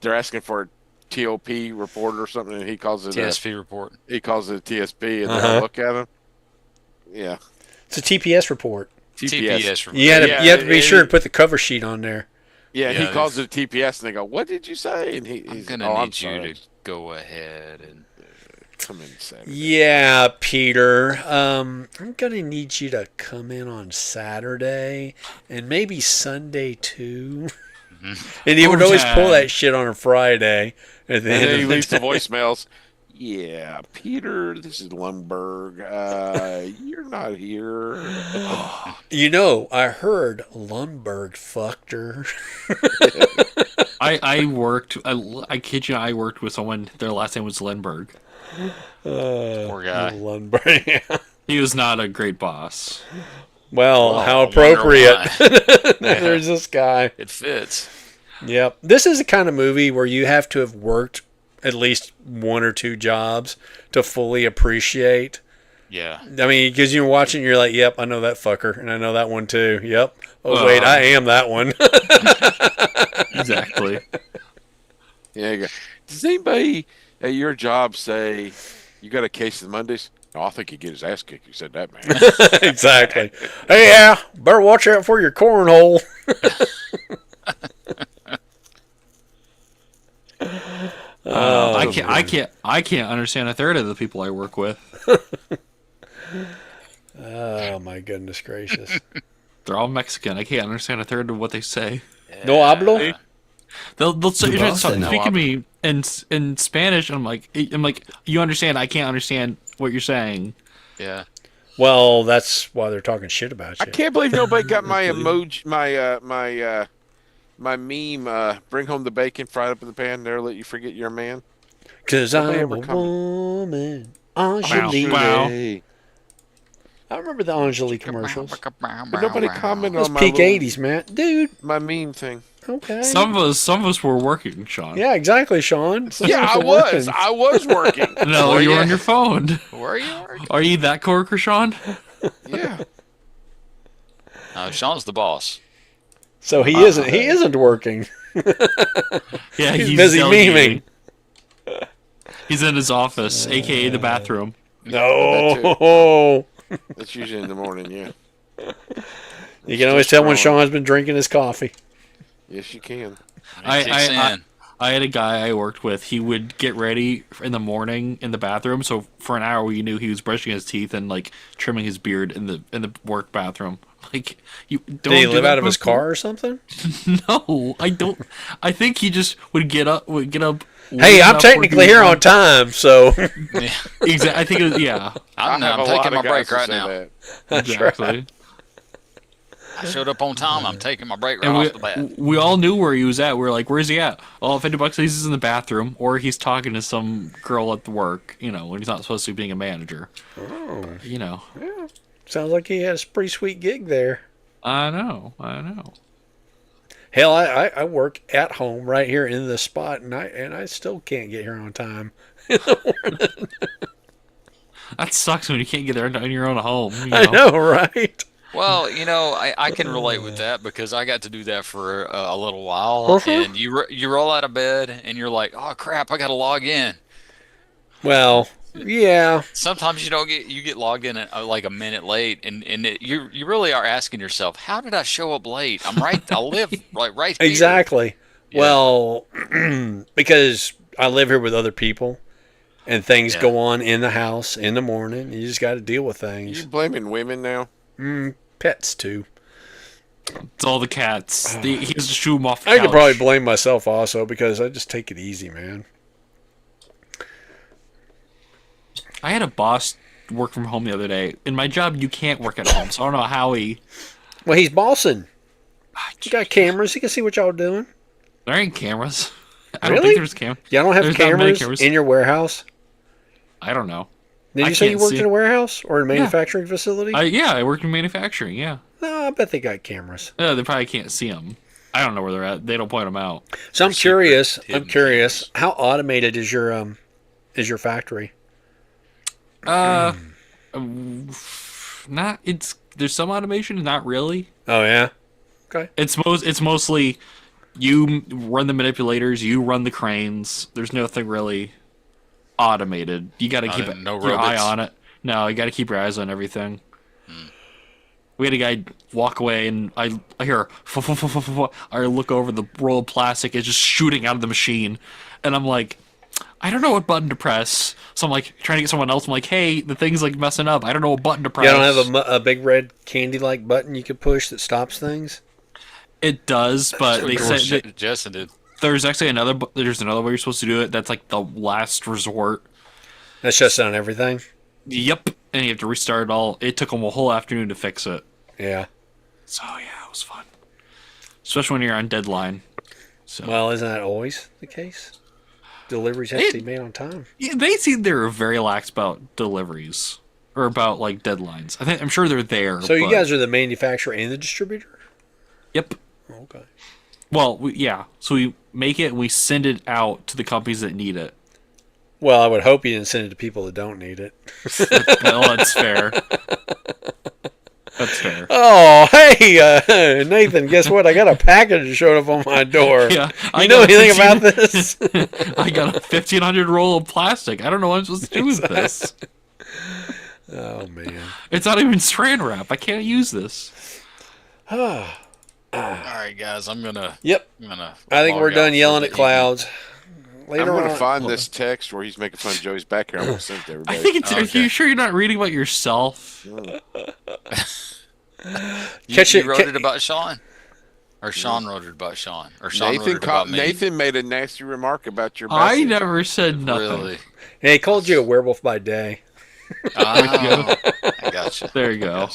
they're asking for a TOP report or something, and he calls it TSP report. a TSP, and Uh-huh. they look at him. Yeah, It's a TPS report. TPS report. You have to be and sure he- to put the cover sheet on there. Yeah, Yeah, he calls it a TPS, and they go, "What did you say?" And I'm he's gonna "Oh, need you sorry. to go ahead and. come in Saturday." Yeah, Peter. I'm gonna need you to come in on Saturday and maybe Sunday too. And he would always pull that shit on a Friday at the And end then he of the leaves the day. voicemails. Yeah, Peter, this is Lundberg. You're not here. You know, I heard Lundberg fucked her. I kid you, I worked with someone, their last name was Lindbergh. Poor guy. Lundberg. He was not a great boss. Well, Oh, how I wonder appropriate. why. There's this guy. It fits. Yep. This is the kind of movie where you have to have worked at least one or two jobs to fully appreciate Yeah. I mean, because you're watching, you're like, yep, I know that fucker, and I know that one too. Yep. Oh, wait, I am that one. Exactly. Yeah. Does anybody at your job say you got a case of the Mondays? Oh, I think he'd get his ass kicked. You said that, man. Exactly. Hey, yeah, better watch out for your cornhole. I can't understand a third of the people I work with. Oh, my goodness gracious. They're all Mexican. I can't understand a third of what they say. No hablo? They'll say, boss start said no speaking to me in Spanish, and I'm like, you understand? I can't understand what you're saying. Yeah. Well, that's why they're talking shit about I you. can't believe nobody got my emoji, my meme. Bring home the bacon, fried up in the pan. Never let you forget you're a man. Because Nobody I'm ever a comment. woman. Wow. Angelique. Wow. Hey. I remember the Angelique commercials. But nobody commented Those on my peak little- 80s, man. Dude, my meme thing. okay. Some of us were working, Sean. Yeah, exactly, Sean. Some Yeah, of us I were was. working. I was working. No, Well, you're yeah. on your phone. Where are you? Are you that coworker, Sean? Yeah. Sean's the boss. So he isn't working. Yeah, He's busy delegating. memeing. He's in his office, aka the bathroom. No. That's usually in the morning. Yeah. You can always tell when Sean's been drinking his coffee. Yes, you can. I had a guy I worked with. He would get ready in the morning in the bathroom. So for an hour, we knew he was brushing his teeth and like trimming his beard in the work bathroom. Like, you don't. Did he do live that out of his before? car or something? No, I don't. I think he just would get up. Hey, I'm technically here on time, so Exactly. I think it was, yeah. I'm have a lot taking my of guys break who right say now. that. Exactly. I showed up on time. I'm taking my break right And off the bat. we all knew where he was at. We were like, "Where's he at?" Oh, $50 he's in the bathroom, or he's talking to some girl at the work. You know, when he's not supposed to be being a manager. Oh, You know. sounds like he had a pretty sweet gig there. I know. Hell, I work at home right here in the spot, and I still can't get here on time. That sucks when you can't get there in your own home. You I know, right? Well, I can relate with that because I got to do that for a little while, and you roll out of bed and you're like, oh crap, I got to log in. Well, yeah. Sometimes you get logged in at, like a minute late, and you really are asking yourself, how did I show up late? I live right here. Exactly. Yeah. Well, because I live here with other people, and things Yeah. go on in the house in the morning. You just got to deal with You things. blaming women now? Pets too. It's all the cats. He has to shoo them off the I could couch. probably blame myself also because I just take it easy, man. I had a boss work from home the other day. In my job, you can't work at home, so I don't know how he. Well, he's bossing. You got cameras. He can see what y'all doing. There ain't cameras. I don't Really? think there's cameras. Y'all don't have There's not many cameras in your warehouse? I don't know. Did I you say you can't worked see. in a warehouse or a manufacturing facility? Yeah, I worked in manufacturing. Yeah. No, I bet they got cameras. They probably can't see them. I don't know where they're at. They don't point them out. So I'm curious. hidden I'm curious. How automated is your factory? Not. It's there's some automation, not really. Oh yeah. Okay. It's mostly you run the manipulators, you run the cranes. There's nothing really automated. You got to keep no your eye robots? on it. No, you got to keep your eyes on everything. We had a guy walk away, and I hear. I look over the roll of plastic. It's just shooting out of the machine, and I'm like, I don't know what button to press. So I'm like trying to get someone else. I'm like, hey, the thing's like messing up. I don't know what button to press. You don't have a big red candy-like button you could push that stops things? It does, but they said that Justin did. there's actually another way you're supposed to do it. That's like the last resort. That shuts down everything? Yep, and you have to restart it all. It took them a whole afternoon to fix it. Yeah. So yeah, it was fun, especially when you're on deadline. So Well, isn't that always the case? Deliveries have to be made on time. yeah, they seem they're very lax about deliveries or about like deadlines. I'm sure they're there. So you but- guys are the manufacturer and the distributor? Yep. Okay. Well, yeah. So we make it and we send it out to the companies that need it. Well, I would hope you didn't send it to people that don't need it. Well, that's fair. That's fair. Oh, hey, Nathan, guess what? I got a package that showed up on my door. Yeah, You know anything about this? I got a 1,500 roll of plastic. I don't know what I'm supposed to do with this. Oh, man. It's not even saran wrap. I can't use this. All right, guys, Yep. I'm gonna. I think log we're out done for yelling the at clouds. I'm Later going to on. find this text where he's making fun of Joey's back here. I'm going to send it to everybody. I think it's. Are Okay. you sure you're not reading about yourself? evening. Catch You it- wrote ca- it about Sean, or Sean wrote it about Sean, or Sean wrote Nathan, it about me. Nathan made a nasty remark about your back I here. never said nothing. Really? Hey, he called you a werewolf by day. Oh, I gotcha. There you go.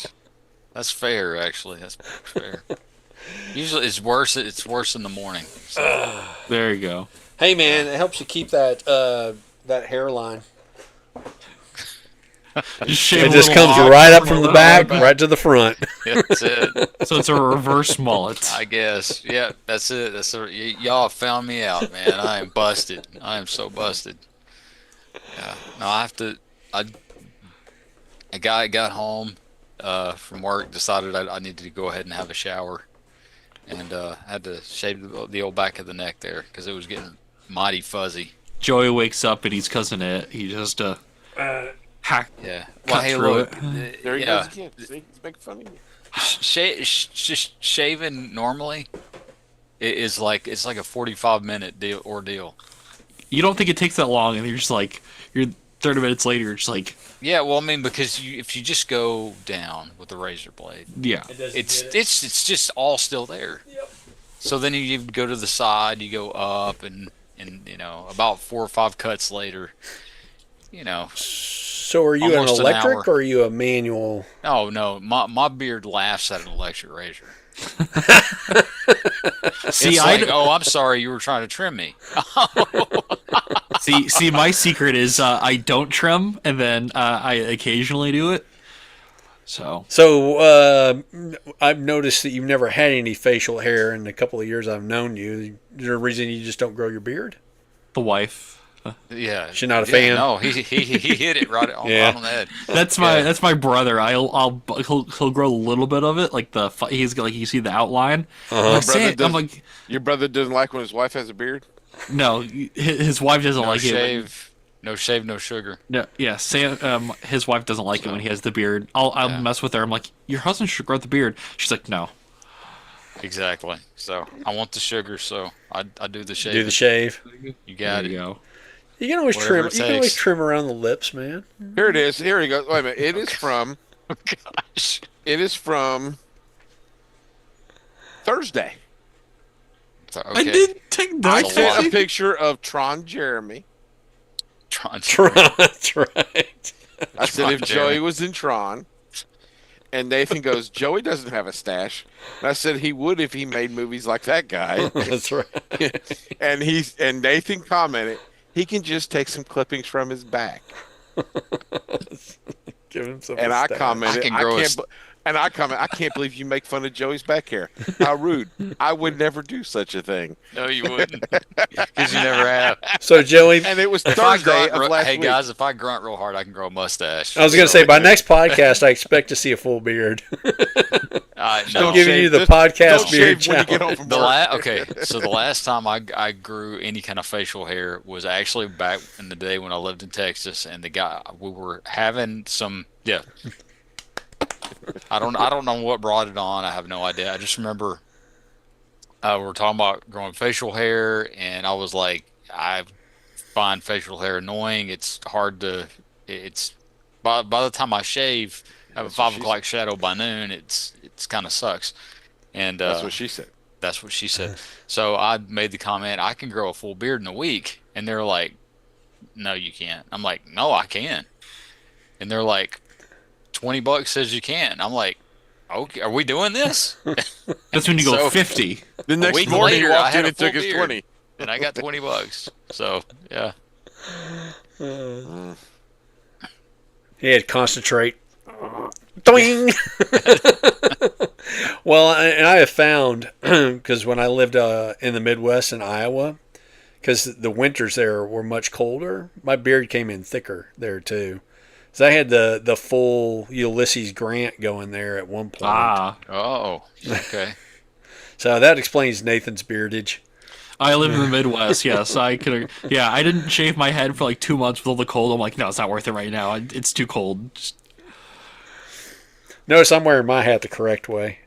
That's fair, actually. That's fair. Usually, it's worse. It's worse in the morning. So. There you go. Hey, man, it helps you keep that that hairline. Just shave It a just little comes off right up a from the little back, back. right to the front. That's it. So it's a reverse mullet. I guess. Yeah, that's it. Y'all found me out, man. I am busted. I am so busted. Yeah. No, I have to. A guy got home from work, decided I needed to go ahead and have a shower, and had to shave the old back of the neck there because it was getting mighty fuzzy. Joey wakes up and he's cussing it. He just hack. Yeah. Cut hey, through look. it. There he yeah. goes again. See, he's making fun of you. Just shaving normally is like it's like a 45-minute ordeal. You don't think it takes that long, and you're 30 minutes later. You're just like, Yeah, well, I mean, because if you just go down with the razor blade, yeah. it's just all still there. Yep. So then you go to the side, you go up, and about 4 or 5 cuts later, So are you an Almost an electric hour. or are you a manual? oh no, my beard laughs at an electric razor. See, It's I like, oh, I'm sorry, you were trying to trim me. see. My secret is I don't trim, and then I occasionally do it. So So I've noticed that you've never had any facial hair in the couple of years I've known you. Is there a reason you just don't grow your beard? the wife. Yeah, She's not a yeah, fan? No, he hit it right on, Yeah. right on the head. That's my brother. He'll grow a little bit of it, like he's like you see the outline. Uh-huh. Like, say it. I'm does- like, Your brother doesn't like when his wife has a beard? no, his wife doesn't No like it. shave, no shave, no sugar. No, yeah, Sam. His wife doesn't like it when he has the beard. I'll Yeah. mess with her. I'm like, your husband should grow the beard. She's like, no. Exactly. So I want the sugar, so I do the shave. Do the shave. You got There it. you go. You can always Whatever trim. it You can always takes. trim around the lips, man. Here it is. Here he goes. Wait a minute. It is from. Oh, gosh. It is from Thursday. So, I okay. did take I that. That's a lot. sent a picture of Tron Jeremy. Tron. That's right. I said if Tron Joey Jeremy. was in Tron, and Nathan goes, Joey doesn't have a stash. And I said he would if he made movies like that guy. That's right. and Nathan commented, he can just take some clippings from his back. Give him some. And I stash. commented, I can grow a can't, I can't believe you make fun of Joey's back hair. How rude! I would never do such a thing. No, you wouldn't, because you never have. So Joey, And it was If I Thursday grunt, of last hey week. guys, if I grunt real hard, I can grow a mustache. I was going to say by next podcast, I expect to see a full beard. No. Don't giving shave- you the just podcast don't beard shave when you get challenge. home from The work. okay, so the last time I grew any kind of facial hair was actually back in the day when I lived in Texas, and we were having some I don't know what brought it on. I have no idea. I just remember we were talking about growing facial hair, and I was like, I find facial hair annoying. It's hard to. It's by the time I shave, I have a That's what 5 she o'clock shadow by noon. It's kind of sucks. And That's what she said. that's what she said. So I made the comment, I can grow a full beard in a week. And they're like, no, you can't. I'm like, no, I can. And they're like, $20 says you can. I'm like, okay, are we doing this? That's when you go So- 50. The next week morning, later, he I walked had in a and took full his beard. 20. And I got $20. So yeah. He had to concentrate. Doing. Well, and I have found because when I lived in the Midwest in Iowa, because the winters there were much colder. My beard came in thicker there too. So I had the full Ulysses Grant going there at one point. Ah, Oh, okay. So that explains Nathan's beardage. I live in the Midwest. Yes, I could. Yeah, I didn't shave my head for like 2 months with all the cold. I'm like, no, it's not worth it right now. It's too cold. Just, Notice I'm wearing my hat the correct way.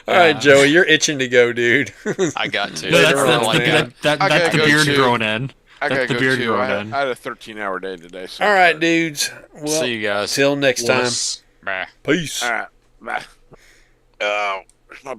All right, Joey, you're itching to go, dude. I got to. no, that's Later on, man. that's I gotta the go beard too. growing in. I gotta That's the go beard too. growing I in. had a 13-hour day today. So All right, dudes. Well, See you guys. till next time. Bye. Peace. All right. Bye. Oh, where's my